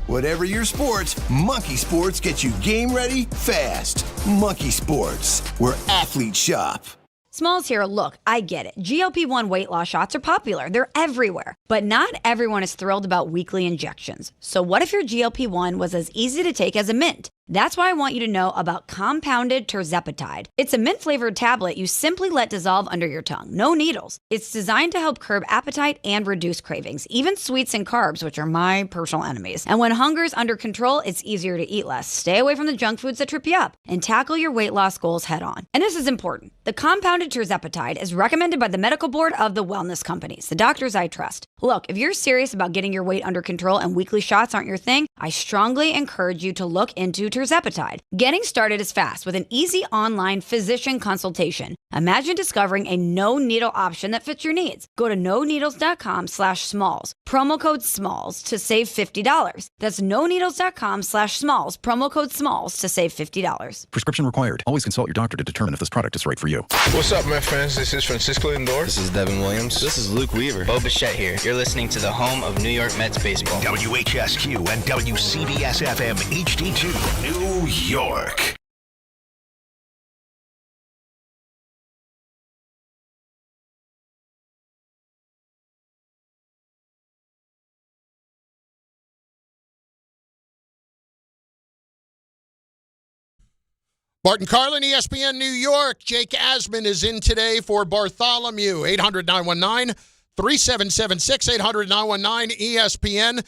Whatever your sports, Monkey Sports gets you game ready fast. Monkey Sports, where athletes shop.
Smalls here. Look, I get it. GLP-1 weight loss shots are popular. They're everywhere. But not everyone is thrilled about weekly injections. So what if your GLP-1 was as easy to take as a mint? That's why I want you to know about compounded tirzepatide. It's a mint-flavored tablet you simply let dissolve under your tongue. No needles. It's designed to help curb appetite and reduce cravings, even sweets and carbs, which are my personal enemies. And when hunger's under control, it's easier to eat less. Stay away from the junk foods that trip you up and tackle your weight loss goals head on. And this is important. The compounded tirzepatide is recommended by the medical board of the wellness companies, the doctors I trust. Look, if you're serious about getting your weight under control and weekly shots aren't your thing, I strongly encourage you to look into tirzepatide. Getting started is fast with an easy online physician consultation. Imagine discovering a no-needle option that fits your needs. Go to noneedles.com/smalls. Promo code SMALLS to save $50. That's noneedles.com/smalls. Promo code SMALLS to save $50.
Prescription required. Always consult your doctor to determine if this product is right for you.
What's up, my friends? This is Francisco Lindor.
This is Devin Williams.
This is Luke Weaver.
Bo Bichette here. You're listening to the home of New York Mets baseball.
WHSQ and WCBS-FM HD2, New York.
Bart Carlin, ESPN New York. Jake Asman is in today for Bartholomew. 800-919-3776, 800-919-ESPN.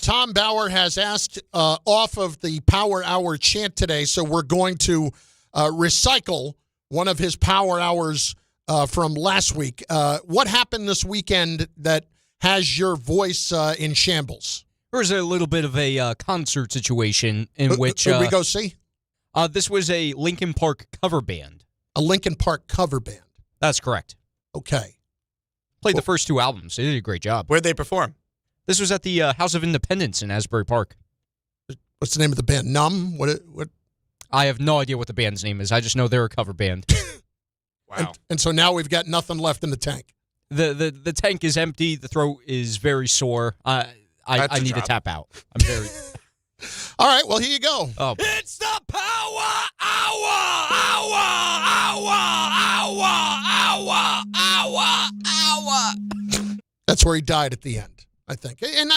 Tom Bauer has asked off of the Power Hour chant today, so we're going to recycle one of his Power Hours from last week. What happened this weekend that has your voice in shambles?
There was a little bit of a concert situation in which...
Who we go see?
This was a Linkin Park cover band.
A Linkin Park cover band?
That's correct.
Okay.
Played the first two albums. They did a great job.
Where'd they perform?
This was at the House of Independence in Asbury Park.
What's the name of the band? Numb? What?
I have no idea what the band's name is. I just know they're a cover band.
Wow.
And so now we've got nothing left in the tank.
The tank is empty. The throat is very sore. I need to tap out. I'm very...
All right, well, here you go.
Oh.
It's the Power Hour.
That's where he died at the end, I think. And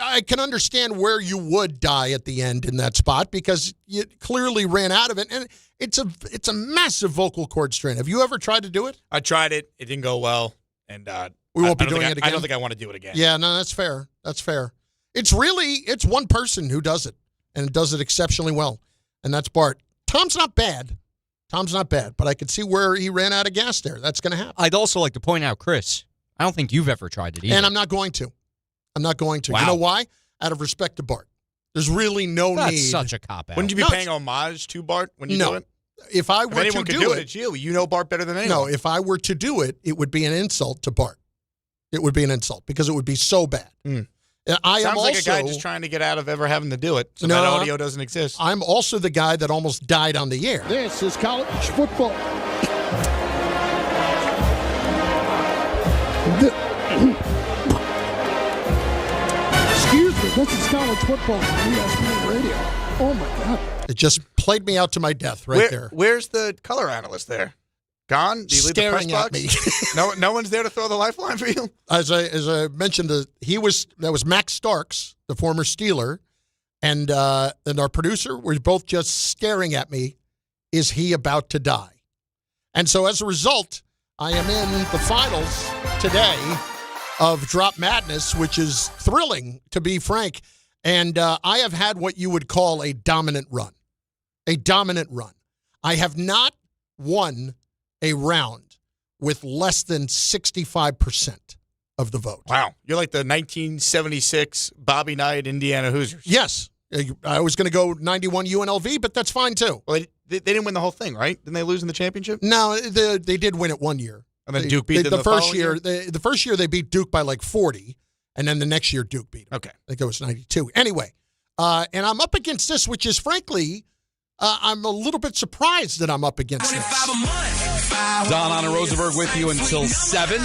I can understand where you would die at the end in that spot because you clearly ran out of it. And it's a massive vocal cord strain. Have you ever tried to do it?
I tried it. It didn't go well. And
we won't be doing it again?
I don't think I want to do it again.
Yeah, no, that's fair. That's fair. It's one person who does it, and does it exceptionally well, and that's Bart. Tom's not bad, but I could see where he ran out of gas there. That's going to happen.
I'd also like to point out, Chris, I don't think you've ever tried it either.
And I'm not going to.
Wow.
You know why? Out of respect to Bart. There's really no need.
That's such a cop-out.
Wouldn't you be paying homage to Bart when you do it?
If I were
anyone
to
could do it, it's you. You know Bart better than anyone.
No, if I were to do it, it would be an insult to Bart. It would be an insult because it would be so bad.
Sounds like a guy just trying to get out of ever having to do it, so that audio doesn't exist.
I'm also the guy that almost died on the air.
This is college football. Excuse me, this is college football on ESPN Radio. Oh, my God.
It just played me out to my death there.
Where's the color analyst there? Gone? Do you leave
Staring
the press
at
box? No one's there to throw the lifeline for you?
As I mentioned, that was Max Starks, the former Steeler, and our producer were both just staring at me. Is he about to die? And so as a result, I am in the finals today of Drop Madness, which is thrilling, to be frank. And I have had what you would call a dominant run. A dominant run. I have not won a round with less than 65% of the vote.
Wow. You're like the 1976 Bobby Knight Indiana Hoosiers.
Yes. I was going to go 91 UNLV, but that's fine too.
Well, they didn't win the whole thing, right? Didn't they lose in the championship?
No, they did win it one year.
And then Duke beat them the
first
following year?
The first year they beat Duke by like 40, and then the next year Duke beat them.
Okay.
I think it was 92. Anyway, And I'm up against this, which is, frankly, I'm a little bit surprised that I'm up against this.
Don, Hahn, and Rosenberg with you until 7.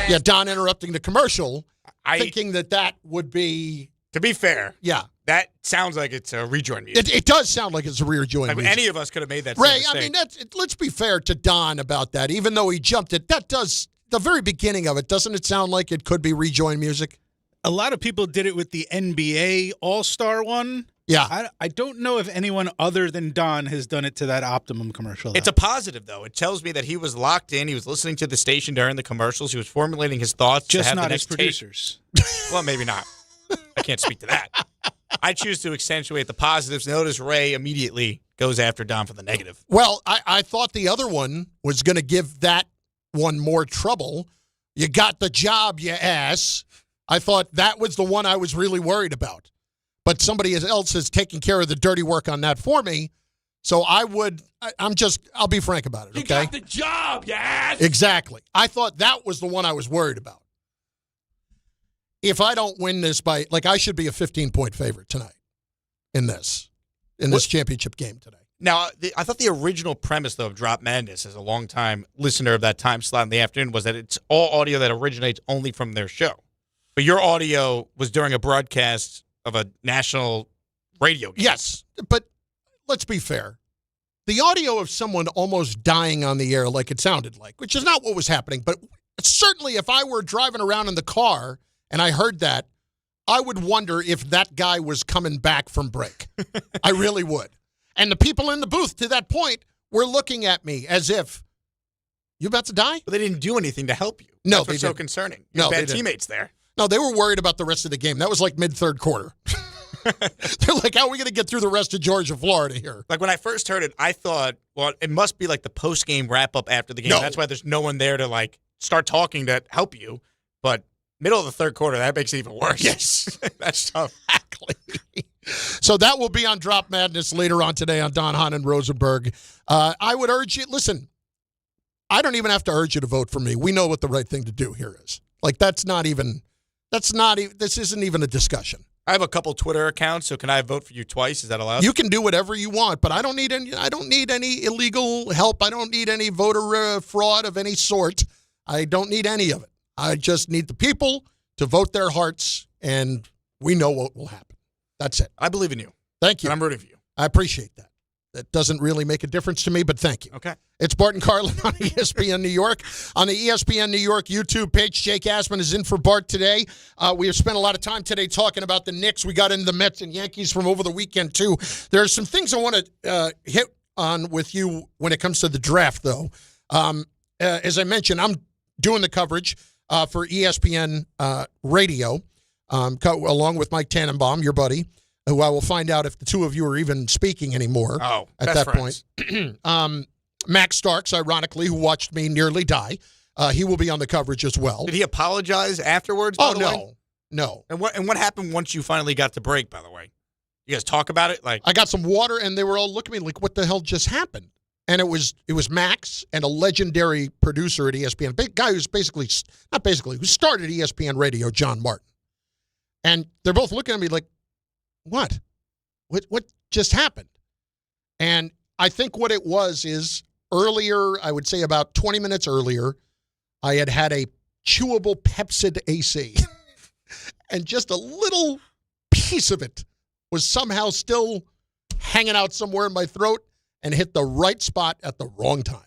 Yeah, Don interrupting the commercial, thinking that would be...
To be fair,
yeah,
that sounds like it's a rejoin music.
It does sound like it's a rejoin music.
Any of us could have made that
Ray,
same mistake.
let's be fair to Don about that. Even though he jumped it, that does, the very beginning of it, doesn't it sound like it could be rejoin music?
A lot of people did it with the NBA All-Star one.
Yeah.
I don't know if anyone other than Don has done it to that Optimum commercial.
It's a positive, though. It tells me that he was locked in. He was listening to the station during the commercials. He was formulating his thoughts.
Just
to have
not
the
as
next
producers.
Well, maybe not. I can't speak to that. I choose to accentuate the positives. Notice Ray immediately goes after Don for the negative.
Well, I thought the other one was going to give that one more trouble. You got the job, you ass. I thought that was the one I was really worried about. But somebody else is taking care of the dirty work on that for me. So I'll be frank about it, okay?
You got the job, you ass.
Exactly. I thought that was the one I was worried about. If I don't win this I should be a 15-point favorite tonight in this championship game today.
Now, I thought the original premise, though, of Drop Madness, as a longtime listener of that time slot in the afternoon, was that it's all audio that originates only from their show. But your audio was during a broadcast of a national radio game.
Yes, but let's be fair. The audio of someone almost dying on the air like it sounded like, which is not what was happening, but certainly if I were driving around in the car and I heard that, I would wonder if that guy was coming back from break. I really would. And the people in the booth to that point were looking at me as if, you about to die?
But they didn't do anything to help you.
No,
That's what's so concerning. You
No,
had
they
bad
didn't.
teammates there.
No, they were worried about the rest of the game. That was like mid-third quarter. They're like, how are we going to get through the rest of Georgia, Florida here?
Like when I first heard it, I thought, well, it must be like the post-game wrap-up after the game.
No.
That's why there's no one there to start talking to help you. But middle of the third quarter, that makes it even worse.
Yes.
That's tough.
Exactly. So that will be on Drop Madness later on today on Don, Hahn, and Rosenberg. I would urge you, listen, I don't even have to urge you to vote for me. We know what the right thing to do here is. This isn't even a discussion.
I have a couple Twitter accounts, so can I vote for you twice? Is that allowed?
You can do whatever you want, but I don't need any illegal help. I don't need any voter fraud of any sort. I don't need any of it. I just need the people to vote their hearts, and we know what will happen. That's it.
I believe in you.
Thank you.
And I'm rooting for you.
I appreciate that. That doesn't really make a difference to me, but thank you.
Okay.
It's Bart Carlin on ESPN New York. On the ESPN New York YouTube page, Jake Asman is in for Bart today. We have spent a lot of time today talking about the Knicks. We got into the Mets and Yankees from over the weekend, too. There are some things I want to hit on with you when it comes to the draft, though. As I mentioned, I'm doing the coverage for ESPN Radio, along with Mike Tannenbaum, your buddy, who I will find out if the two of you are even speaking anymore at that
friends.
point. Max Starks, ironically, who watched me nearly die, he will be on the coverage as well.
Did he apologize afterwards?
Oh,
by the way?
No.
And what happened once you finally got to break, by the way? You guys talk about it?
I got some water, and they were all looking at me like, what the hell just happened? And it was Max and a legendary producer at ESPN, big guy who started ESPN Radio, John Martin. And they're both looking at me like, what? What just happened? And I think what it was is earlier, I would say about 20 minutes earlier, I had a chewable Pepsid AC. And just a little piece of it was somehow still hanging out somewhere in my throat and hit the right spot at the wrong time.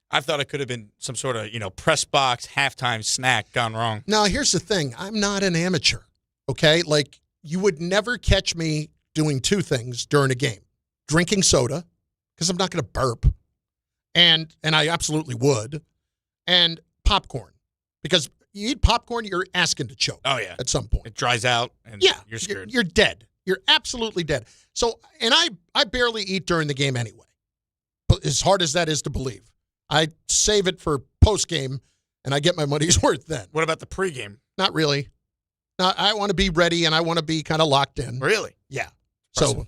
I thought it could have been some sort of, press box halftime snack gone wrong.
Now, here's the thing. I'm not an amateur, okay? You would never catch me doing two things during a game. Drinking soda, because I'm not going to burp, and I absolutely would, and popcorn. Because you eat popcorn, you're asking to choke.
Oh, yeah.
At some point.
It dries out, and you're screwed.
You're dead. You're absolutely dead. So, and I barely eat during the game anyway. But as hard as that is to believe. I save it for post-game, and I get my money's worth then.
What about the pregame?
Not really. No, I want to be ready, and I want to be kind of locked in.
Really?
Yeah. So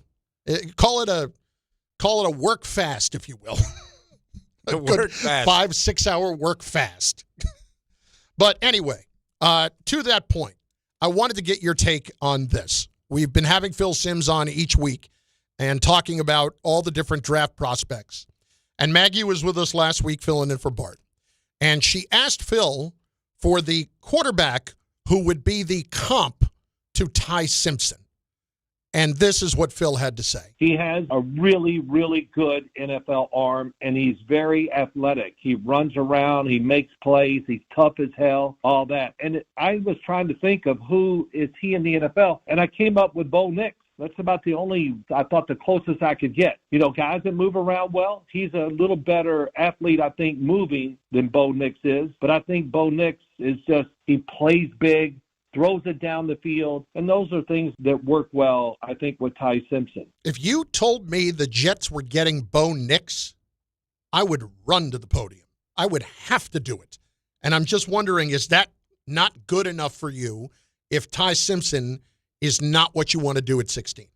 call it a work fast, if you will. A good 5-6 hour work fast. But anyway, to that point, I wanted to get your take on this. We've been having Phil Simms on each week and talking about all the different draft prospects. And Maggie was with us last week filling in for Bart. And she asked Phil for the quarterback who would be the comp to Ty Simpson. And this is what Phil had to say.
He has a really, really good NFL arm, and he's very athletic. He runs around, he makes plays, he's tough as hell, all that. And I was trying to think of who is he in the NFL, and I came up with Bo Nix. That's about the only, I thought, the closest I could get. You know, guys that move around well, he's a little better athlete, I think, moving than Bo Nix is. But I think Bo Nix is just, he plays big, throws it down the field, and those are things that work well, I think, with Ty Simpson.
If you told me the Jets were getting Bo Nix, I would run to the podium. I would have to do it. And I'm just wondering, is that not good enough for you if Ty Simpson is not what you want to do at 16?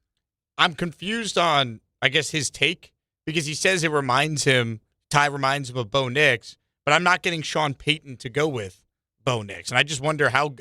I'm confused on, I guess, his take, because he says Ty reminds him of Bo Nix, but I'm not getting Sean Payton to go with Bo Nix. And I just wonder how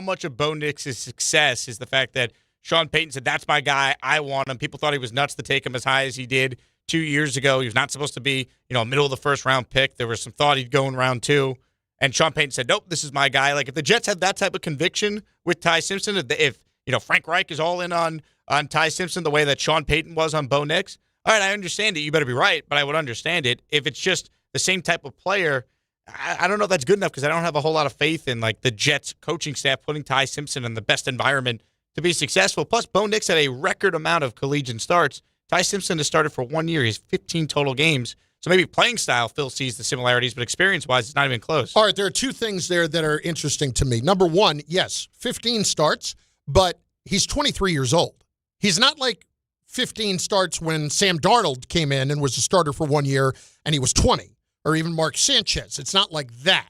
much of Bo Nix's success is the fact that Sean Payton said, that's my guy, I want him. People thought he was nuts to take him as high as he did 2 years ago. He was not supposed to be, middle of the first round pick. There was some thought he'd go in round 2. And Sean Payton said, nope, this is my guy. Like, if the Jets had that type of conviction with Ty Simpson, if Frank Reich is all in on Ty Simpson the way that Sean Payton was on Bo Nix, all right, I understand it. You better be right, but I would understand it. If it's just the same type of player, I don't know if that's good enough, because I don't have a whole lot of faith in the Jets coaching staff putting Ty Simpson in the best environment to be successful. Plus, Bo Nix had a record amount of collegiate starts. Ty Simpson has started for 1 year. He's 15 total games. So maybe playing style, Phil sees the similarities, but experience-wise, it's not even close.
All right, there are two things there that are interesting to me. Number one, yes, 15 starts, but he's 23 years old. He's not like 15 starts when Sam Darnold came in and was a starter for 1 year and he was 20. Or even Mark Sanchez. It's not like that.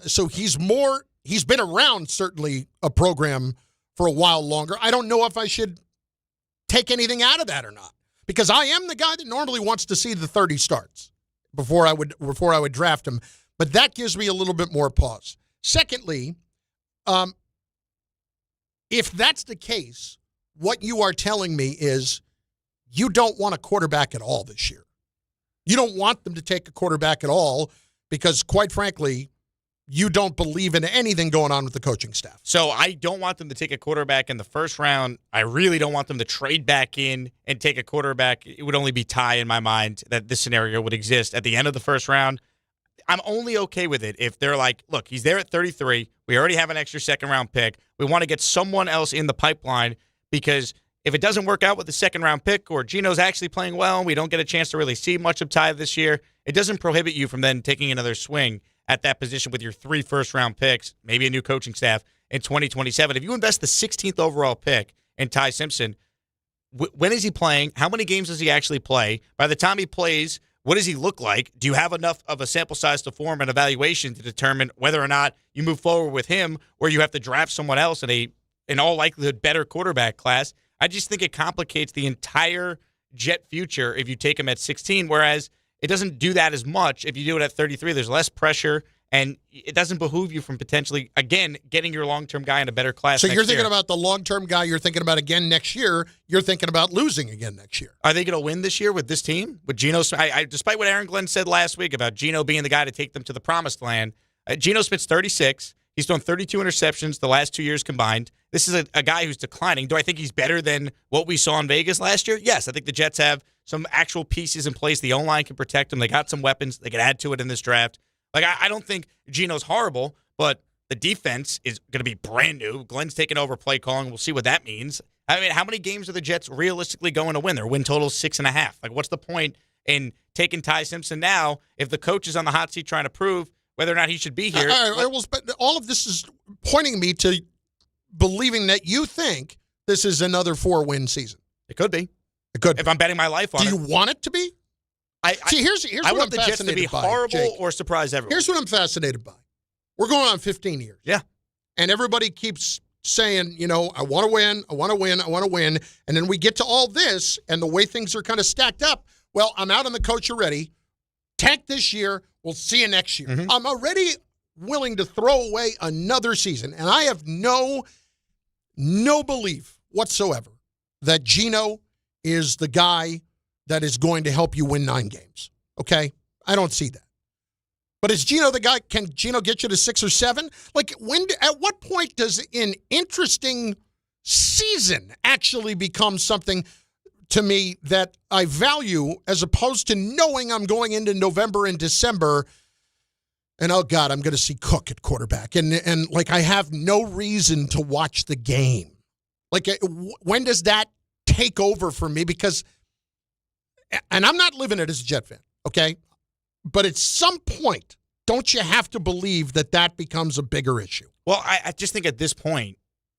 So he's been around, certainly, a program for a while longer. I don't know if I should take anything out of that or not, because I am the guy that normally wants to see the 30 starts before I would draft him. But that gives me a little bit more pause. Secondly, if that's the case, what you are telling me is you don't want a quarterback at all this year. You don't want them to take a quarterback at all because, quite frankly, you don't believe in anything going on with the coaching staff.
So I don't want them to take a quarterback in the first round. I really don't want them to trade back in and take a quarterback. It would only be Ty in my mind that this scenario would exist at the end of the first round. I'm only okay with it if they're like, look, he's there at 33. We already have an extra second-round pick. We want to get someone else in the pipeline, because if it doesn't work out with the second-round pick, or Gino's actually playing well and we don't get a chance to really see much of Ty this year, it doesn't prohibit you from then taking another swing at that position with your 3 first-round picks, maybe a new coaching staff, in 2027. If you invest the 16th overall pick in Ty Simpson, when is he playing? How many games does he actually play? By the time he plays, what does he look like? Do you have enough of a sample size to form an evaluation to determine whether or not you move forward with him, or you have to draft someone else in all likelihood, better quarterback class? I just think it complicates the entire Jet future if you take him at 16, whereas it doesn't do that as much if you do it at 33. There's less pressure, and it doesn't behoove you from potentially, again, getting your long-term guy in a better class.
So you're thinking about the long-term guy you're thinking about again next year. You're thinking about losing again next year.
Are they going to win this year with this team? With Geno Smith? Despite what Aaron Glenn said last week about Geno being the guy to take them to the promised land, Geno Smith's 36. He's thrown 32 interceptions the last 2 years combined. This is a guy who's declining. Do I think he's better than what we saw in Vegas last year? Yes. I think the Jets have some actual pieces in place. The O-line can protect them. They got some weapons. They can add to it in this draft. I don't think Geno's horrible, but the defense is going to be brand new. Glenn's taking over play calling. We'll see what that means. I mean, how many games are the Jets realistically going to win? Their win total is 6.5. What's the point in taking Ty Simpson now if the coach is on the hot seat trying to prove whether or not he should be here?
All of this is pointing me to believing that you think this is another 4-win season.
It could be.
It could.
If I'm betting my life on it.
Do you want it to be? Here's
I
what
want
I'm
the Jets to be
fascinated by,
horrible,
Jake.
or surprise everyone.
Here's what I'm fascinated by. We're going on 15 years.
Yeah.
And everybody keeps saying, I want to win, I want to win, I want to win. And then we get to all this, and the way things are kind of stacked up, well, I'm out on the coach already. Tank this year. We'll see you next year. Mm-hmm. I'm already willing to throw away another season, and I have no no belief whatsoever that Geno is the guy that is going to help you win 9 games. Okay? I don't see that. But is Geno the guy? Can Geno get you to 6 or 7? Like, at what point does an interesting season actually become something to me that I value, as opposed to knowing I'm going into November and December and, oh, God, I'm going to see Cook at quarterback. And like, I have no reason to watch the game. Like, when does that take over for me? Because, and I'm not living it as a Jet fan, okay? But at some point, don't you have to believe that that becomes a bigger issue?
Well, I just think at this point,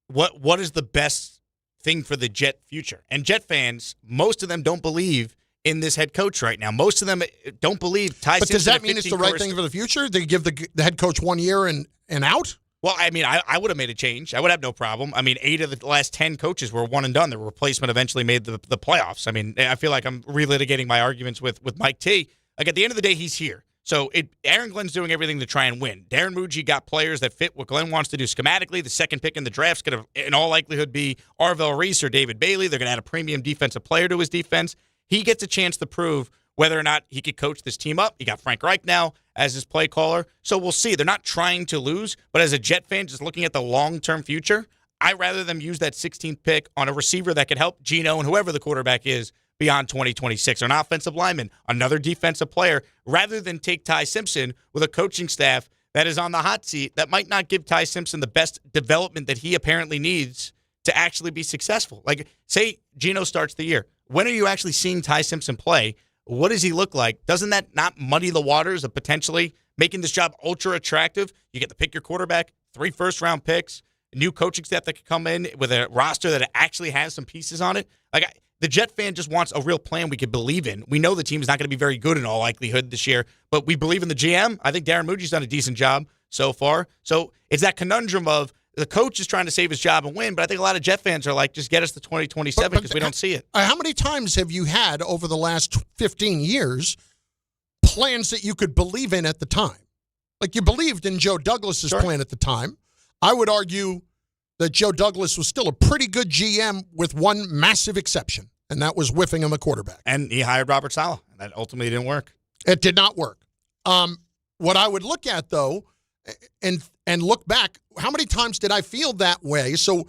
what is the best thing for the Jet future? And Jet fans, most of them don't believe in this head coach right now. Most of them don't believe Ty Simpson.
But does that mean it's the right thing for the future? They give the head coach 1 year and out?
Well, I mean, I would have made a change. I would have no problem. I mean, 8 of the last 10 coaches were one and done. The replacement eventually made the playoffs. I mean, I feel like I'm relitigating my arguments with Mike T. Like, at the end of the day, he's here. So Aaron Glenn's doing everything to try and win. Darren Muji got players that fit what Glenn wants to do schematically. The second pick in the draft's going to, in all likelihood, be Arvell Reese or David Bailey. They're going to add a premium defensive player to his defense. He gets a chance to prove whether or not he could coach this team up. He got Frank Reich now as his play caller. So we'll see. They're not trying to lose, but as a Jet fan, just looking at the long-term future, I'd rather them use that 16th pick on a receiver that could help Geno and whoever the quarterback is beyond 2026, or an offensive lineman, another defensive player, rather than take Ty Simpson with a coaching staff that is on the hot seat that might not give Ty Simpson the best development that he apparently needs to actually be successful. Like, say Geno starts the year. When are you actually seeing Ty Simpson play? What does he look like? Doesn't that not muddy the waters of potentially making this job ultra attractive? You get to pick your quarterback, 3 first-round picks, a new coaching staff that could come in with a roster that actually has some pieces on it. Like, the Jet fan just wants a real plan we could believe in. We know the team is not going to be very good in all likelihood this year, but we believe in the GM. I think Darren Muji's done a decent job so far. So it's that conundrum of the coach is trying to save his job and win, but I think a lot of Jet fans are like, just get us to 2027 because we don't see it.
How many times have you had over the last 15 years plans that you could believe in at the time? Like, you believed in Joe Douglas's plan at the time. I would argue that Joe Douglas was still a pretty good GM with one massive exception, and that was whiffing him a quarterback.
And he hired Robert Saleh, and that ultimately didn't work.
It did not work. What I would look at, though, and look back, how many times did I feel that way? So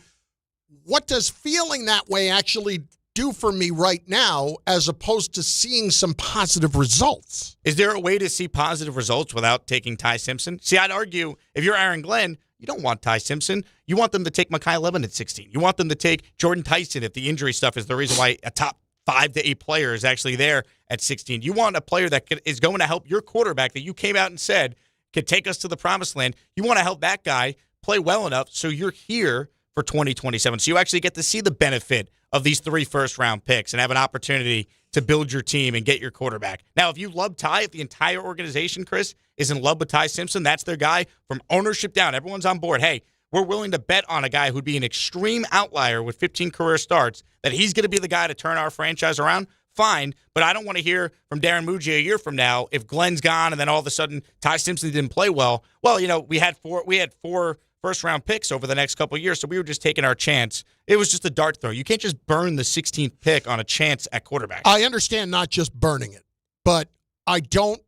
what does feeling that way actually do for me right now as opposed to seeing some positive results?
Is there a way to see positive results without taking Ty Simpson? See, I'd argue if you're Aaron Glenn, you don't want Ty Simpson. You want them to take Mekhi Levin at 16. You want them to take Jordan Tyson if the injury stuff is the reason why a top 5 to 8 player is actually there at 16. You want a player that is going to help your quarterback that you came out and said could take us to the promised land. You want to help that guy play well enough so you're here for 2027. So you actually get to see the benefit of these 3 first-round picks and have an opportunity to build your team and get your quarterback. Now, if you love Ty, if the entire organization, Chris, is in love with Ty Simpson, that's their guy from ownership down. Everyone's on board. Hey, we're willing to bet on a guy who'd be an extreme outlier with 15 career starts, that he's going to be the guy to turn our franchise around. Fine, but I don't want to hear from Darren Muji a year from now if Glenn's gone and then all of a sudden Ty Simpson didn't play well. Well, you know, we had four first-round picks over the next couple of years, so we were just taking our chance. It was just a dart throw. You can't just burn the 16th pick on a chance at quarterback.
I understand not just burning it, but I don't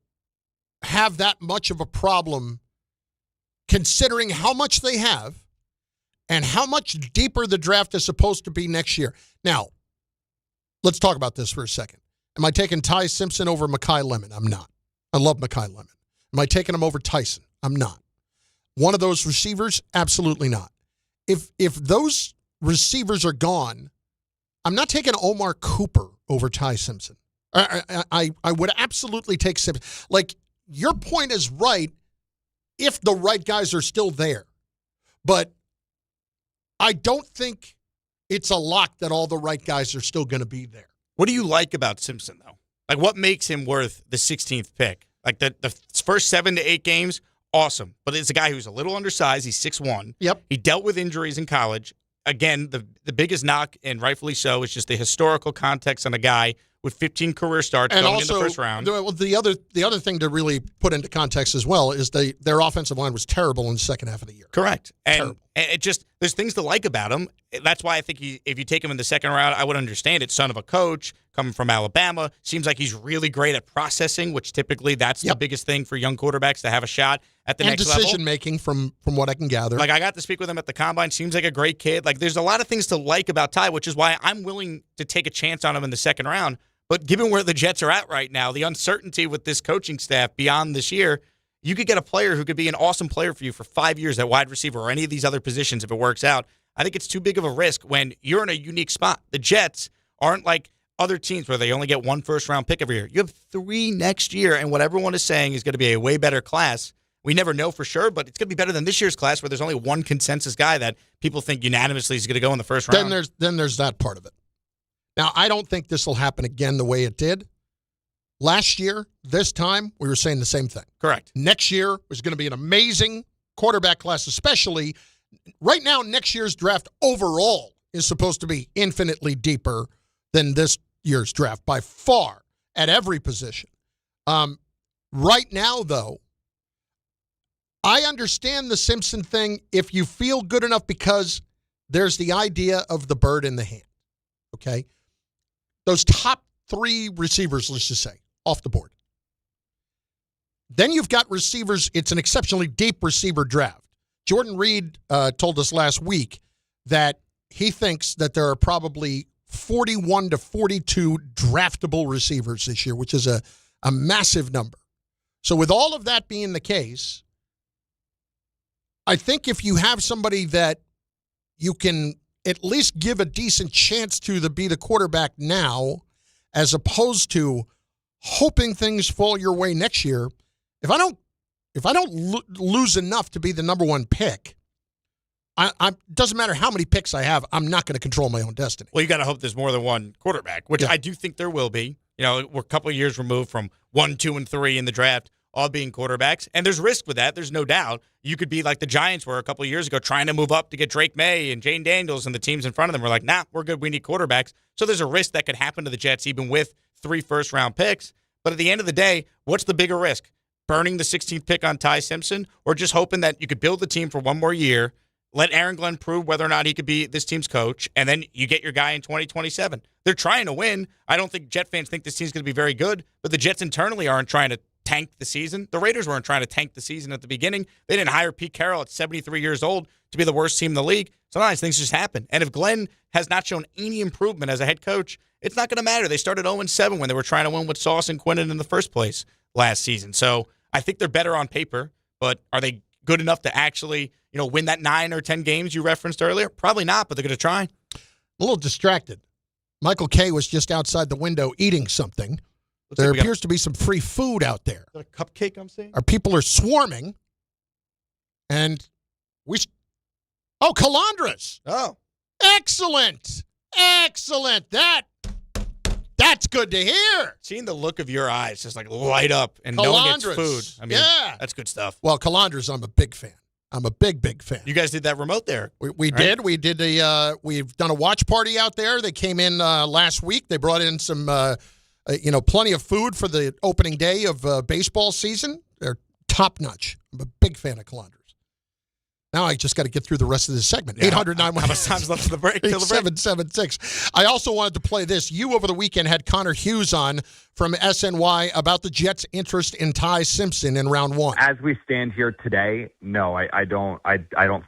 have that much of a problem considering how much they have and how much deeper the draft is supposed to be next year. Now, let's talk about this for a second. Am I taking Ty Simpson over Mekhi Lemon? I'm not. I love Mekhi Lemon. Am I taking him over Tyson? I'm not. One of those receivers? Absolutely not. If those receivers are gone, I'm not taking Omar Cooper over Ty Simpson. I would absolutely take Simpson. Like, your point is right if the right guys are still there. But I don't think it's a lock that all the right guys are still going to be there.
What do you like about Simpson, though? Like, what makes him worth the 16th pick? Like, the first 7 to 8 games, awesome. But it's a guy who's a little undersized. He's 6'1".
Yep.
He dealt with injuries in college. Again, the biggest knock, and rightfully so, is just the historical context on a guy with 15 career starts
and
going
also,
in the first round.
The other thing to really put into context as well is their offensive line was terrible in the second half of the year.
Correct. And it just, there's things to like about him. That's why I think if you take him in the second round, I would understand it. Son of a coach, coming from Alabama. Seems like he's really great at processing, which typically that's the biggest thing for young quarterbacks to have a shot at the next level.
And decision-making from what I can gather.
Like, I got to speak with him at the Combine. Seems like a great kid. Like, there's a lot of things to like about Ty, which is why I'm willing to take a chance on him in the second round. But given where the Jets are at right now, the uncertainty with this coaching staff beyond this year, you could get a player who could be an awesome player for you for 5 years at wide receiver or any of these other positions if it works out. I think it's too big of a risk when you're in a unique spot. The Jets aren't like other teams where they only get one first-round pick every year. You have 3 next year, and what everyone is saying is going to be a way better class. We never know for sure, but it's going to be better than this year's class where there's only one consensus guy that people think unanimously is going to go in the first round.
Then there's that part of it. Now, I don't think this will happen again the way it did. Last year, this time, we were saying the same thing.
Correct.
Next year was going to be an amazing quarterback class, especially right now, next year's draft overall is supposed to be infinitely deeper than this year's draft by far at every position. Right now, though, I understand the Simpson thing if you feel good enough because there's the idea of the bird in the hand, okay? Those top 3 receivers, let's just say, off the board. Then you've got receivers. It's an exceptionally deep receiver draft. Jordan Reed told us last week that he thinks that there are probably 41 to 42 draftable receivers this year, which is a massive number. So with all of that being the case, I think if you have somebody that you can at least give a decent chance to be the quarterback now, as opposed to hoping things fall your way next year, if I don't lose enough to be the number 1 pick, doesn't matter how many picks I have, I'm not going to control my own destiny.
Well, you got to hope there's more than one quarterback, which I do think there will be. You know, we're a couple of years removed from 1, 2, and 3 in the draft, all being quarterbacks. And there's risk with that. There's no doubt. You could be like the Giants were a couple of years ago trying to move up to get Drake May and Jane Daniels, and the teams in front of them were like, nah, we're good. We need quarterbacks. So there's a risk that could happen to the Jets even with 3 first-round picks. But at the end of the day, what's the bigger risk? Burning the 16th pick on Ty Simpson, or just hoping that you could build the team for one more year, let Aaron Glenn prove whether or not he could be this team's coach, and then you get your guy in 2027. They're trying to win. I don't think Jet fans think this team's going to be very good, but the Jets internally aren't trying to tank the season. The Raiders weren't trying to tank the season at the beginning. They didn't hire Pete Carroll at 73 years old to be the worst team in the league. Sometimes things just happen. And if Glenn has not shown any improvement as a head coach, it's not going to matter. They started 0-7 when they were trying to win with Sauce and Quinnen in the first place last season. So I think they're better on paper, but are they good enough to actually, win that 9 or 10 games you referenced earlier? Probably not, but they're going to try.
I'm a little distracted. Michael K. was just outside the window eating something. There appears to be some free food out there.
A cupcake, I'm saying?
Our people are swarming. And Calandras.
Oh.
Excellent. That's good to hear.
Seeing the look of your eyes just like light up and knowing it's food. I mean, that's good stuff.
Well, Calandras, I'm a big fan. I'm a big fan.
You guys did that remote there.
We did. We did we've done a watch party out there. They came in last week. They brought in some plenty of food for the opening day of baseball season. They're top notch. I'm a big fan of Calandras. Now I just got to get through the rest of this segment. 800-916.
How much time's left for the break?
776. I also wanted to play this. You, over the weekend, had Connor Hughes on from SNY about the Jets' interest in Ty Simpson in round 1.
As we stand here today, no, I don't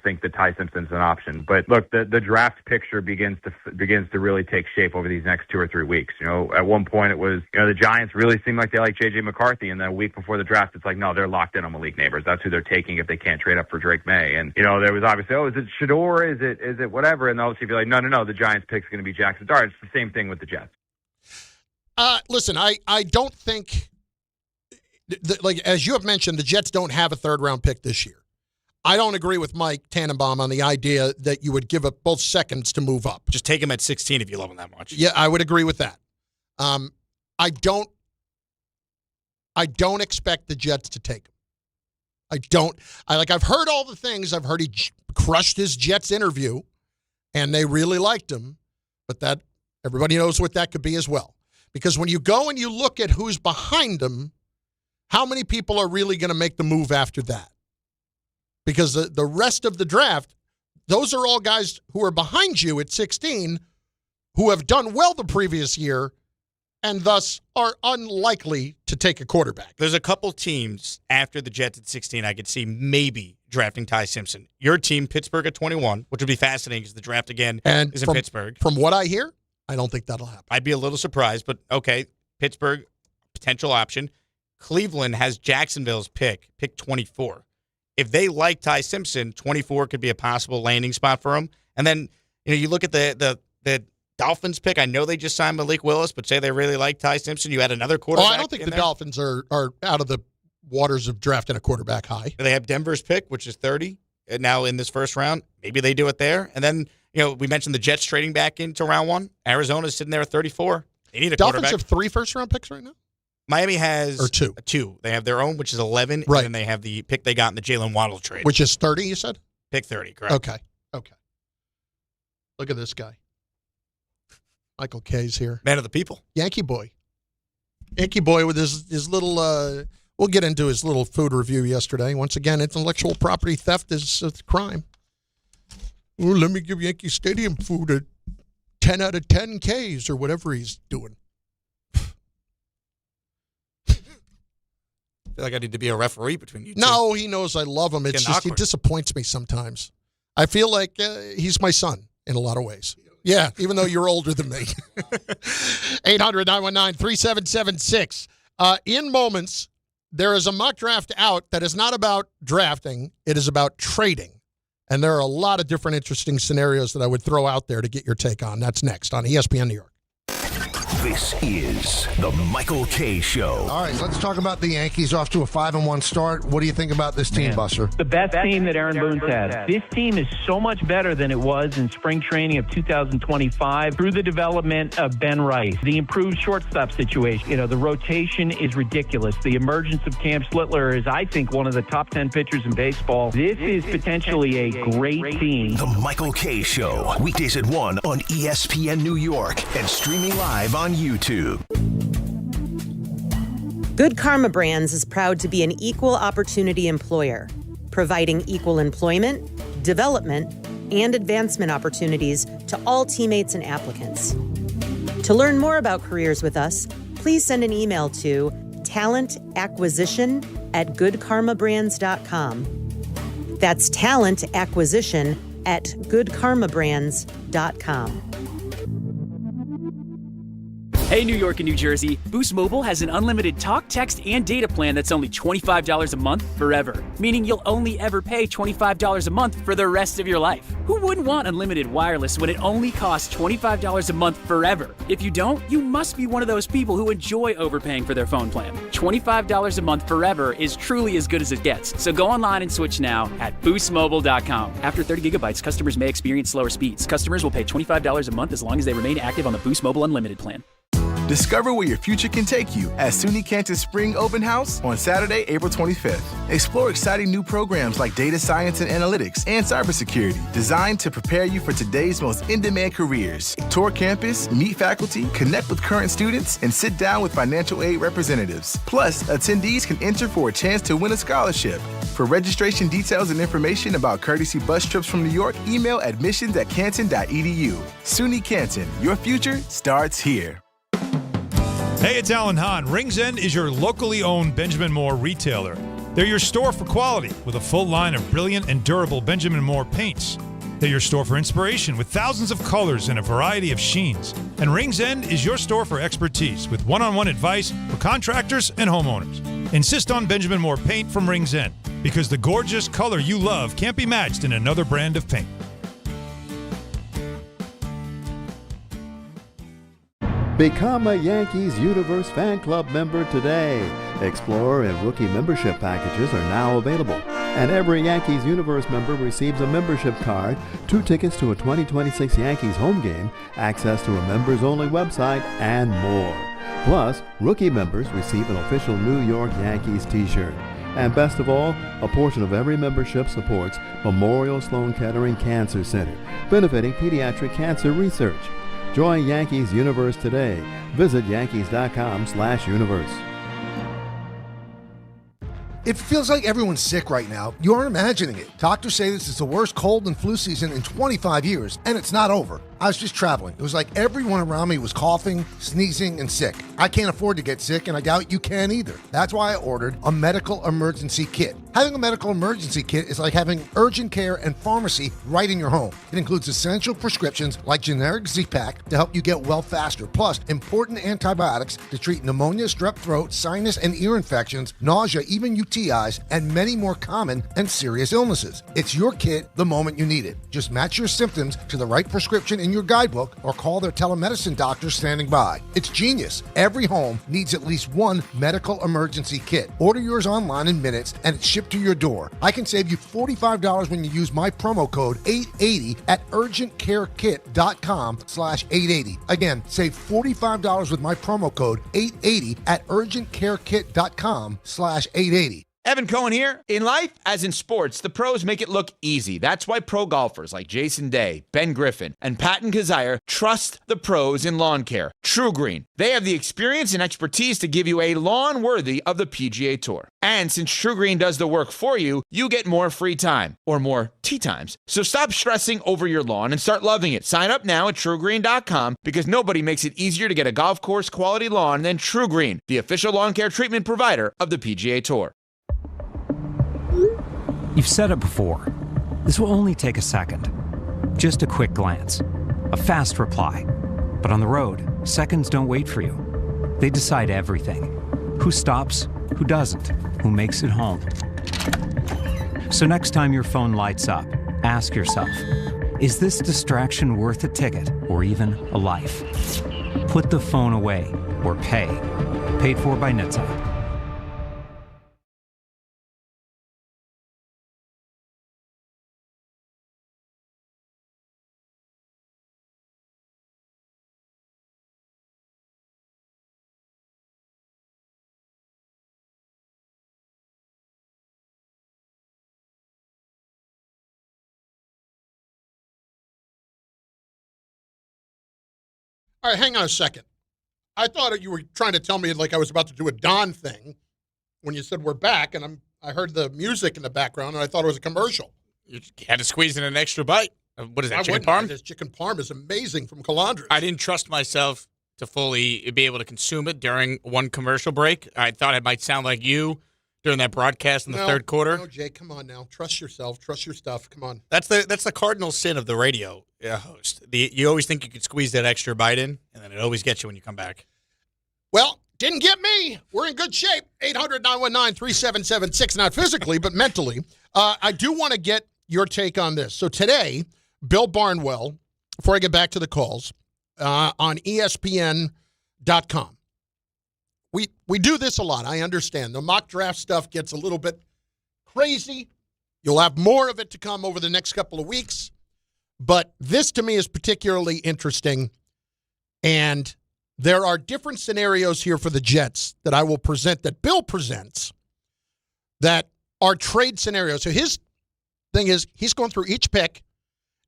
think that Ty Simpson's an option. But look, the draft picture begins to really take shape over these next 2 or 3 weeks. At one point it was, the Giants really seemed like they like J.J. McCarthy, and then a week before the draft, it's like, no, they're locked in on Malik Neighbors. That's who they're taking if they can't trade up for Drake May. And there was obviously, is it Shador? Is it whatever? And obviously, be like, no, the Giants' pick's going to be Jackson Dart. It's the same thing with the Jets.
Listen, I don't think, as you have mentioned, the Jets don't have a third-round pick this year. I don't agree with Mike Tannenbaum on the idea that you would give up both seconds to move up.
Just take him at 16 if you love him that much.
Yeah, I would agree with that. I don't expect the Jets to take him. I've heard all the things. I've heard he crushed his Jets interview, and they really liked him, but that everybody knows what that could be as well. Because when you go and you look at who's behind them, how many people are really going to make the move after that? Because the rest of the draft, those are all guys who are behind you at 16 who have done well the previous year and thus are unlikely to take a quarterback.
There's a couple teams after the Jets at 16 I could see maybe drafting Ty Simpson. Your team, Pittsburgh at 21, which would be fascinating because the draft again is in Pittsburgh.
From what I hear, I don't think that'll happen.
I'd be a little surprised, but okay, Pittsburgh, potential option. Cleveland has Jacksonville's pick 24. If they like Ty Simpson, 24 could be a possible landing spot for him. And then you look at the Dolphins pick. I know they just signed Malik Willis, but say they really like Ty Simpson. You had another quarterback.
I don't think the Dolphins are out of the waters of drafting a quarterback high.
They have Denver's pick, which is 30, now in this first round. Maybe they do it there. And then, we mentioned the Jets trading back into round 1. Arizona's sitting there at 34. They need a quarterback.
Dolphins have 3 first-round picks right now?
Miami has
2.
They have their own, which is 11,
right.
And then they have the pick they got in the Jalen Waddle trade.
Which is 30, you said?
Pick 30, correct.
Okay. Look at this guy. Michael K's here.
Man of the people.
Yankee boy with his little, we'll get into his little food review yesterday. Once again, intellectual property theft is a crime. Oh, let me give Yankee Stadium food a 10 out of 10 Ks or whatever he's doing.
I feel like I need to be a referee between you two.
No, he knows I love him. It's just, he disappoints me sometimes. I feel like he's my son in a lot of ways. Yeah, even though you're older than me. 800-919-3776. In moments, there is a mock draft out that is not about drafting. It is about trading. And there are a lot of different interesting scenarios that I would throw out there to get your take on. That's next on ESPN New York.
This is the Michael K. Show.
All right, let's talk about the Yankees off to a 5-1 start. What do you think about this team, Buster?
The best team that Aaron Boone's had. This team is so much better than it was in spring training of 2025 through the development of Ben Rice, the improved shortstop situation. The rotation is ridiculous. The emergence of Cam Slittler is, I think, one of the top 10 pitchers in baseball. This is potentially a great team.
The Michael K. Show. Weekdays at 1 on ESPN New York and streaming live on YouTube.
Good Karma Brands is proud to be an equal opportunity employer, providing equal employment, development, and advancement opportunities to all teammates and applicants. To learn more about careers with us, please send an email to talentacquisition@goodkarmabrands.com. That's talentacquisition@goodkarmabrands.com.
Hey, New York and New Jersey, Boost Mobile has an unlimited talk, text, and data plan that's only $25 a month forever, meaning you'll only ever pay $25 a month for the rest of your life. Who wouldn't want unlimited wireless when it only costs $25 a month forever? If you don't, you must be one of those people who enjoy overpaying for their phone plan. $25 a month forever is truly as good as it gets, so go online and switch now at boostmobile.com. After 30 gigabytes, customers may experience slower speeds. Customers will pay $25 a month as long as they remain active on the Boost Mobile Unlimited plan.
Discover where your future can take you at SUNY Canton Spring Open House on Saturday, April 25th. Explore exciting new programs like data science and analytics and cybersecurity designed to prepare you for today's most in-demand careers. Tour campus, meet faculty, connect with current students, and sit down with financial aid representatives. Plus, attendees can enter for a chance to win a scholarship. For registration details and information about courtesy bus trips from New York, email admissions@canton.edu. SUNY Canton, your future starts here.
Hey, it's Alan Hahn. Rings End is your locally owned Benjamin Moore retailer. They're your store for quality with a full line of brilliant and durable Benjamin Moore paints. They're your store for inspiration with thousands of colors and a variety of sheens. And Rings End is your store for expertise with one-on-one advice for contractors and homeowners. Insist on Benjamin Moore paint from Rings End because the gorgeous color you love can't be matched in another brand of paint.
Become a Yankees Universe Fan Club member today. Explorer and rookie membership packages are now available, and every Yankees Universe member receives a membership card, 2 tickets to a 2026 Yankees home game, access to a members-only website, and more. Plus, rookie members receive an official New York Yankees t-shirt. And best of all, a portion of every membership supports Memorial Sloan Kettering Cancer Center, benefiting pediatric cancer research. Join Yankees Universe today. Visit Yankees.com/universe.
It feels like everyone's sick right now. You aren't imagining it. Doctors say this is the worst cold and flu season in 25 years, and it's not over. I was just traveling. It was like everyone around me was coughing, sneezing, and sick. I can't afford to get sick, and I doubt you can either. That's why I ordered a medical emergency kit. Having a medical emergency kit is like having urgent care and pharmacy right in your home. It includes essential prescriptions like generic Z-Pak to help you get well faster, plus important antibiotics to treat pneumonia, strep throat, sinus and ear infections, nausea, even UTIs, and many more common and serious illnesses. It's your kit the moment you need it. Just match your symptoms to the right prescription in your guidebook or call their telemedicine doctor standing by. It's genius. Every home needs at least one medical emergency kit. Order yours online in minutes and it's shipped to your door. I can save you $45 when you use my promo code 880 at urgentcarekit.com/880. Again, save $45 with my promo code 880 at urgentcarekit.com/880.
Evan Cohen here. In life, as in sports, the pros make it look easy. That's why pro golfers like Jason Day, Ben Griffin, and Patton Kazire trust the pros in lawn care. True Green. They have the experience and expertise to give you a lawn worthy of the PGA Tour. And since True Green does the work for you, you get more free time, or more tee times. So stop stressing over your lawn and start loving it. Sign up now at TrueGreen.com because nobody makes it easier to get a golf course quality lawn than True Green, the official lawn care treatment provider of the PGA Tour.
You've said it before. This will only take a second. Just a quick glance. A fast reply. But on the road, seconds don't wait for you. They decide everything. Who stops, who doesn't, who makes it home. So next time your phone lights up, ask yourself, is this distraction worth a ticket or even a life? Put the phone away or pay. Paid for by NHTSA.
All right, hang on a second. I thought you were trying to tell me like I was about to do a Don thing when you said we're back, and I heard the music in the background, and I thought it was a commercial.
You had to squeeze in an extra bite. What is that, chicken parm?
This chicken parm is amazing from Calandra.
I didn't trust myself to fully be able to consume it during one commercial break. I thought it might sound like you during that broadcast in the third quarter.
No, Jay, come on now. Trust yourself. Trust your stuff. Come on.
That's the cardinal sin of the radio host. You always think you could squeeze that extra bite in, and then it always gets you when you come back.
Well, didn't get me. We're in good shape. 800-919-3776. Not physically, but mentally. I do want to get your take on this. So today, Bill Barnwell, before I get back to the calls, on ESPN.com. We do this a lot. I understand. The mock draft stuff gets a little bit crazy. You'll have more of it to come over the next couple of weeks. But this, to me, is particularly interesting. And there are different scenarios here for the Jets that I will present, that Bill presents, that are trade scenarios. So his thing is he's going through each pick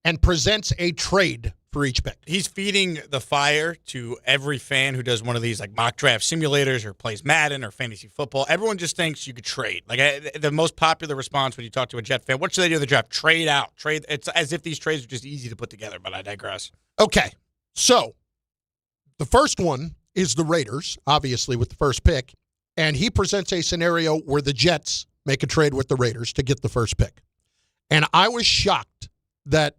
and presents a trade for each pick.
He's feeding the fire to every fan who does one of these like mock draft simulators or plays Madden or fantasy football. Everyone just thinks you could trade. Like the most popular response when you talk to a Jet fan, what should they do in the draft? Trade out. Trade. It's as if these trades are just easy to put together, but I digress.
Okay. So the first one is the Raiders, obviously, with the first pick. And he presents a scenario where the Jets make a trade with the Raiders to get the first pick. And I was shocked that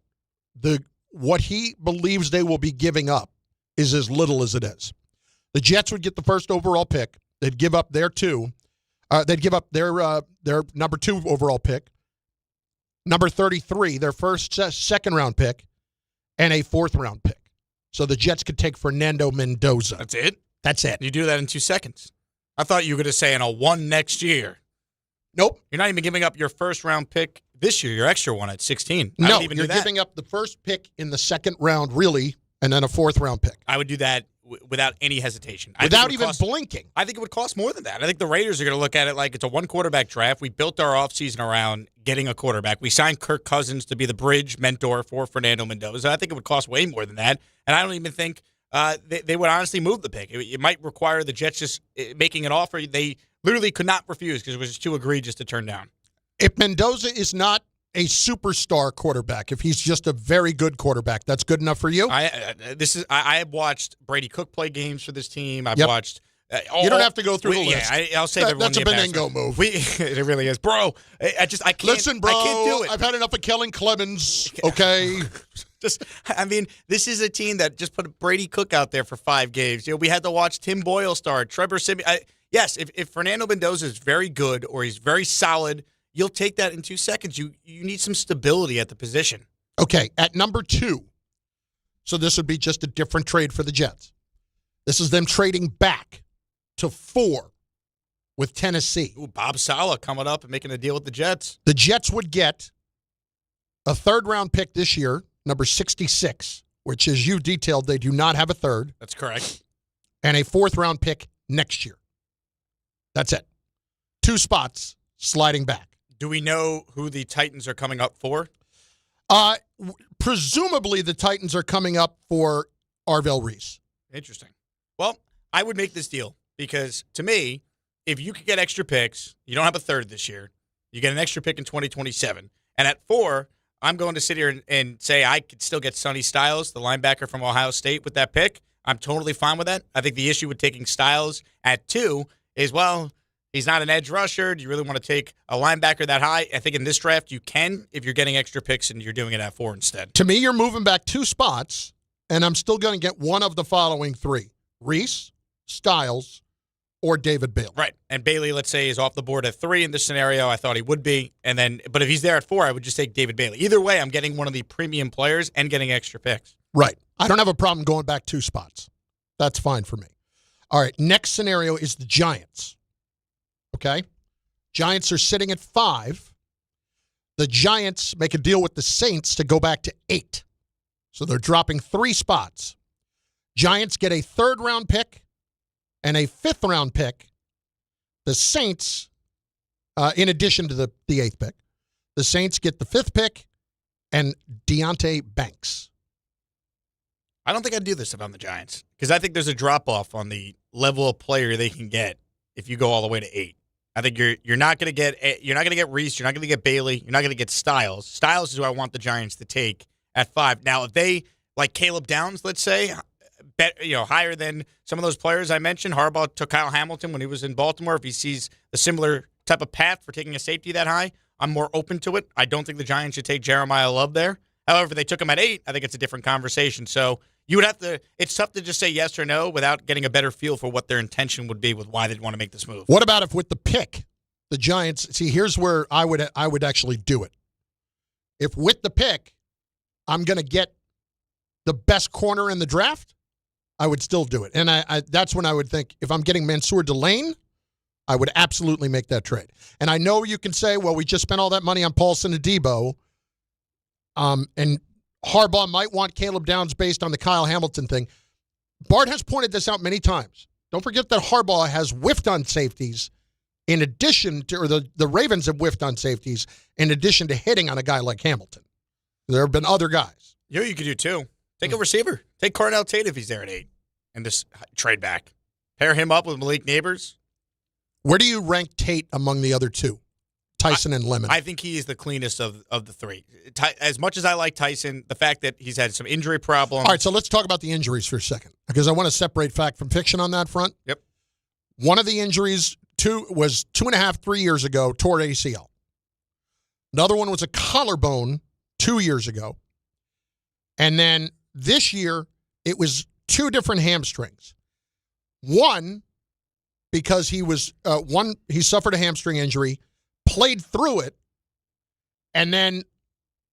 what he believes they will be giving up is as little as it is. The Jets would get the first overall pick. They'd give up their two. They'd give up their number 2 overall pick, number 33, their second-round pick, and a 4th-round pick. So the Jets could take Fernando Mendoza.
That's it?
That's it.
You do that in 2 seconds. I thought you were going to say in a 1 next year.
Nope.
You're not even giving up your first-round pick this year, your extra one at 16.
No, you're giving up the first pick in the second round, really, and then a 4th-round pick.
I would do that without any hesitation.
Without even blinking.
I think it would cost more than that. I think the Raiders are going to look at it like it's a one-quarterback draft. We built our offseason around getting a quarterback. We signed Kirk Cousins to be the bridge mentor for Fernando Mendoza. I think it would cost way more than that, and I don't even think they would honestly move the pick. It might require the Jets just making an offer they literally could not refuse because it was just too egregious to turn down.
If Mendoza is not a superstar quarterback, if he's just a very good quarterback, that's good enough for you?
I have watched Brady Cook play games for this team. I've watched.
You don't have to go through the list.
I'll save everyone.
That's a Benigno move.
It really is, bro. I can't.
Listen, bro.
I can't do it.
I've had enough of Kellen Clemens. Okay.
This is a team that just put Brady Cook out there for 5 games. We had to watch Tim Boyle start. Trevor Siemian. Yes, if Fernando Mendoza is very good or he's very solid, you'll take that in 2 seconds. You need some stability at the position.
Okay, at number 2, so this would be just a different trade for the Jets. This is them trading back to 4 with Tennessee.
Ooh, Bob Saleh coming up and making a deal with the Jets.
The Jets would get a 3rd-round pick this year, number 66, which, as you detailed, they do not have a 3rd.
That's correct.
And a 4th-round pick next year. That's it. 2 spots sliding back.
Do we know who the Titans are coming up for?
Presumably the Titans are coming up for Arvell Reese.
Interesting. Well, I would make this deal because, to me, if you could get extra picks, you don't have a 3rd this year, you get an extra pick in 2027, and at 4, I'm going to sit here and say I could still get Sonny Styles, the linebacker from Ohio State, with that pick. I'm totally fine with that. I think the issue with taking Styles at 2 is, well, he's not an edge rusher. Do you really want to take a linebacker that high? I think in this draft you can if you're getting extra picks and you're doing it at 4 instead.
To me, you're moving back 2 spots, and I'm still going to get one of the following 3. Reese, Styles, or David Bailey.
Right. And Bailey, let's say, is off the board at 3 in this scenario. I thought he would be. But if he's there at 4, I would just take David Bailey. Either way, I'm getting one of the premium players and getting extra picks.
Right. I don't have a problem going back 2 spots. That's fine for me. All right. Next scenario is the Giants. Okay? Giants are sitting at 5. The Giants make a deal with the Saints to go back to 8. So they're dropping 3 spots. Giants get a 3rd-round pick and a 5th-round pick. The Saints, in addition to the 8th pick, the Saints get the 5th pick and Deonte Banks.
I don't think I'd do this if I'm the Giants because I think there's a drop-off on the level of player they can get if you go all the way to 8. I think you're not going to get Reese, you're not going to get Bailey, you're not going to get Styles. Styles is who I want the Giants to take at 5. Now, if they like Caleb Downs, let's say, higher than some of those players I mentioned. Harbaugh took Kyle Hamilton when he was in Baltimore. If he sees a similar type of path for taking a safety that high, I'm more open to it. I don't think the Giants should take Jeremiah Love there. However, if they took him at 8, I think it's a different conversation. So you would have to. It's tough to just say yes or no without getting a better feel for what their intention would be with why they'd want to make this move.
What about if with the pick, the Giants? See, here's where I would actually do it. If with the pick, I'm going to get the best corner in the draft, I would still do it. And I that's when I would think if I'm getting Mansour Delane, I would absolutely make that trade. And I know you can say, well, we just spent all that money on Paulson and Debo, and Harbaugh might want Caleb Downs based on the Kyle Hamilton thing. Bart has pointed this out many times. Don't forget that Harbaugh has whiffed on safeties in addition to, or the Ravens have whiffed on safeties in addition to hitting on a guy like Hamilton. There have been other guys.
You could do too. Take a receiver. Take Cardell Tate if he's there at 8 and just trade back. Pair him up with Malik Neighbors.
Where do you rank Tate among the other 2? Tyson and Lemon.
I think he is the cleanest of the 3. As much as I like Tyson, the fact that he's had some injury problems.
All right, so let's talk about the injuries for a second because I want to separate fact from fiction on that front.
Yep.
One of the injuries was 2.5, 3 years ago, tore ACL. Another one was a collarbone 2 years ago. And then this year, it was 2 different hamstrings. One, because he suffered a hamstring injury, played through it, and then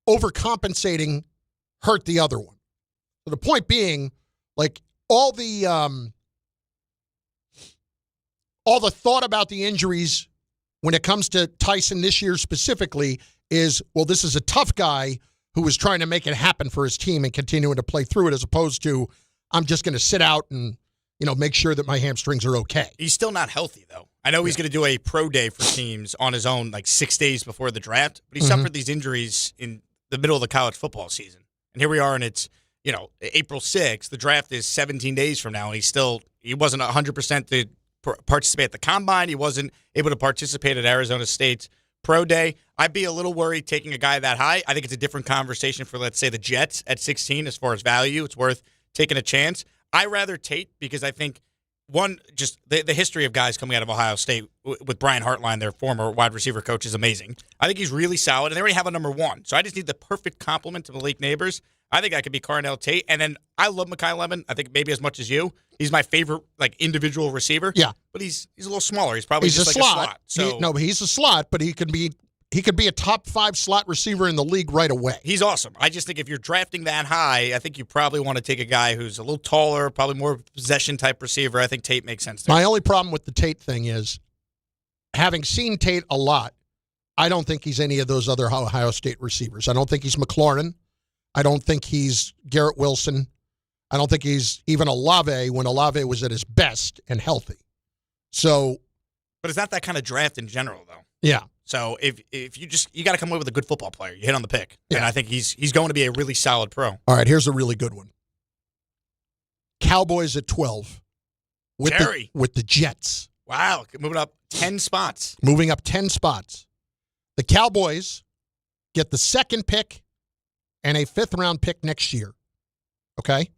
overcompensating hurt the other one. So the point being, like all the thought about the injuries when it comes to Tyson this year specifically is, well, this is a tough guy who was trying to make it happen for his team and continuing to play through it, as opposed to I'm just going to sit out and make sure that my hamstrings are okay.
He's still not healthy, though. I know he's going to do a pro day for teams on his own, like 6 days before the draft, but he suffered these injuries in the middle of the college football season. And here we are, and it's, April 6th. The draft is 17 days from now, and he wasn't 100% to participate at the combine. He wasn't able to participate at Arizona State's pro day. I'd be a little worried taking a guy that high. I think it's a different conversation for, let's say, the Jets at 16 as far as value. It's worth taking a chance. I rather Tate because I think, one, just the history of guys coming out of Ohio State with Brian Hartline, their former wide receiver coach, is amazing. I think he's really solid, and they already have a number 1. So I just need the perfect complement to Malik Neighbors. I think I could be Carnell Tate. And then I love Mekhi Lemon, I think maybe as much as you. He's my favorite individual receiver.
Yeah.
But he's a little smaller. He's probably just
a
like
slot.
a slot.
He's a slot, but he could be a top 5 slot receiver in the league right away.
He's awesome. I just think if you're drafting that high, I think you probably want to take a guy who's a little taller, probably more possession-type receiver. I think Tate makes sense there.
My only problem with the Tate thing is, having seen Tate a lot, I don't think he's any of those other Ohio State receivers. I don't think he's McLaurin. I don't think he's Garrett Wilson. I don't think he's even Olave when Olave was at his best and healthy. So,
but it's not that kind of draft in general, though.
Yeah.
So if you got to come away with a good football player. You hit on the pick. Yeah. And I think he's going to be a really solid pro.
All right, here's a really good one. Cowboys at 12 with the Jets.
Wow, moving up 10 spots.
Moving up 10 spots. The Cowboys get the 2nd pick and a 5th-round pick next year. Okay?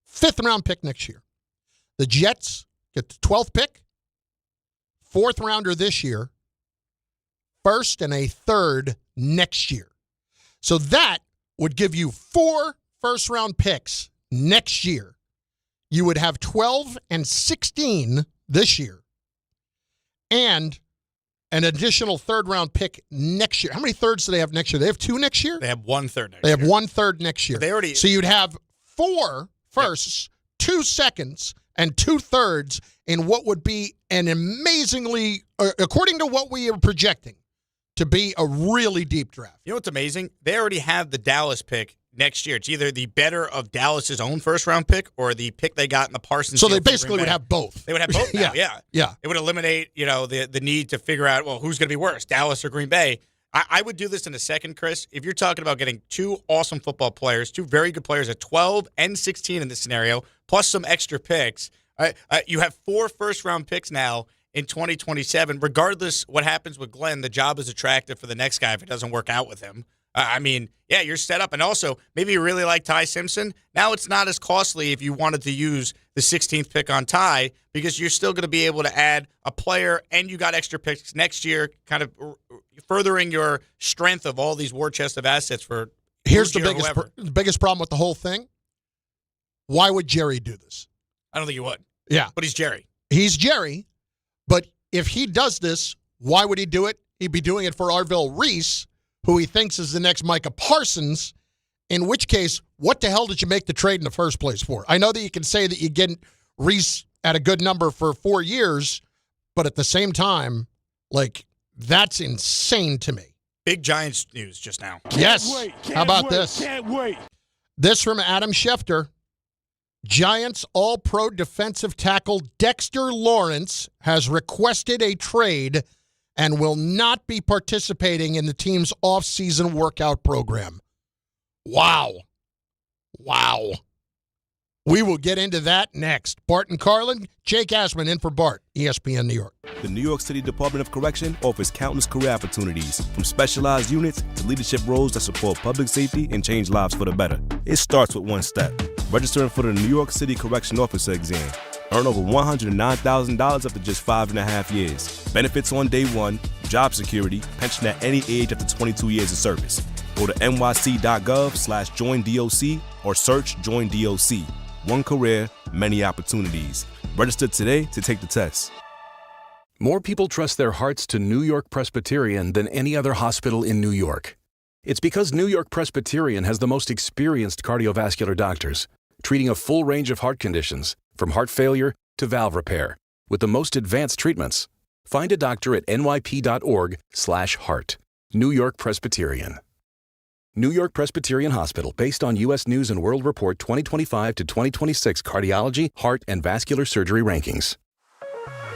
5th-round pick next year. The Jets get the 12th pick, 4th-rounder this year, 1st and a 3rd next year. So that would give you 4 first-round picks next year. You would have 12 and 16 this year. And an additional 3rd-round pick next year. How many thirds do they have next year? They have 2 next year?
They have 1 third next
year. They have 1 third next year.
But
so you'd have 4 firsts, 2 seconds, and 2 thirds in what would be an amazingly, according to what we are projecting, to be a really deep draft.
You know what's amazing? They already have the Dallas pick next year. It's either the better of Dallas's own first-round pick or the pick they got in the Parsons.
So they basically would have both.
They would have both now,
yeah.
It would eliminate, the need to figure out, well, who's going to be worse, Dallas or Green Bay. I would do this in a second, Chris. If you're talking about getting 2 awesome football players, 2 very good players at 12 and 16 in this scenario, plus some extra picks, you have 4 first-round picks now in 2027. Regardless what happens with Glenn, the job is attractive for the next guy if it doesn't work out with him. You're set up. And also, maybe you really like Ty Simpson. Now it's not as costly if you wanted to use the 16th pick on Ty because you're still going to be able to add a player and you got extra picks next year, kind of furthering your strength of all these war chest of assets for
Here's the biggest problem with the whole thing. Why would Jerry do this?
I don't think he would.
Yeah.
But he's Jerry.
He's Jerry. But if he does this, why would he do it? He'd be doing it for Arvell Reese, who he thinks is the next Micah Parsons, in which case, what the hell did you make the trade in the first place for? I know that you can say that you get Reese at a good number for 4 years, but at the same time, that's insane to me.
Big Giants news just now.
Yes. How about this?
Can't wait.
This from Adam Schefter. Giants All-Pro defensive tackle Dexter Lawrence has requested a trade and will not be participating in the team's off-season workout program. Wow. We will get into that next. Bart and Carlin, Jake Asman in for Bart, ESPN New York.
The New York City Department of Correction offers countless career opportunities, from specialized units to leadership roles that support public safety and change lives for the better. It starts with one step: registering for the New York City Correction Officer exam. Earn over $109,000 after just 5.5 years. Benefits on day one, job security, pension at any age after 22 years of service. Go to nyc.gov/joinDOC or search Join DOC. One career, many opportunities. Register today to take the test.
More people trust their hearts to New York Presbyterian than any other hospital in New York. It's because New York Presbyterian has the most experienced cardiovascular doctors, treating a full range of heart conditions, from heart failure to valve repair, with the most advanced treatments. Find a doctor at nyp.org/heart. New York Presbyterian. New York Presbyterian Hospital, based on U.S. News & World Report 2025 to 2026 cardiology, heart, and vascular surgery rankings.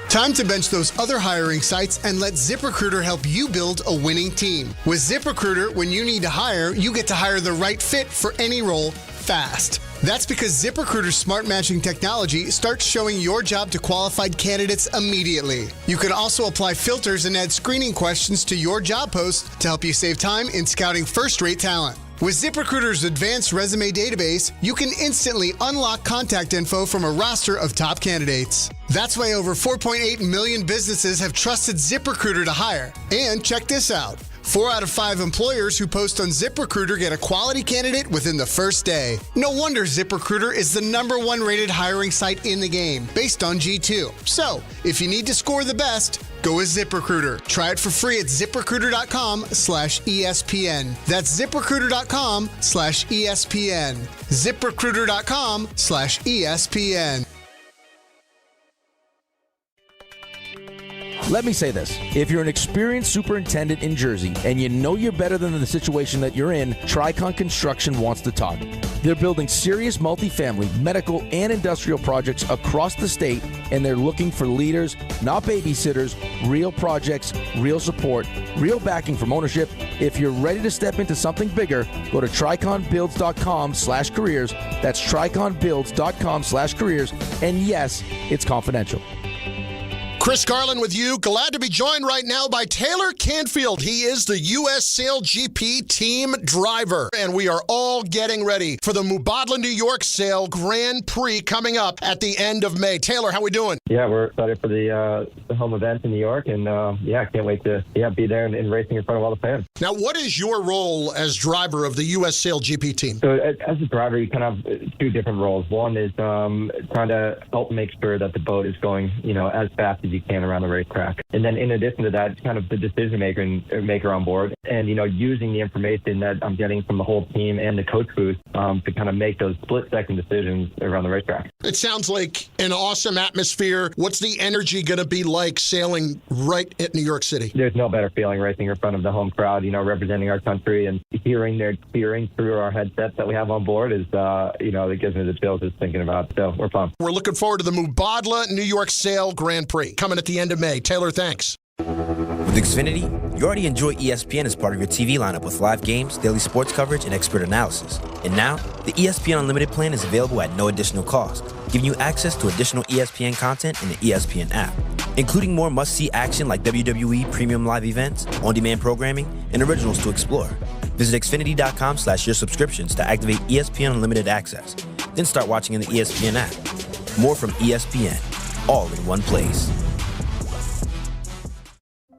Time to bench those other hiring sites and let ZipRecruiter help you build a winning team. With ZipRecruiter, when you need to hire, you get to hire the right fit for any role fast. That's because ZipRecruiter's smart matching technology starts showing your job to qualified candidates immediately. You can also apply filters and add screening questions to your job post to help you save time in scouting first-rate talent. With ZipRecruiter's advanced resume database, you can instantly unlock contact info from a roster of top candidates. That's why over 4.8 million businesses have trusted ZipRecruiter to hire. And check this out. 4 out of 5 employers who post on ZipRecruiter get a quality candidate within the first day. No wonder ZipRecruiter is the #1 rated hiring site in the game, based on G2. So, if you need to score the best, go with ZipRecruiter. Try it for free at ZipRecruiter.com/ESPN. That's ZipRecruiter.com/ESPN. ZipRecruiter.com/ESPN.
Let me say this. If you're an experienced superintendent in Jersey and you know you're better than the situation that you're in, Tricon Construction wants to talk. They're building serious multifamily, medical, and industrial projects across the state, and they're looking for leaders, not babysitters, real projects, real support, real backing from ownership. If you're ready to step into something bigger, go to triconbuilds.com/careers. That's triconbuilds.com/careers. And yes, it's confidential.
Chris Carlin with you. Glad to be joined right now by Taylor Canfield. He is the U.S. Sail GP team driver. And we are all getting ready for the Mubadala, New York Sail Grand Prix coming up at the end of May. Taylor, how we doing?
Yeah, we're excited for the home event in New York. And, can't wait to be there and racing in front of all the fans.
Now, what is your role as driver of the U.S. Sail GP team?
So as a driver, you kind of have 2 different roles. One is trying to help make sure that the boat is going, as fast as you can around the racetrack. And then in addition to that, it's kind of the decision maker on board and, using the information that I'm getting from the whole team and the coach booth to kind of make those split-second decisions around the racetrack.
It sounds like an awesome atmosphere. What's the energy going to be like sailing right at New York City?
There's no better feeling racing in front of the home crowd, representing our country and hearing their cheering through our headsets that we have on board is, it gives me the chills just thinking about it. So we're pumped.
We're looking forward to the Mubadala New York Sail Grand Prix coming at the end of May. Taylor, thanks.
With Xfinity, you already enjoy ESPN as part of your TV lineup with live games, daily sports coverage, and expert analysis. And now, the ESPN Unlimited plan is available at no additional cost, giving you access to additional ESPN content in the ESPN app, including more must-see action like WWE premium live events, on-demand programming, and originals to explore. Visit Xfinity.com/your subscriptions to activate ESPN Unlimited access. Then start watching in the ESPN app. More from ESPN, all in one place.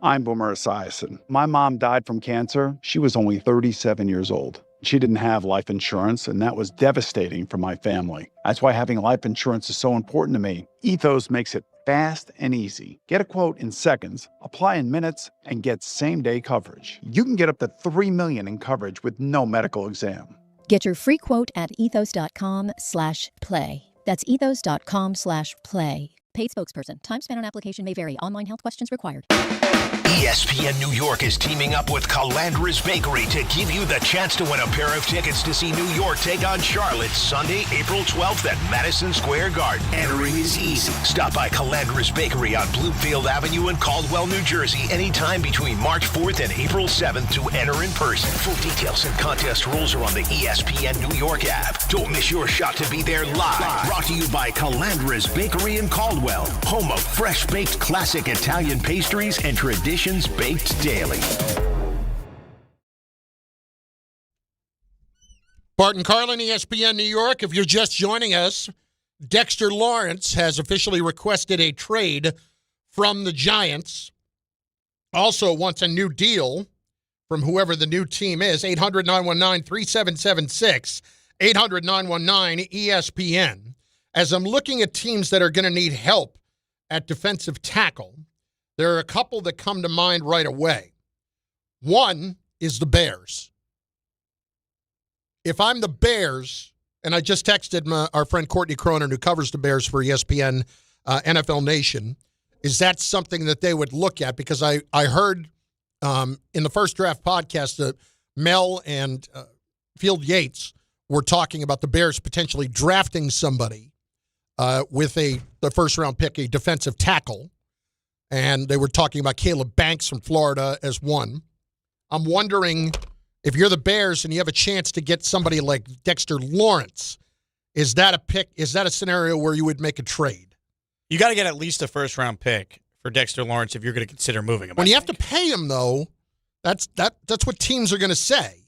I'm Boomer Esiason. My mom died from cancer. She was only 37 years old. She didn't have life insurance, and that was devastating for my family. That's why having life insurance is so important to me. Ethos makes it fast and easy. Get a quote in seconds, apply in minutes, and get same-day coverage. You can get up to $3 million in coverage with no medical exam.
Get your free quote at ethos.com/play. That's ethos.com/play. Paid spokesperson. Time spent on application may vary. Online health questions required.
ESPN New York is teaming up with Calandra's Bakery to give you the chance to win a pair of tickets to see New York take on Charlotte Sunday, April 12th at Madison Square Garden. Entering is easy. Stop by Calandra's Bakery on Bloomfield Avenue in Caldwell, New Jersey anytime between March 4th and April 7th to enter in person. Full details and contest rules are on the ESPN New York app. Don't miss your shot to be there live. Brought to you by Calandra's Bakery in Caldwell, home of fresh-baked classic Italian pastries and traditions baked daily.
Bart Carlin, ESPN New York. If you're just joining us, Dexter Lawrence has officially requested a trade from the Giants. Also wants a new deal from whoever the new team is. 800-919-3776. 800-919-ESPN. As I'm looking at teams that are going to need help at defensive tackle, there are a couple that come to mind right away. One is the Bears. If I'm the Bears, and I just texted our friend Courtney Cronin, who covers the Bears for ESPN NFL Nation, is that something that they would look at? Because I heard in the first draft podcast that Mel and Field Yates were talking about the Bears potentially drafting somebody with the first-round pick, a defensive tackle. And they were talking about Caleb Banks from Florida as one. I'm wondering if you're the Bears and you have a chance to get somebody like Dexter Lawrence, is that a pick? Is that a scenario where you would make a trade?
You got to get at least a first-round pick for Dexter Lawrence if you're going to consider moving him.
When you have to pay him, though, that's what teams are going to say.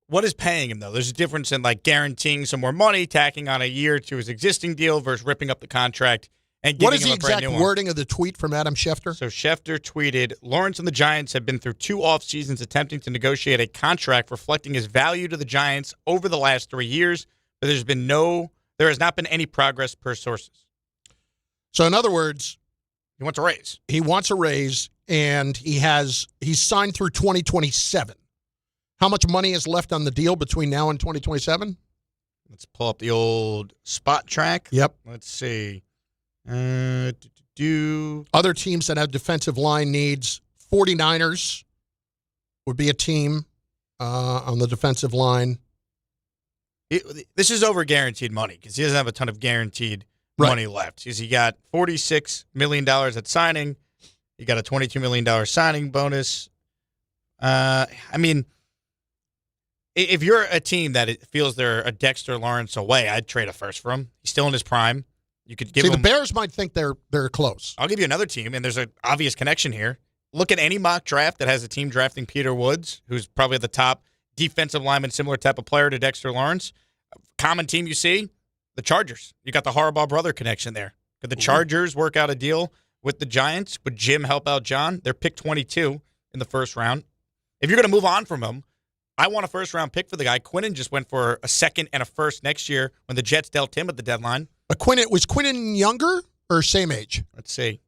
What is paying him, though? There's a difference in like guaranteeing some more money, tacking on a year to his existing deal versus ripping up the contract and giving him a brand new one.
What is the exact wording of the tweet from Adam Schefter?
So Schefter tweeted, Lawrence and the Giants have been through 2 off seasons attempting to negotiate a contract reflecting his value to the Giants over the last 3 years, but there has not been any progress per sources.
So in other words,
he wants a raise.
He wants a raise, and he's signed through 2027. How much money is left on the deal between now and 2027?
Let's pull up the old spot track.
Yep.
Let's see.
Other teams that have defensive line needs, 49ers would be a team on the defensive line.
This is over guaranteed money because he doesn't have a ton of guaranteed money left. Because he got $46 million at signing. He got a $22 million signing bonus. I mean, if you're a team that feels they're a Dexter Lawrence away, I'd trade a first for him. He's still in his prime. You could give him.
The Bears might think they're close.
I'll give you another team, and there's an obvious connection here. Look at any mock draft that has a team drafting Peter Woods, who's probably at the top defensive lineman, similar type of player to Dexter Lawrence. Common team you see, the Chargers. You got the Harbaugh brother connection there. Could the Chargers work out a deal with the Giants? Would Jim help out John? They're pick 22 in the first round. If you're going to move on from him, I want a first-round pick for the guy. Quinnen just went for a second and a first next year when the Jets dealt him at the deadline.
Was Quinnen younger or same age?
Let's see.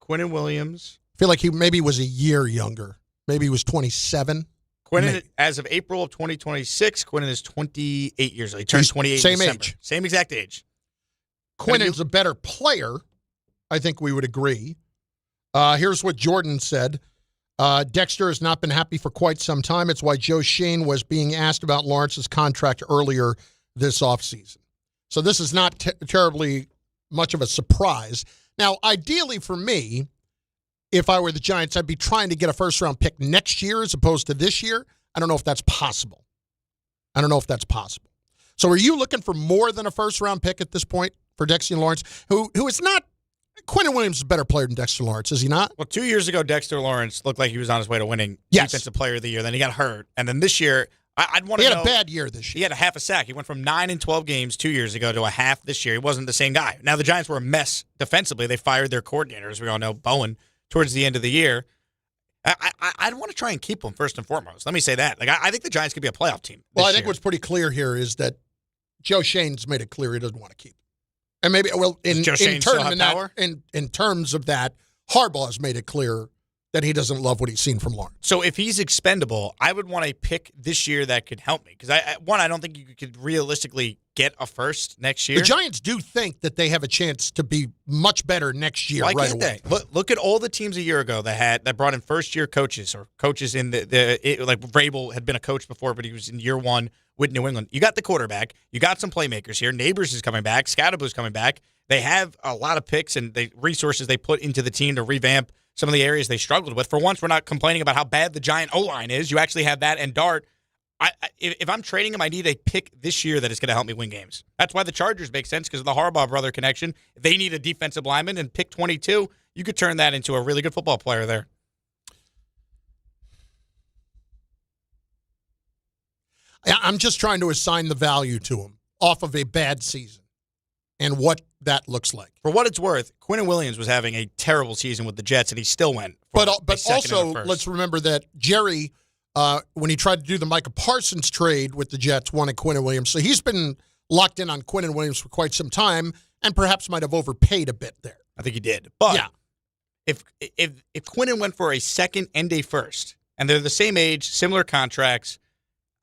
Quinnen Williams.
I feel like he maybe was a year younger. Maybe he was 27.
Quinnen, as of April of 2026, Quinnen is 28 years old. He turned 28
same
in December.
age.
Same exact age.
Quinnen's a better player. I think we would agree. Here's what Jordan said. Dexter has not been happy for quite some time. It's why Joe Shane was being asked about Lawrence's contract earlier this offseason. So this is not terribly much of a surprise. Now, ideally for me, if I were the Giants, I'd be trying to get a first-round pick next year as opposed to this year. I don't know if that's possible. So are you looking for more than a first-round pick at this point for Dexter Lawrence, who is not – Quinnen Williams is a better player than Dexter Lawrence, is he not?
Well, 2 years ago, Dexter Lawrence looked like he was on his way to winning Defensive Player of the Year. Then he got hurt. And then this year – I'd want to know.
He had a bad year this year.
He had a half a sack. He went from 9 in 12 games 2 years ago to a half this year. He wasn't the same guy. Now, the Giants were a mess defensively. They fired their coordinator, as we all know, Bowen, towards the end of the year. I'd want to try and keep him first and foremost. Let me say that. I think the Giants could be a playoff team.
Well, I think what's pretty clear here is that Joe Shane's made it clear he doesn't want to keep him. And maybe, in terms of that, Harbaugh's made it clear that he doesn't love what he's seen from Lawrence.
So if he's expendable, I would want a pick this year that could help me. Because, I don't think you could realistically get a first next year.
The Giants do think that they have a chance to be much better next year.
Why can't they? Look at all the teams a year ago that brought in first-year coaches or coaches in like Vrabel had been a coach before, but he was in year one with New England. You got the quarterback. You got some playmakers here. Neighbors is coming back. Scatterboo's coming back. They have a lot of picks and resources they put into the team to revamp some of the areas they struggled with. For once, we're not complaining about how bad the Giant O-line is. You actually have that and Dart. If I'm trading him, I need a pick this year that is going to help me win games. That's why the Chargers make sense because of the Harbaugh brother connection. If they need a defensive lineman and pick 22, you could turn that into a really good football player there.
I'm just trying to assign the value to him off of a bad season and what that looks like.
For what it's worth, Quinnen Williams was having a terrible season with the Jets, and he still went for
But also, let's remember that Jerry, when he tried to do the Micah Parsons trade with the Jets, wanted Quinnen Williams. So he's been locked in on Quinnen Williams for quite some time and perhaps might have overpaid a bit there.
I think he did. But if Quinnen went for a second and a first, and they're the same age, similar contracts,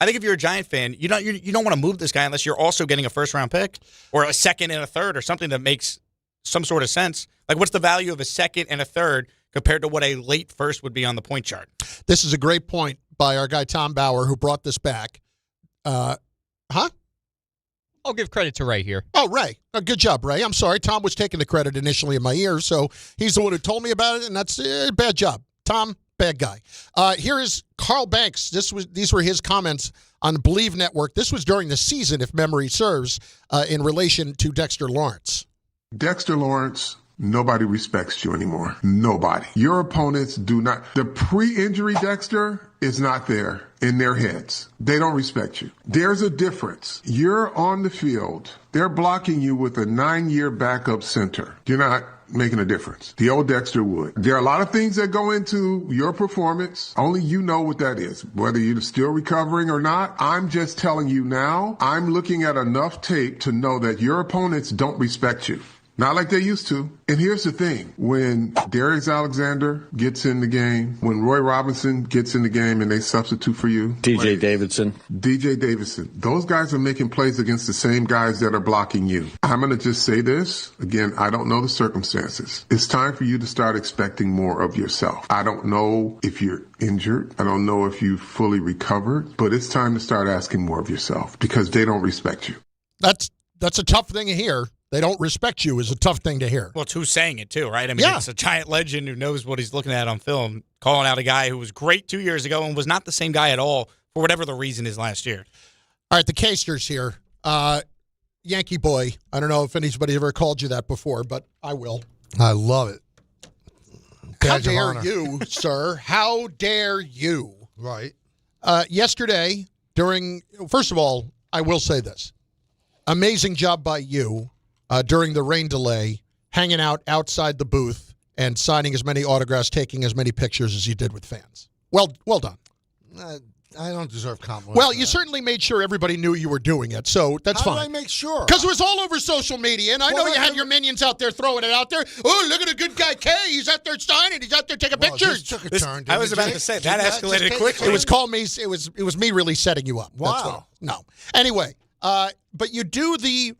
I think if you're a Giant fan, you don't want to move this guy unless you're also getting a first-round pick or a second and a third or something that makes some sort of sense. Like, what's the value of a second and a third compared to what a late first would be on the point chart?
This is a great point by our guy Tom Bauer, who brought this back.
I'll give credit to Ray here.
Oh, Ray. Good job, Ray. I'm sorry. Tom was taking the credit initially in my ear, so he's the one who told me about it, and that's a bad job. Tom, bad guy. Here is Carl Banks. These were his comments on Believe Network. This was during the season, if memory serves, in relation to Dexter Lawrence.
Dexter Lawrence, nobody respects you anymore. Nobody. Your opponents do not. The pre-injury Dexter is not there in their heads. They don't respect you. There's a difference. You're on the field. They're blocking you with a 9-year backup center. You're not making a difference. The old Dexter would. There are a lot of things that go into your performance. Only you know what that is. Whether you're still recovering or not, I'm just telling you now, I'm looking at enough tape to know that your opponents don't respect you. Not like they used to. And here's the thing. When Darius Alexander gets in the game, when Roy Robinson gets in the game and they substitute for you. DJ Davidson, those guys are making plays against the same guys that are blocking you. I'm going to just say this. Again, I don't know the circumstances. It's time for you to start expecting more of yourself. I don't know if you're injured. I don't know if you fully recovered. But it's time to start asking more of yourself because they don't respect you.
That's a tough thing to hear. They don't respect you is a tough thing to hear.
Well, it's who's saying it too, right? I mean, It's a giant legend who knows what he's looking at on film, calling out a guy who was great 2 years ago and was not the same guy at all for whatever the reason is last year.
All right, the Casters here. Yankee boy. I don't know if anybody ever called you that before, but I will.
I love it.
How
Badge of
dare
honor.
you, sir? How dare you?
Right.
Yesterday, first of all, I will say this. Amazing job by you during the rain delay, hanging out outside the booth and signing as many autographs, taking as many pictures as you did with fans. Well done.
I don't deserve compliments.
Well, you certainly made sure everybody knew you were doing it, so that's
How
fine.
did I make sure?
Because it was all over social media, and I know
Well,
you had your minions out there throwing it out there. Oh, look at the good guy Kay. He's out there signing. He's out there taking pictures.
This took a turn.
I was about to say, that escalated quickly.
It was called me. It was me really setting you up. That's
Wow.
what- no. Anyway, but you do you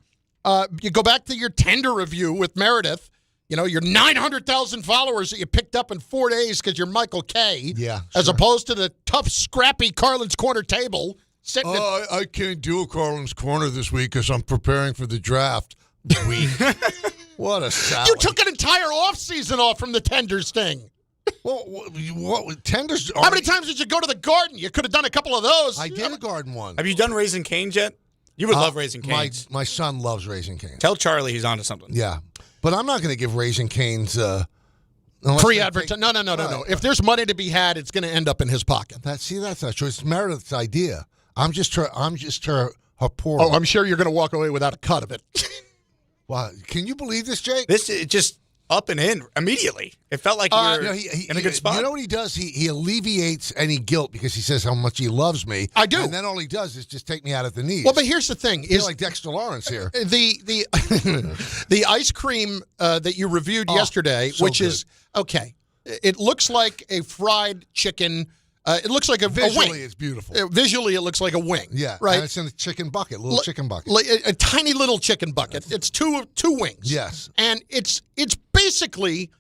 go back to your tender review with Meredith. You know, your 900,000 followers that you picked up in 4 days because you're Michael Kay.
Yeah.
As opposed to the tough, scrappy Carlin's Corner table. Sitting
I can't do a Carlin's Corner this week because I'm preparing for the draft week. What a salad.
You took an entire offseason off from the tenders thing.
Well, what tenders?
How many times did you go to the garden? You could have done a couple of those.
I did a garden one.
Have you done Raising Cane's yet? You would love Raising Cane's.
My son loves Raising Cane's.
Tell Charlie he's onto something.
Yeah. But I'm not going to give Raising Cane's
free advertising. No. If there's money to be had, it's going to end up in his pocket.
That's not true. It's Meredith's idea. I'm just her poor.
Oh, I'm sure you're going to walk away without a cut of it.
Wow. Can you believe this, Jake?
This is just up and in immediately. It felt like you were in a good spot.
You know what he does? He alleviates any guilt because he says how much he loves me.
I do.
And then all he does is just take me out at the knees.
Well, but here's the thing:
I feel like Dexter Lawrence here.
The ice cream that you reviewed yesterday,
so
which
good.
is okay. It looks like a fried chicken. It looks like a
Visually,
wing.
it's beautiful.
Visually, it looks like a wing.
Yeah,
right.
And it's in a chicken bucket, little chicken bucket.
Like a tiny little chicken bucket. It's two wings.
Yes,
and it's basically,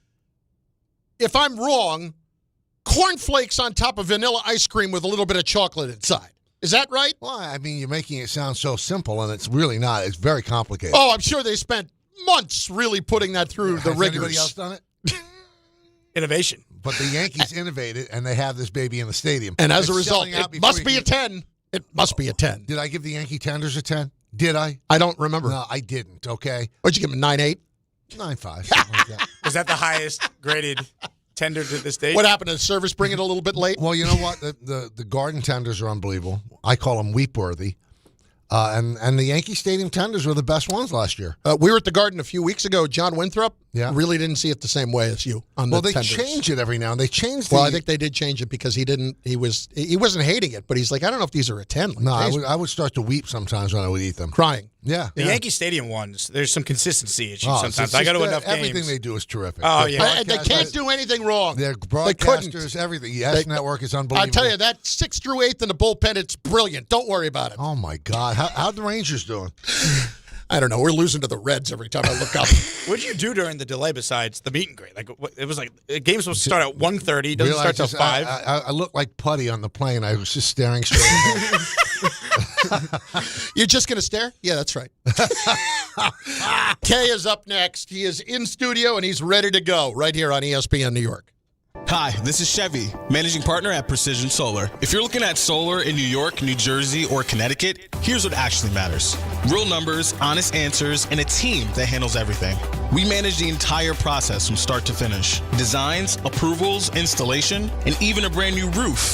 if I'm wrong, cornflakes on top of vanilla ice cream with a little bit of chocolate inside. Is that right?
Well, I mean, you're making it sound so simple, and it's really not. It's very complicated.
Oh, I'm sure they spent months really putting that through the
Has
rigors.
anybody else done it?
Innovation.
But the Yankees innovated, and they have this baby in the stadium.
And as a
It's
result,
selling out
it
before
must
you
be
can-
a 10. It must be a 10.
Did I give the Yankee tenders a 10? Did I?
I don't remember.
No, I didn't, okay?
What'd you give him, 9.8?
9.5, something like that.
Was that the highest graded tender to this date?
What happened? Did the service bring it a little bit late?
Well, you know what? The garden tenders are unbelievable. I call them weep-worthy. And the Yankee Stadium tenders were the best ones last year.
We were at the Garden a few weeks ago. John Winthrop really didn't see it the same way as you on
Well,
the
they
tenders.
change it every now and then. They change
Well, I think they did change it because he wasn't hating it, but he's like, I don't know if these are a 10. Like,
No,
geez,
I would start to weep sometimes when I would eat them.
crying.
Yeah.
The Yankee Stadium ones, there's some consistency issues
Oh,
sometimes.
it's
I go to
just,
enough
everything
games.
they do is terrific.
Oh,
Their
yeah.
They can't do anything wrong.
Their
They couldn't.
broadcasters, everything. Yes Network is unbelievable.
I tell you, that 6th through 8th in the bullpen, it's brilliant. Don't worry about it.
Oh, my God. How'd the Rangers doing?
I don't know. We're losing to the Reds every time I look up.
What did you do during the delay besides the meet and greet? Like it was like the game's supposed to start at 1:30. It doesn't start till 5.
I looked like putty on the plane. I was just staring straight ahead.
You're just going to stare? Yeah, that's right. Kay is up next. He is in studio, and he's ready to go right here on ESPN New York.
Hi, this is Chevy, managing partner at Precision Solar. If you're looking at solar in New York, New Jersey, or Connecticut, here's what actually matters. Real numbers, honest answers, and a team that handles everything. We manage the entire process from start to finish. Designs, approvals, installation, and even a brand new roof